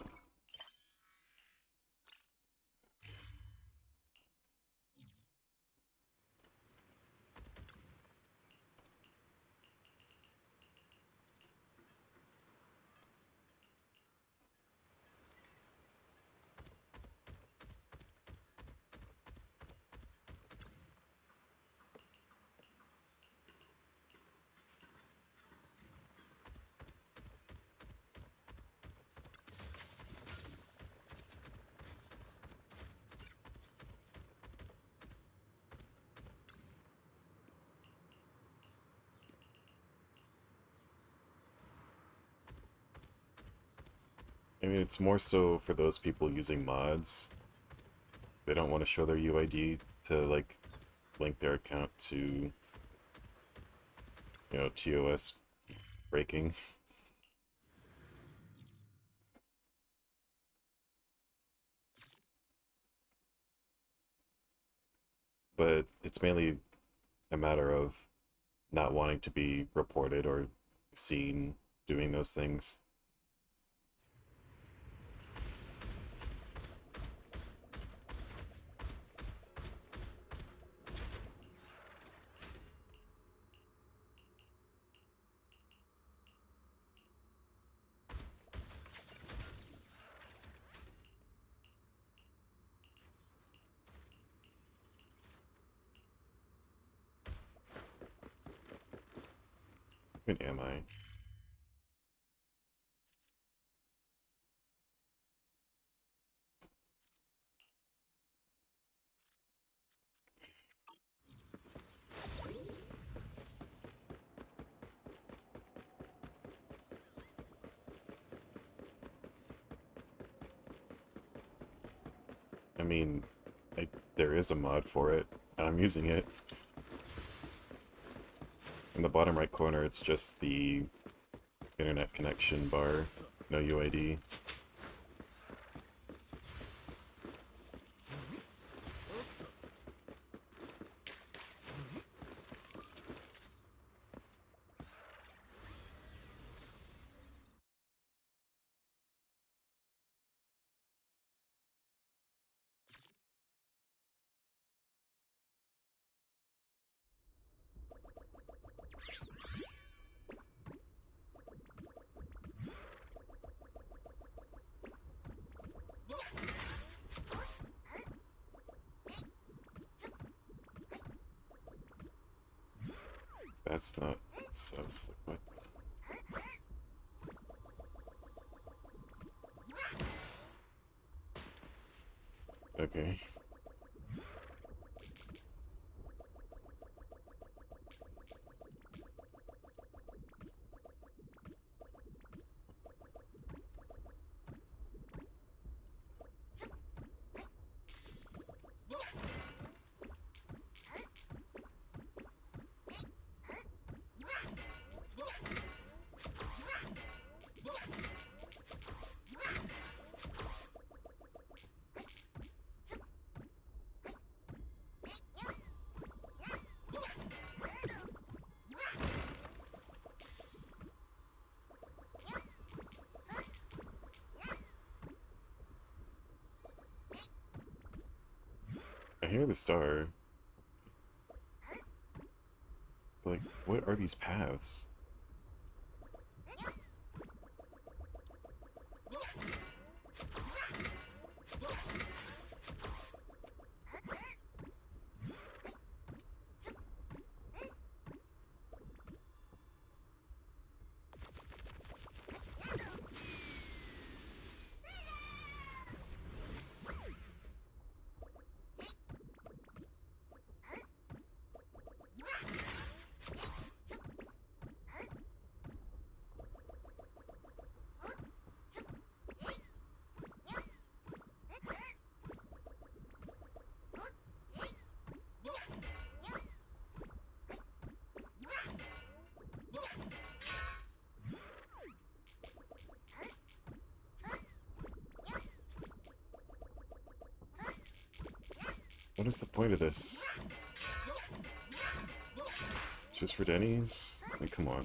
I mean, it's more so for those people using mods. They don't want to show their UID to, like, link their account to, you know, TOS breaking. But it's mainly a matter of not wanting to be reported or seen doing those things. When am I? I mean, there is a mod for it, and I'm using it. In the bottom right corner, it's just the internet connection bar, no UID. That's not so slick. What? Okay. I hear the star. Like, what are these paths? What is the point of this? Just for Denny's? Like, come on.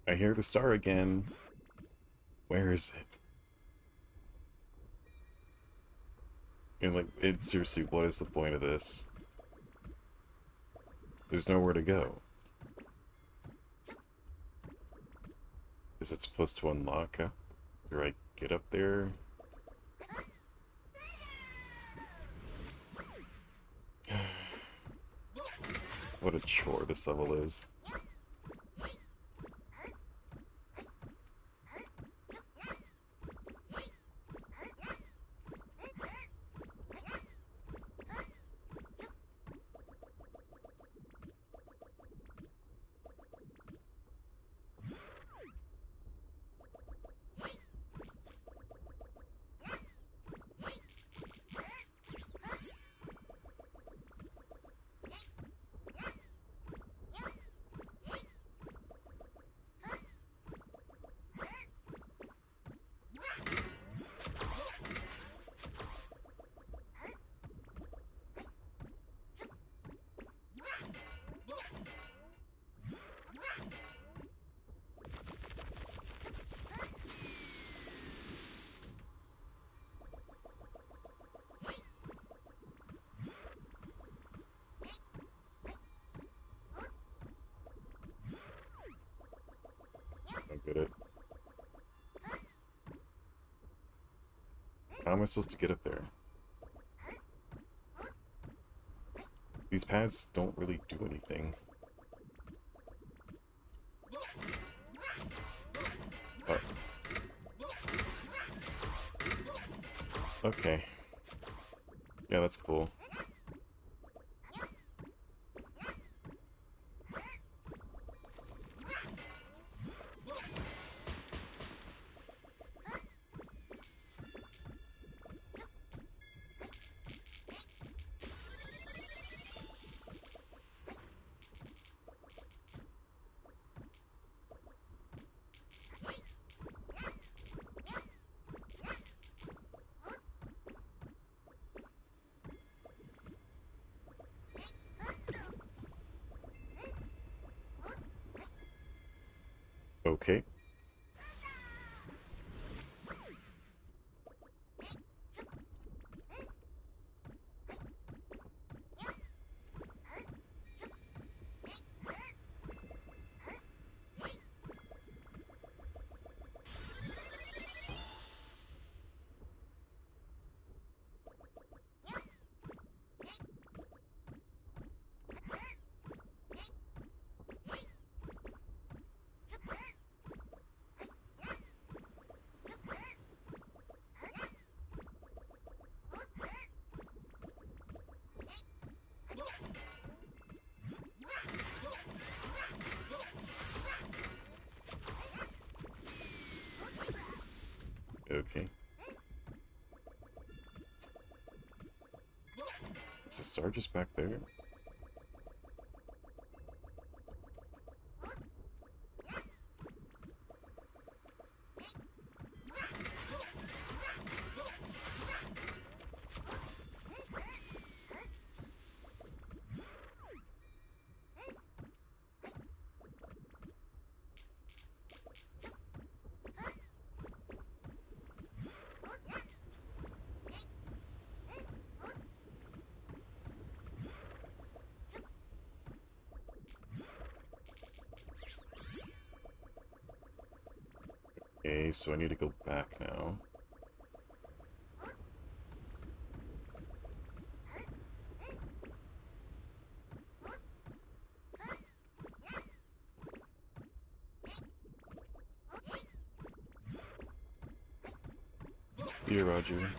I hear the star again. Where is it? And like, seriously, what is the point of this? There's nowhere to go. Is it supposed to unlock? Do I get up there? What a chore this level is. Don't get it. How am I supposed to get up there? These pads don't really do anything. Oh. Okay. Yeah, that's cool. Okay. Is the star just back there? Okay, so I need to go back now. See you, Roger.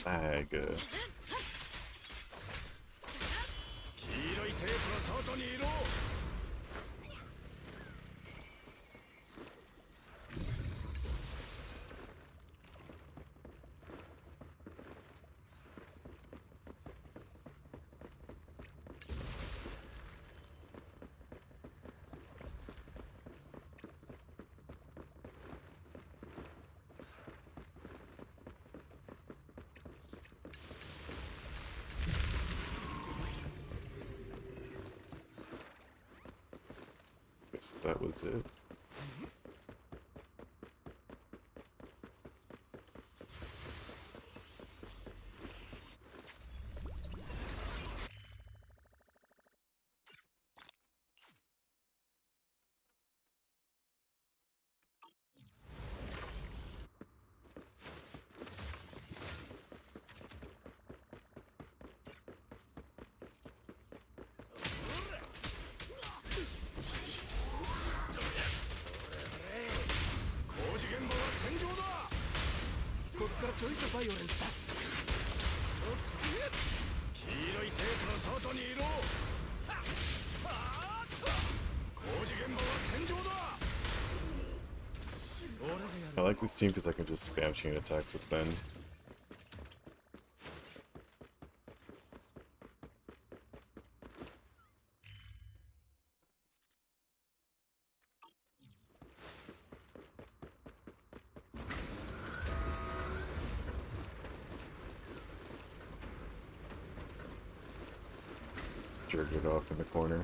Bag. 黄色いテープの外にいろ。guess that was it. I like this team because I can just spam chain attacks with Ben. Jerk it off in the corner.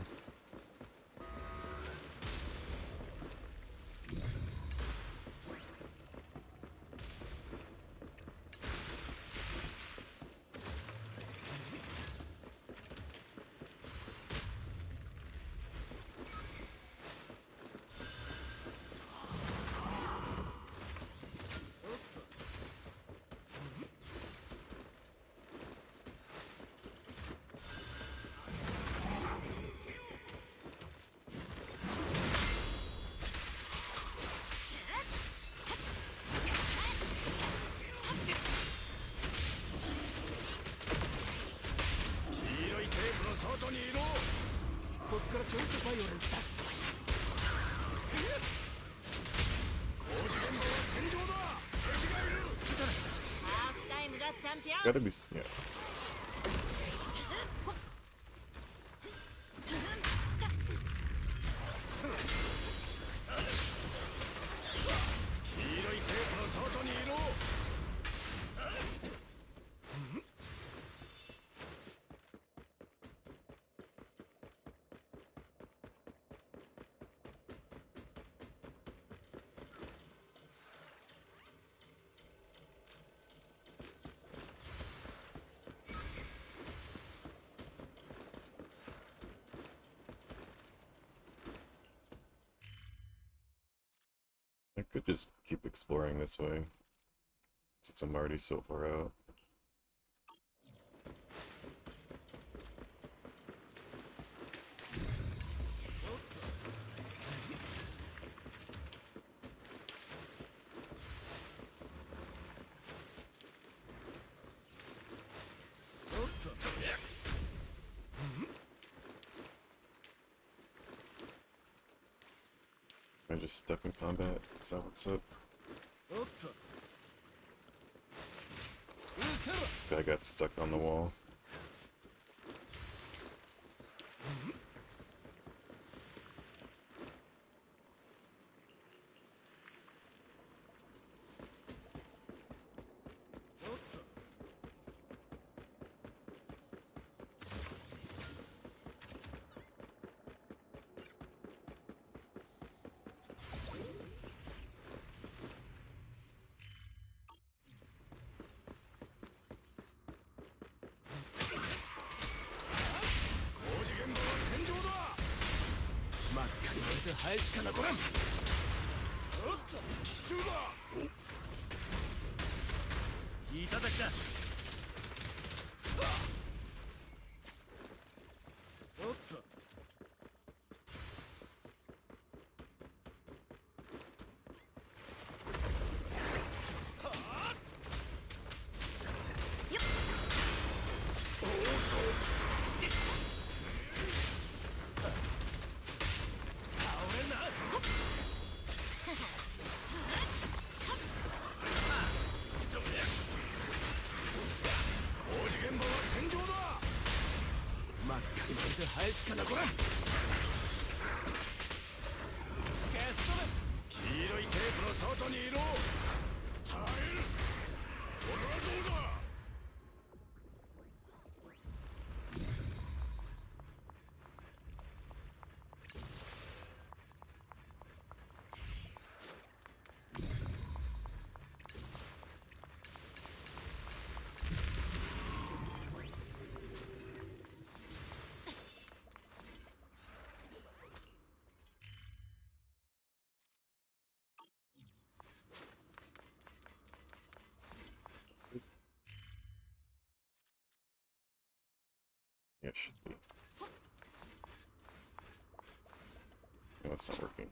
Gotta be, yeah. I could just keep exploring this way, since I'm already so far out. I'm just stuck in combat. Is that what's up? This guy got stuck on the wall. that's not working.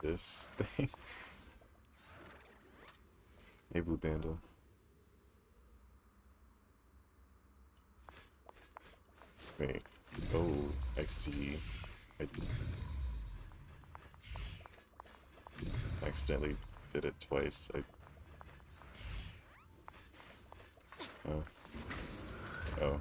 This thing. Hey, Blue Banda. Wait. Oh, I see. I accidentally did it twice. Oh. Oh.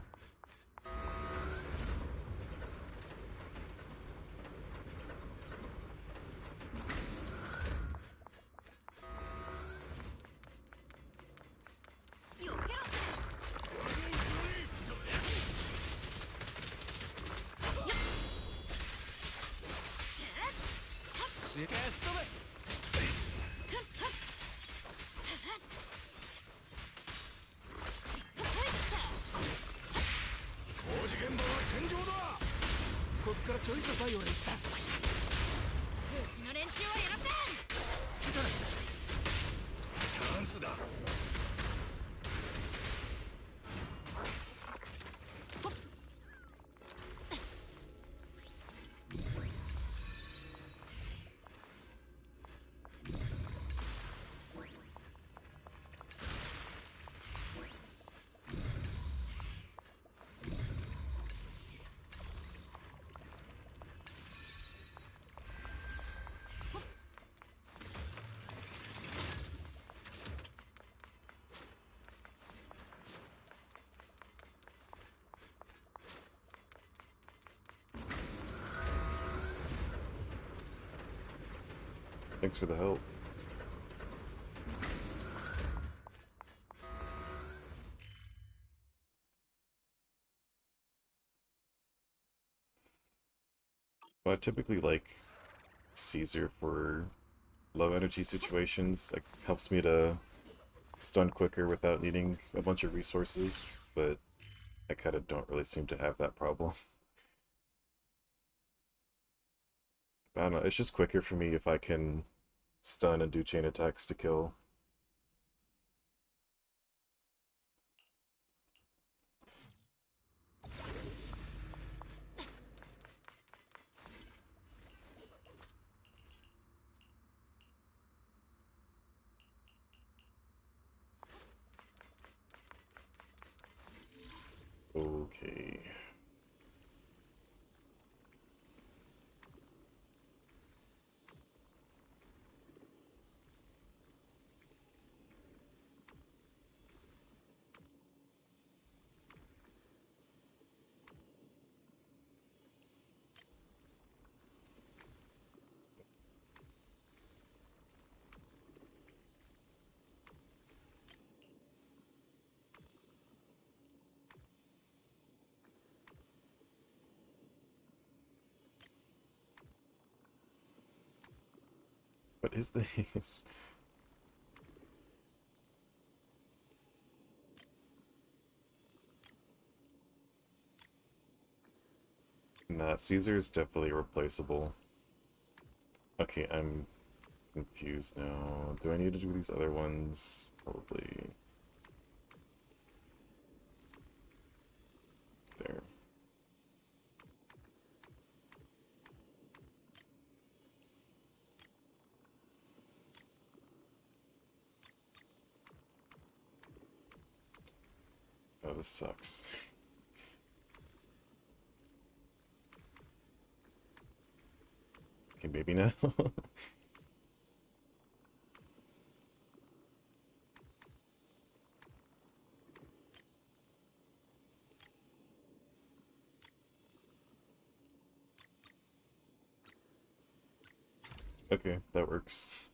Thanks for the help. Well, I typically like Caesar for low energy situations. Like, helps me to stun quicker without needing a bunch of resources, but I kind of don't really seem to have that problem. I don't know, it's just quicker for me if I can stun and do chain attacks to kill. Okay. What is this? Nah, Caesar is definitely replaceable. Okay, I'm confused now. Do I need to do these other ones? Probably. There. Oh, this sucks. Okay, maybe now. Okay, that works.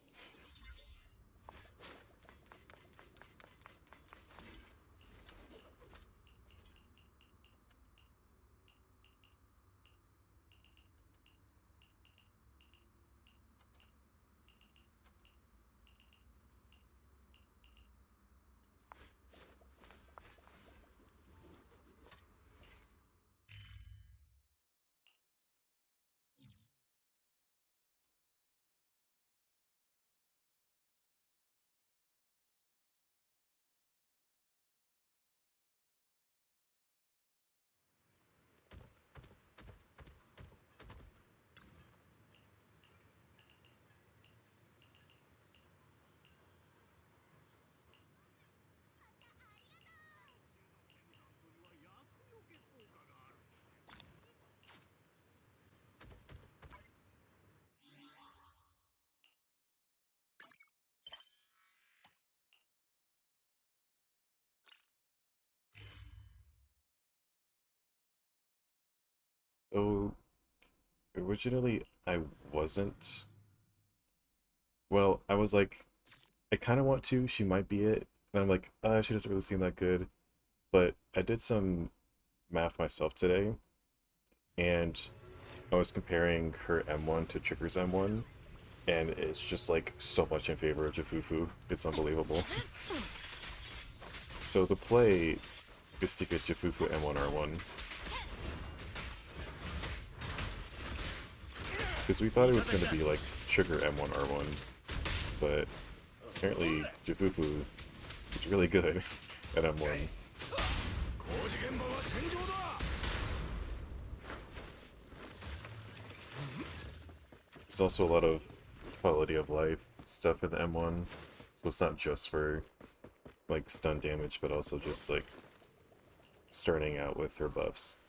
So originally I wasn't. Well, I was like, I kind of want to. She might be it. And I'm like, she doesn't really seem that good. But I did some math myself today, and I was comparing her M1 to Trigger's M1, and it's just like so much in favor of Jafufu. It's unbelievable. So the play is to get Jafufu M1R1. Because we thought it was going to be like Trigger M1R1, but apparently Jafufu is really good at M1. There's also a lot of quality of life stuff in the M1, so it's not just for like stun damage, but also just like starting out with her buffs.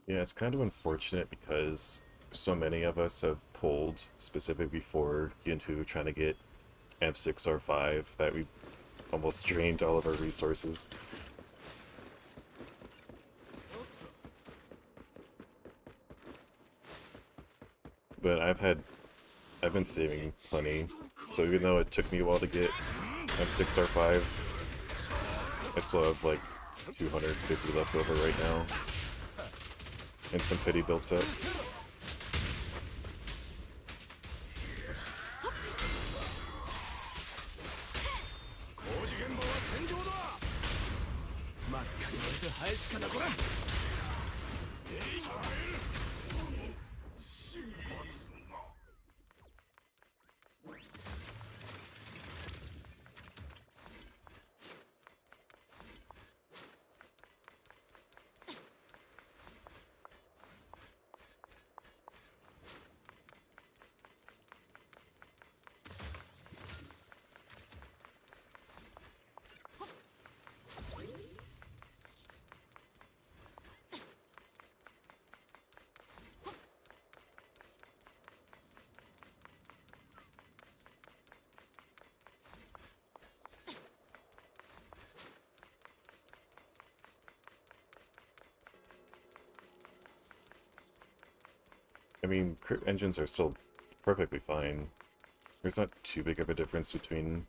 Yeah, it's kind of unfortunate because so many of us have pulled specifically for Yinhu trying to get M6R5 that we almost drained all of our resources. But I've been saving plenty, so even though it took me a while to get M6R5, I still have like 250 left over right now. And some pity built up. I mean, crit engines are still perfectly fine. There's not too big of a difference between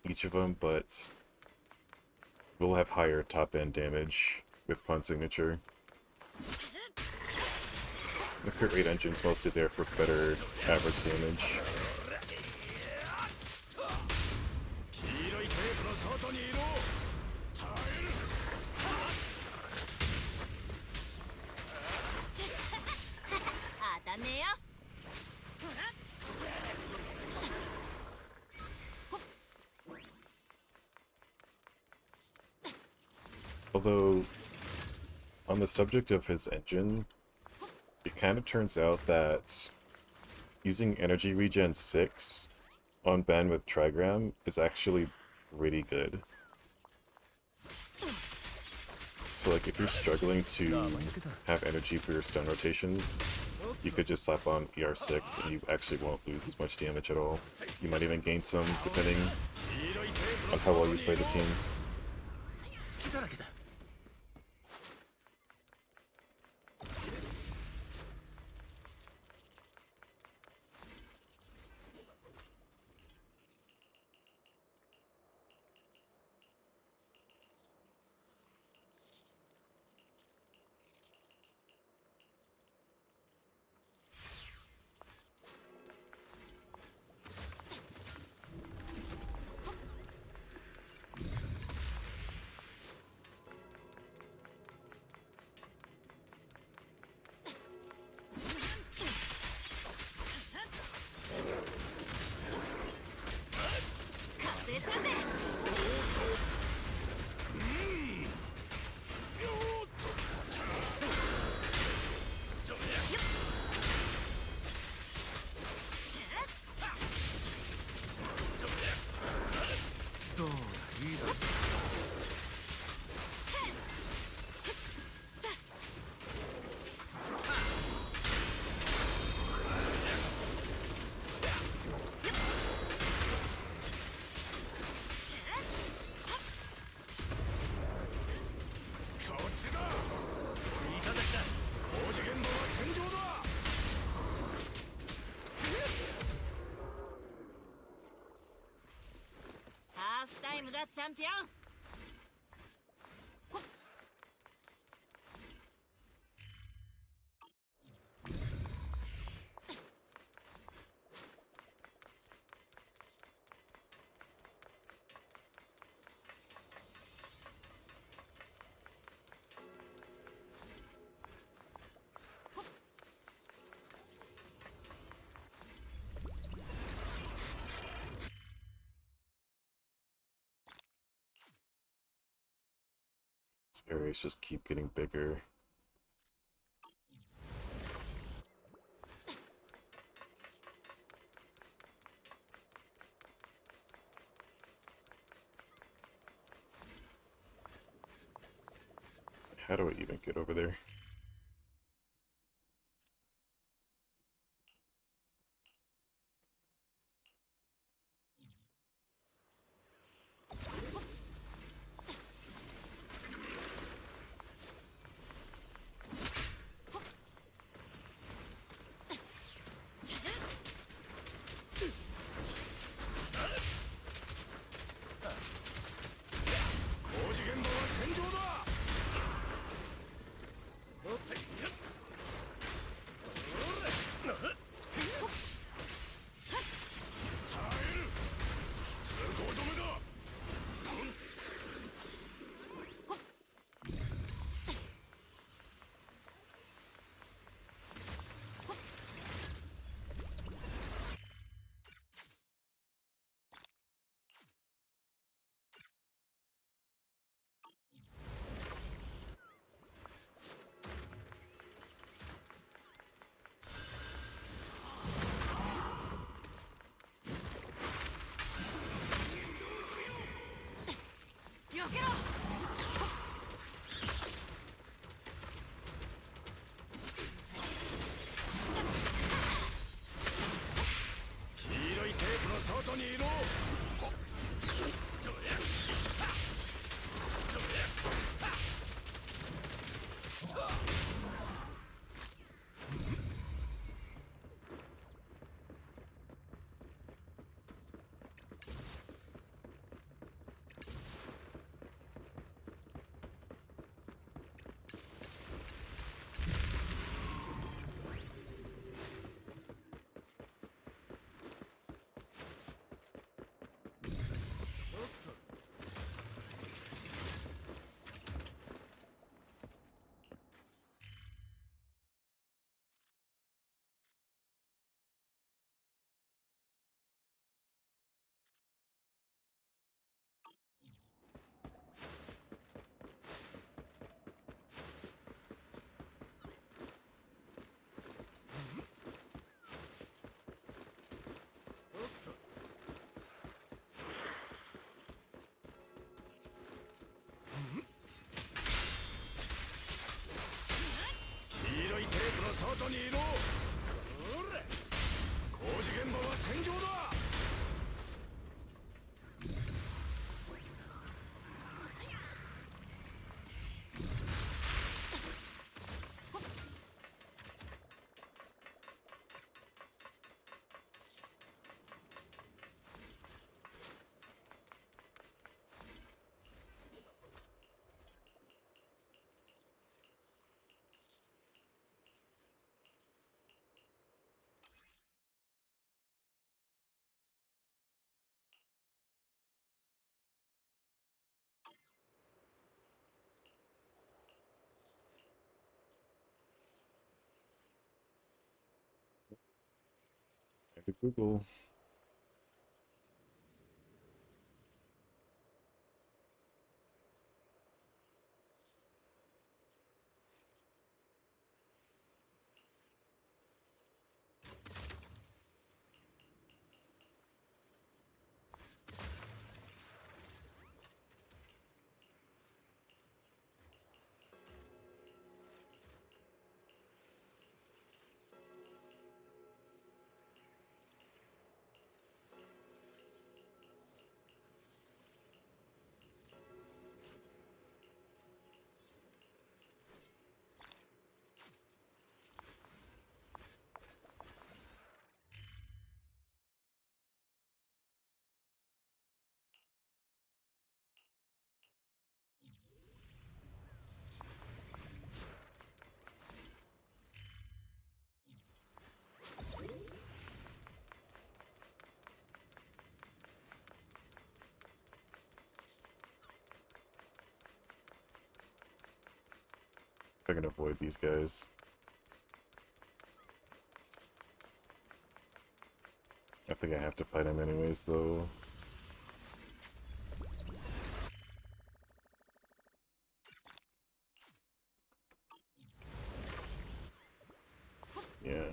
each of them, but we'll have higher top-end damage with Pawn Signature. The crit rate engine's mostly there for better average damage. 外にいろ耐える当たんねえよ。 Although, on the subject of his engine, it kind of turns out that using energy regen 6 on Ben with Trigram is actually pretty good. So like if you're struggling to have energy for your stun rotations, you could just slap on ER6 and you actually won't lose much damage at all. You might even gain some depending on how well you play the team. 隙だらけだ 覚醒するぜ。 どうだいいだろ こっちだいただきだ工事現場は天井だ ハーフタイムだチャンピオン。 These areas just keep getting bigger. How do I even get over there? 外にいろ。ほれ、工事現場は戦場だ。To Google. I can avoid these guys. I think I have to fight him anyways, though. Yeah.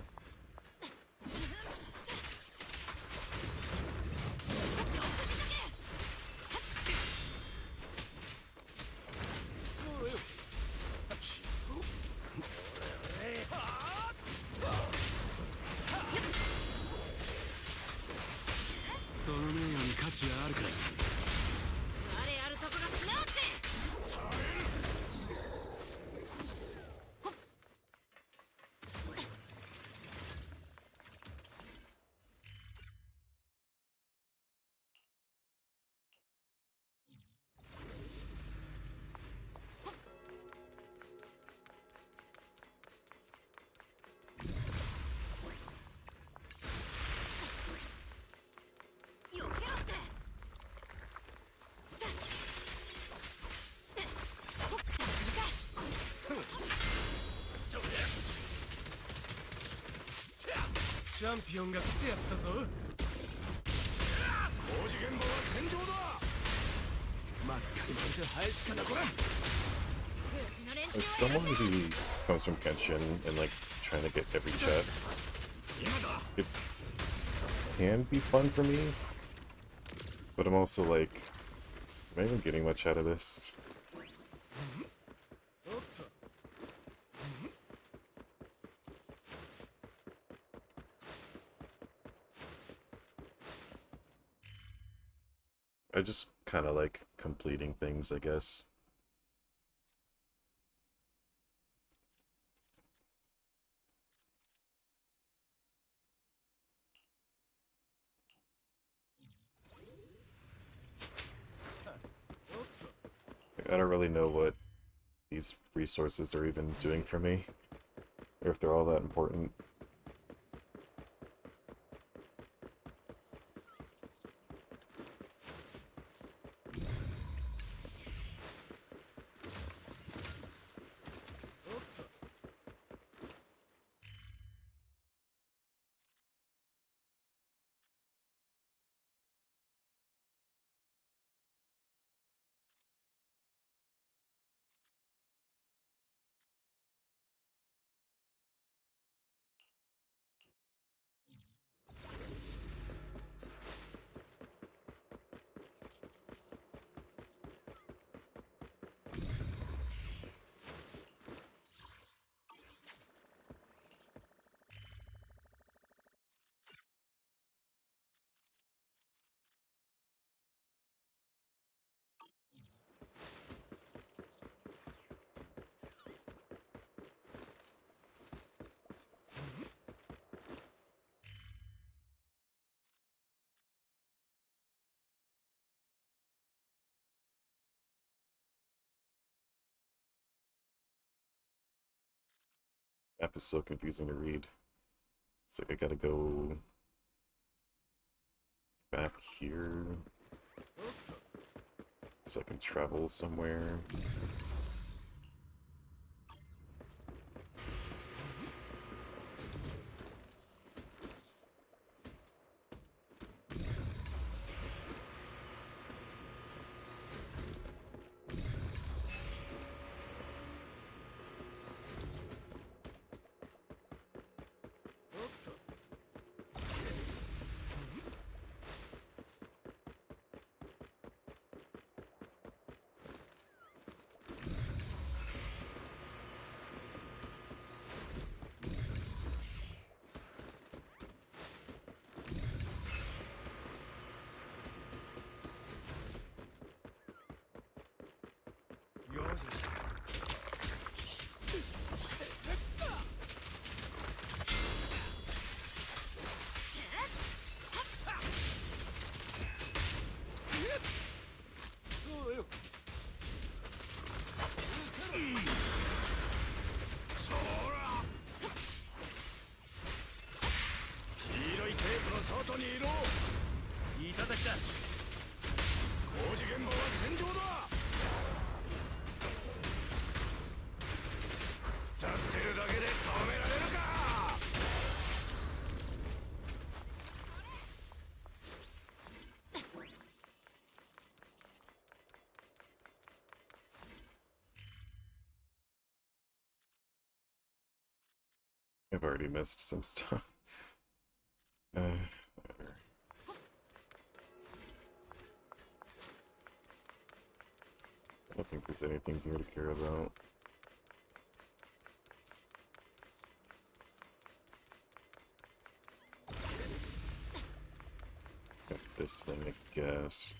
チャンピオンが来てやったぞ。工事現場は戦場だ。真っ赤に巻いて生えしかなこら。As someone who comes from Genshin and like trying to get every chest, it's can be fun for me, but I'm also like, am I even getting much out of this? I just kind of like completing things, I guess. I don't really know what these resources are even doing for me, or if they're all that important. Map is so confusing to read. It's like I gotta go back here so I can travel somewhere. I've already missed some stuff. Whatever. I don't think there's anything here to care about. Got this thing, I guess.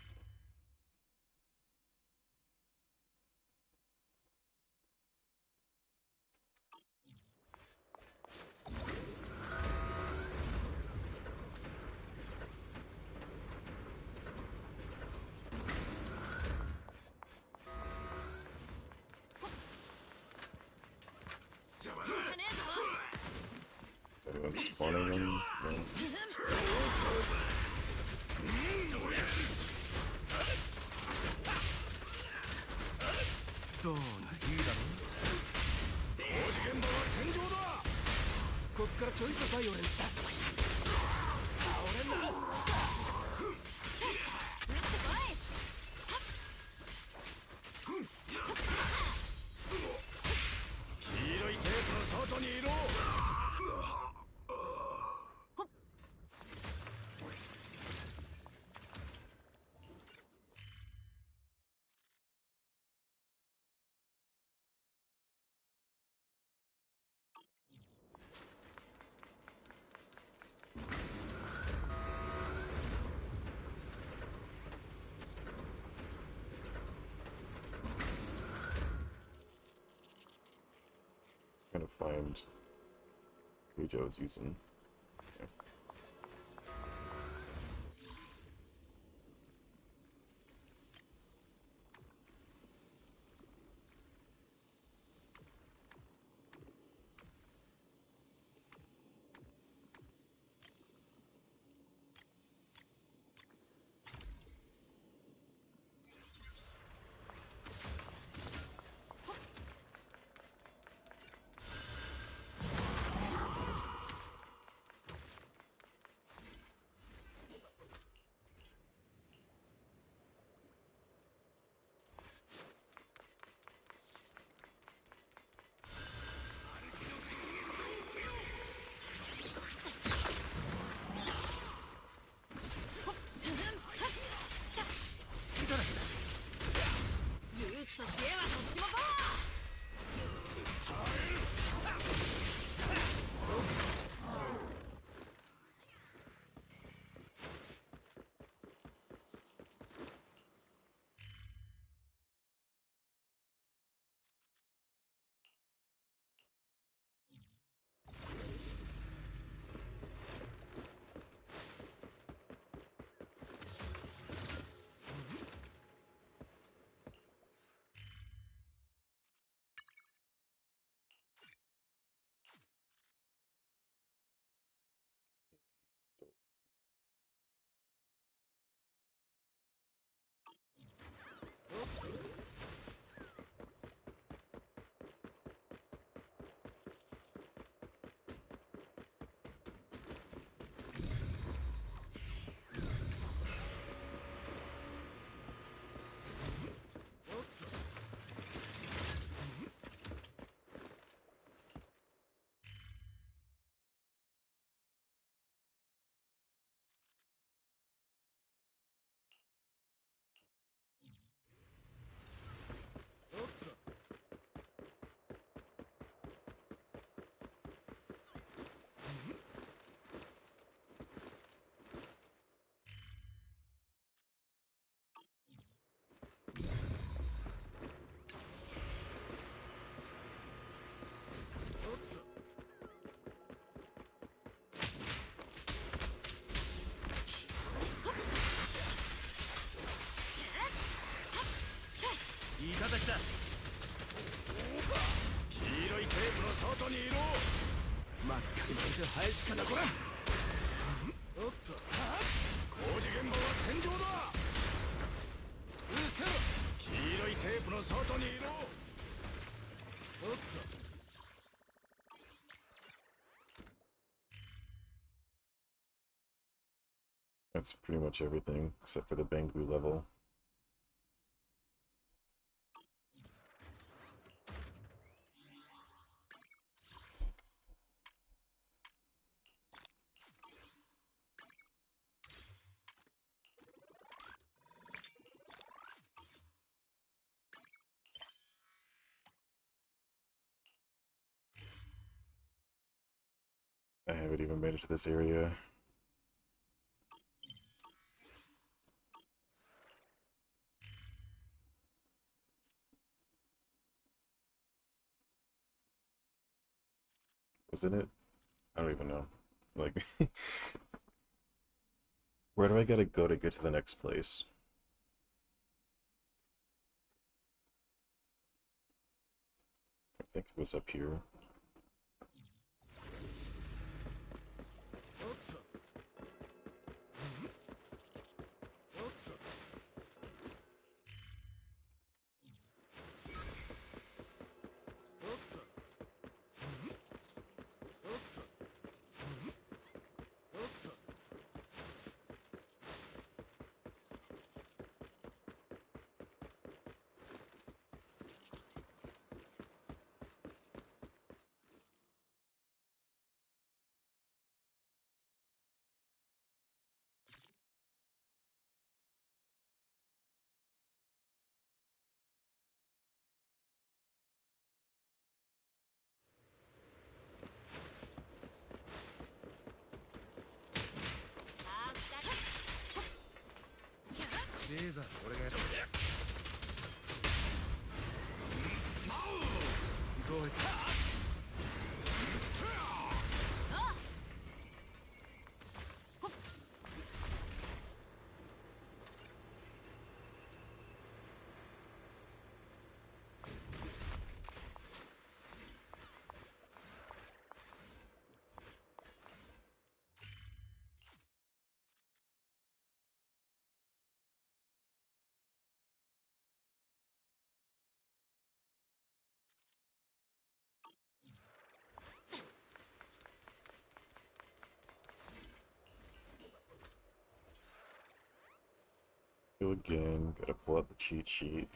Is anyone spawning them? No. どうだいいだろう。工事現場は天井だ。こっからちょいとバイオレンスだ。倒れんな。黄色いテープの外にいろ。Trying to find page I was using. Okay. ただきだ。黄色いテープの外にいろ。真っ赤に巻いて生えしかなこら。おっと、工事現場は天井だ。うるせろ。黄色いテープの外にいろ。おっと。That's pretty much everything, except for the Bangu level. I haven't even made it to this area. Wasn't it? I don't even know. Like, where do I gotta go to get to the next place? I think it was up here. ZZZ、俺がやる。行こう。Go again, gotta pull out the cheat sheet.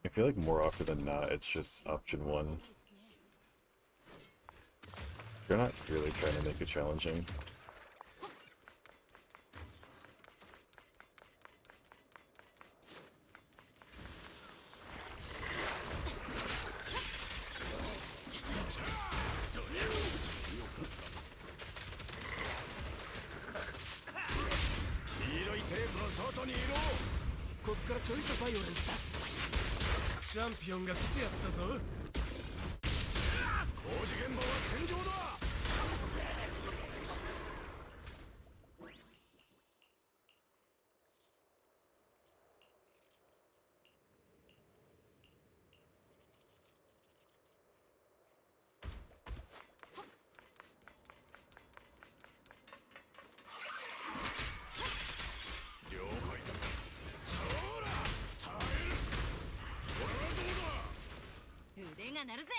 I feel like more often than not, it's just option one. They're not really trying to make it challenging.チャンピオンが来てやったぞ。工事現場は天井だ。了解だ。そら、耐える。これはどうだ。腕が鳴るぜ。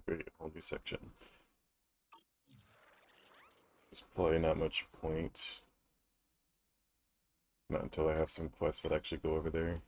great, whole new section. There's probably not much point. Not until I have some quests that actually go over there.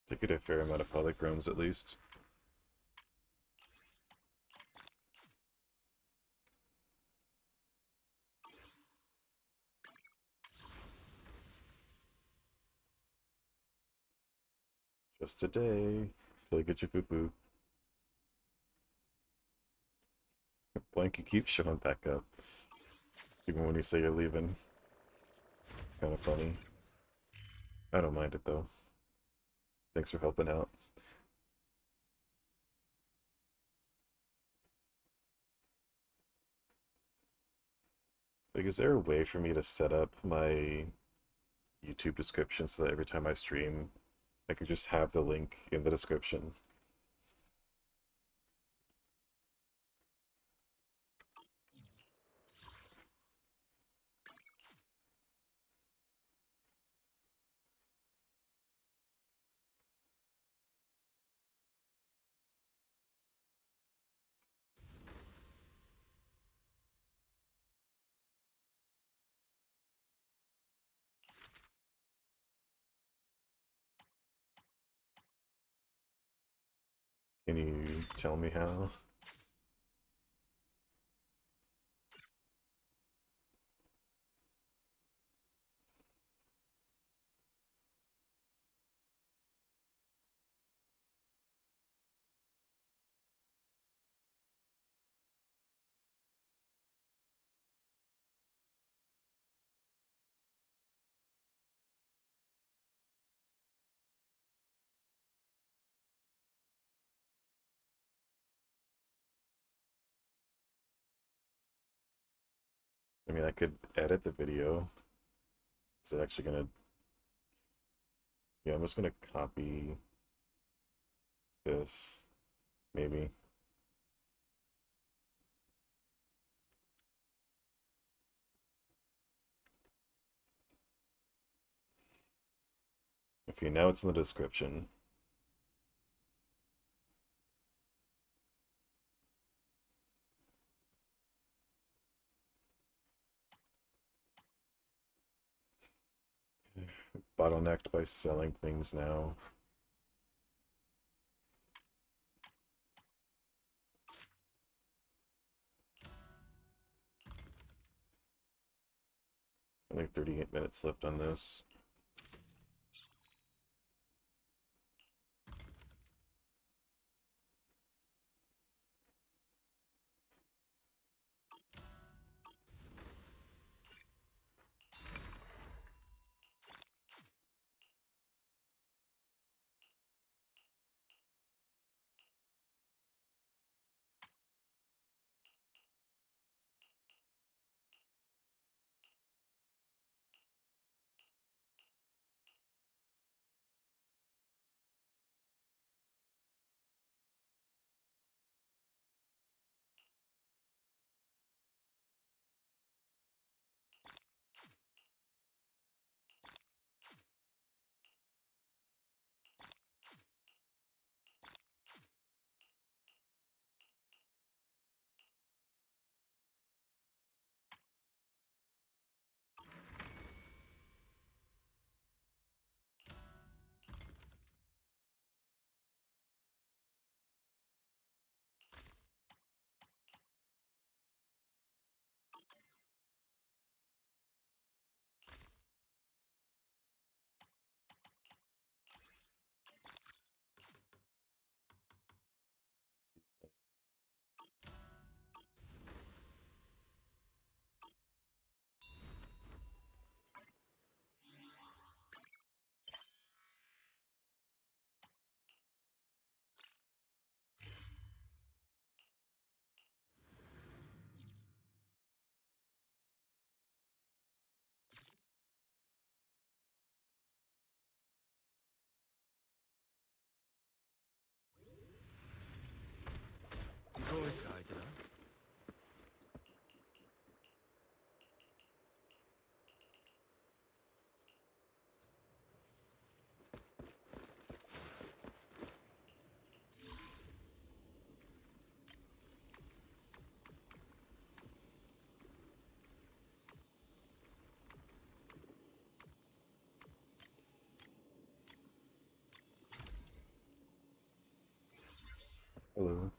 To get a fair amount of polychromes at least. Just a day till you get your poo-poo. Blanky keeps showing back up. Even when you say you're leaving. It's kind of funny. I don't mind it though. Thanks for helping out. Like, is there a way for me to set up my YouTube description so that every time I stream, I could just have the link in the description? Can you tell me how? I mean, I could edit the video. Is it actually gonna... Yeah, I'm just gonna copy this, maybe. Okay, now it's in the description. Bottlenecked by selling things now. Only 38 minutes left on this. Hello.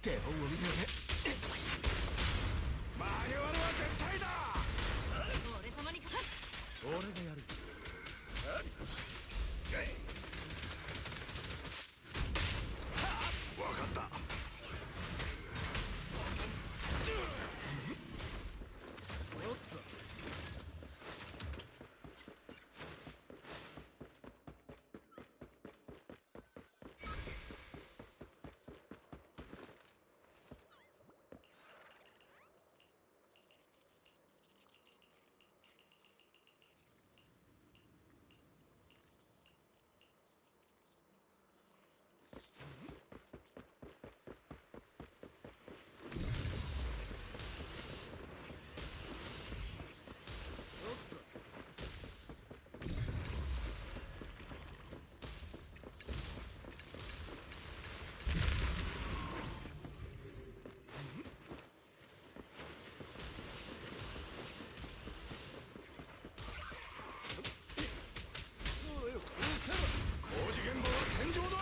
手本を見ておけ。マニュアルは絶対だ。俺様にかかる。俺がやる。わかった。おっと。そうよ、うせろ。工事現場は天井だ。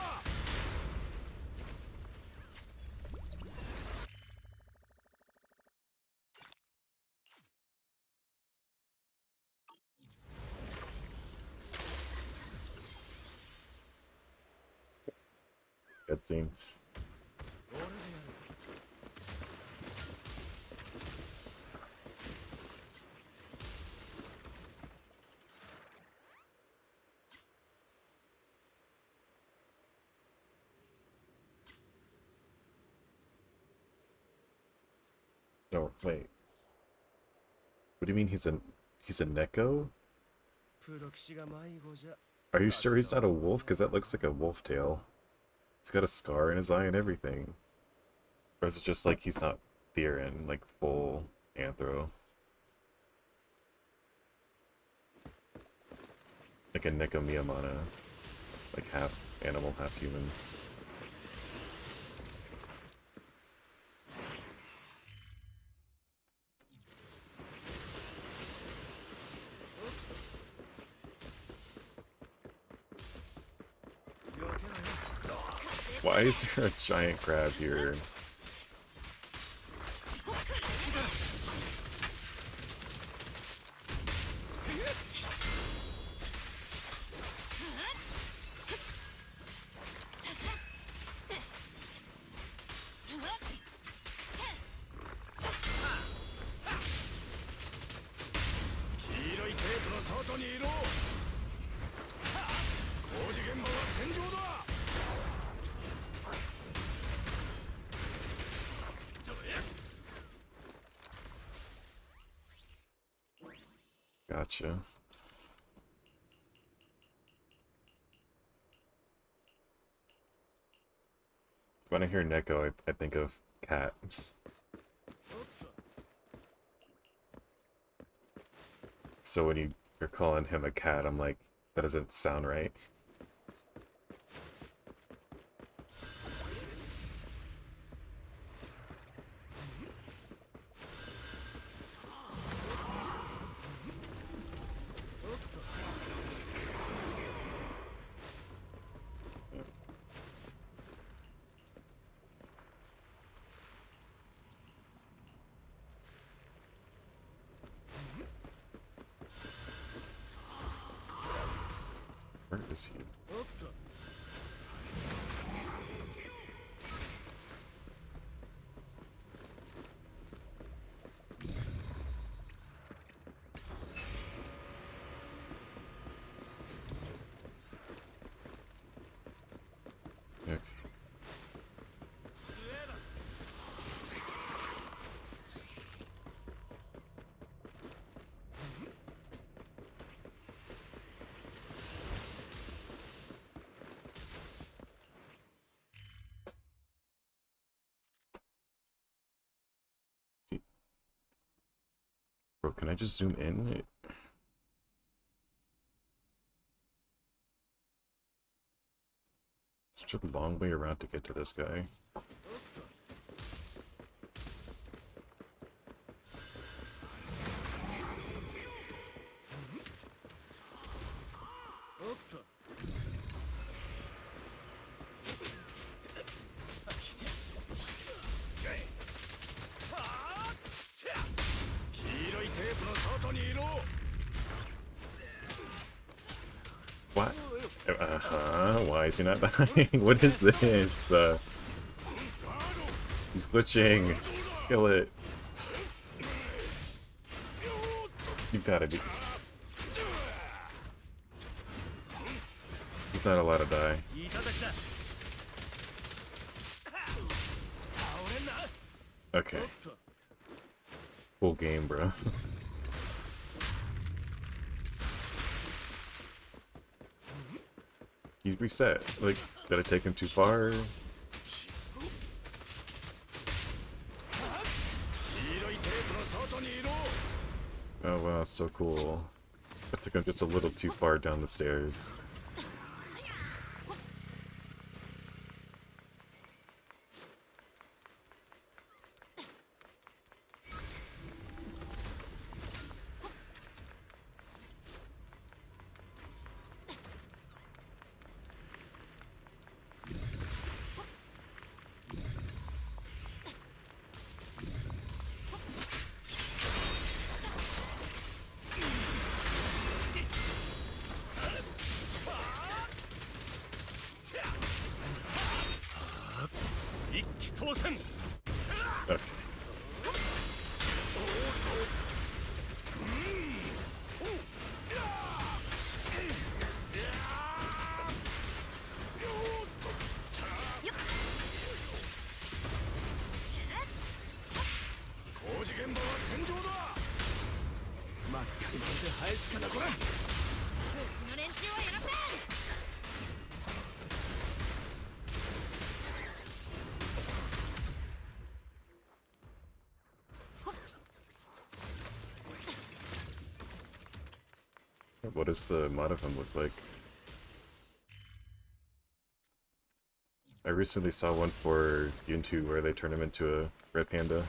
Cutscene. 俺がやる。No, wait. What do you mean he's a Neko? プロ棋士が迷子じゃ。 Are you sure he's not a wolf? Because that looks like a wolf tail. He's got a scar in his eye and everything. Or is it just like he's not Theron, like full anthro? Like a Neko Miyamana. Like half animal, half human. Why is there a giant crab here? Gotcha. When I hear Neko, I think of cat. So when you're calling him a cat, I'm like, that doesn't sound right. Where is he? Okay. Bro, can I just zoom in? It's such a long way around to get to this guy. What? Why is he not dying? What is this? He's glitching. Kill it. You've gotta be. He's not allowed to die. Okay. Full game, bro. He reset. Like, did I take him too far? Oh wow, so cool. I took him just a little too far down the stairs. Okay. What does the mod of him look like? I recently saw one for Yuntu where they turn him into a red panda.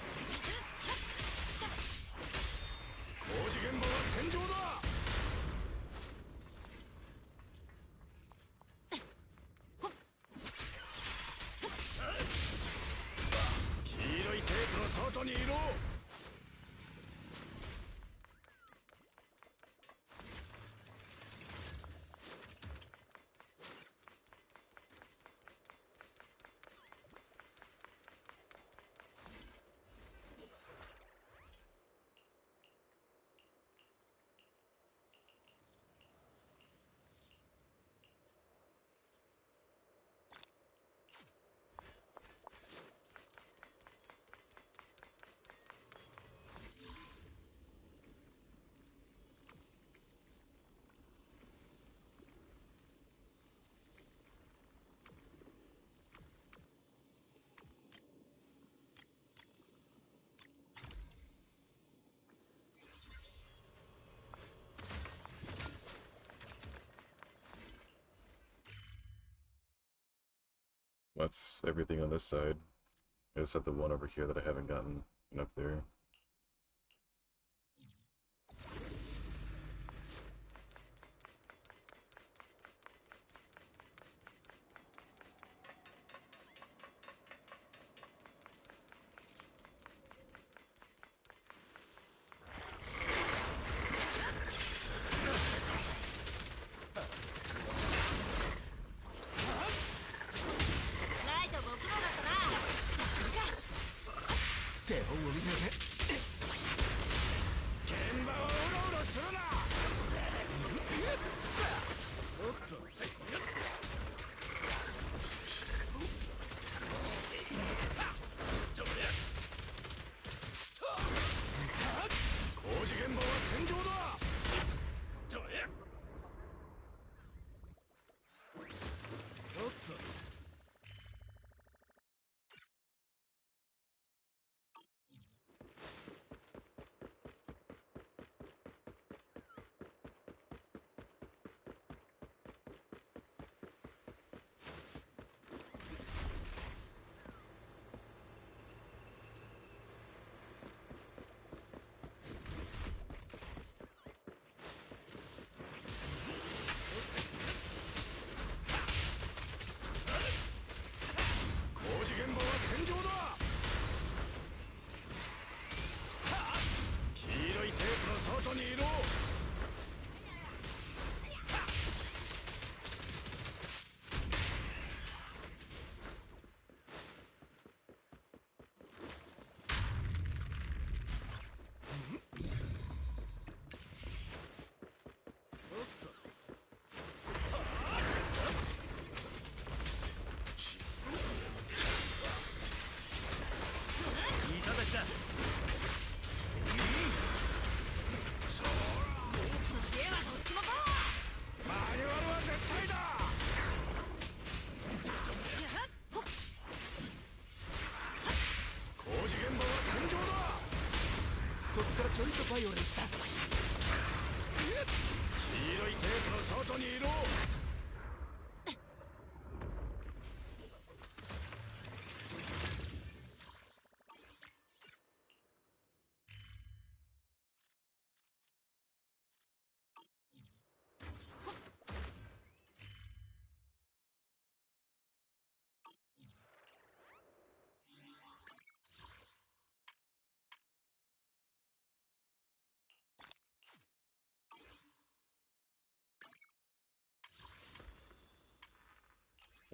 That's everything on this side. I just have the one over here that I haven't gotten up there.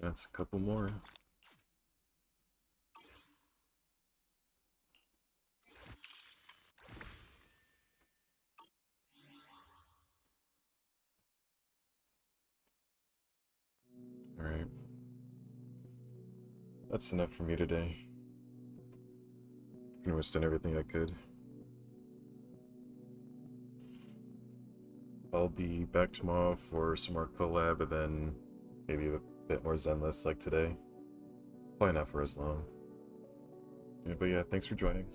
That's a couple more. Alright. That's enough for me today. Pretty much done everything I could. I'll be back tomorrow for some more collab and then maybe a bit more Zenless like today. Probably not for as long. Yeah, but yeah, thanks for joining.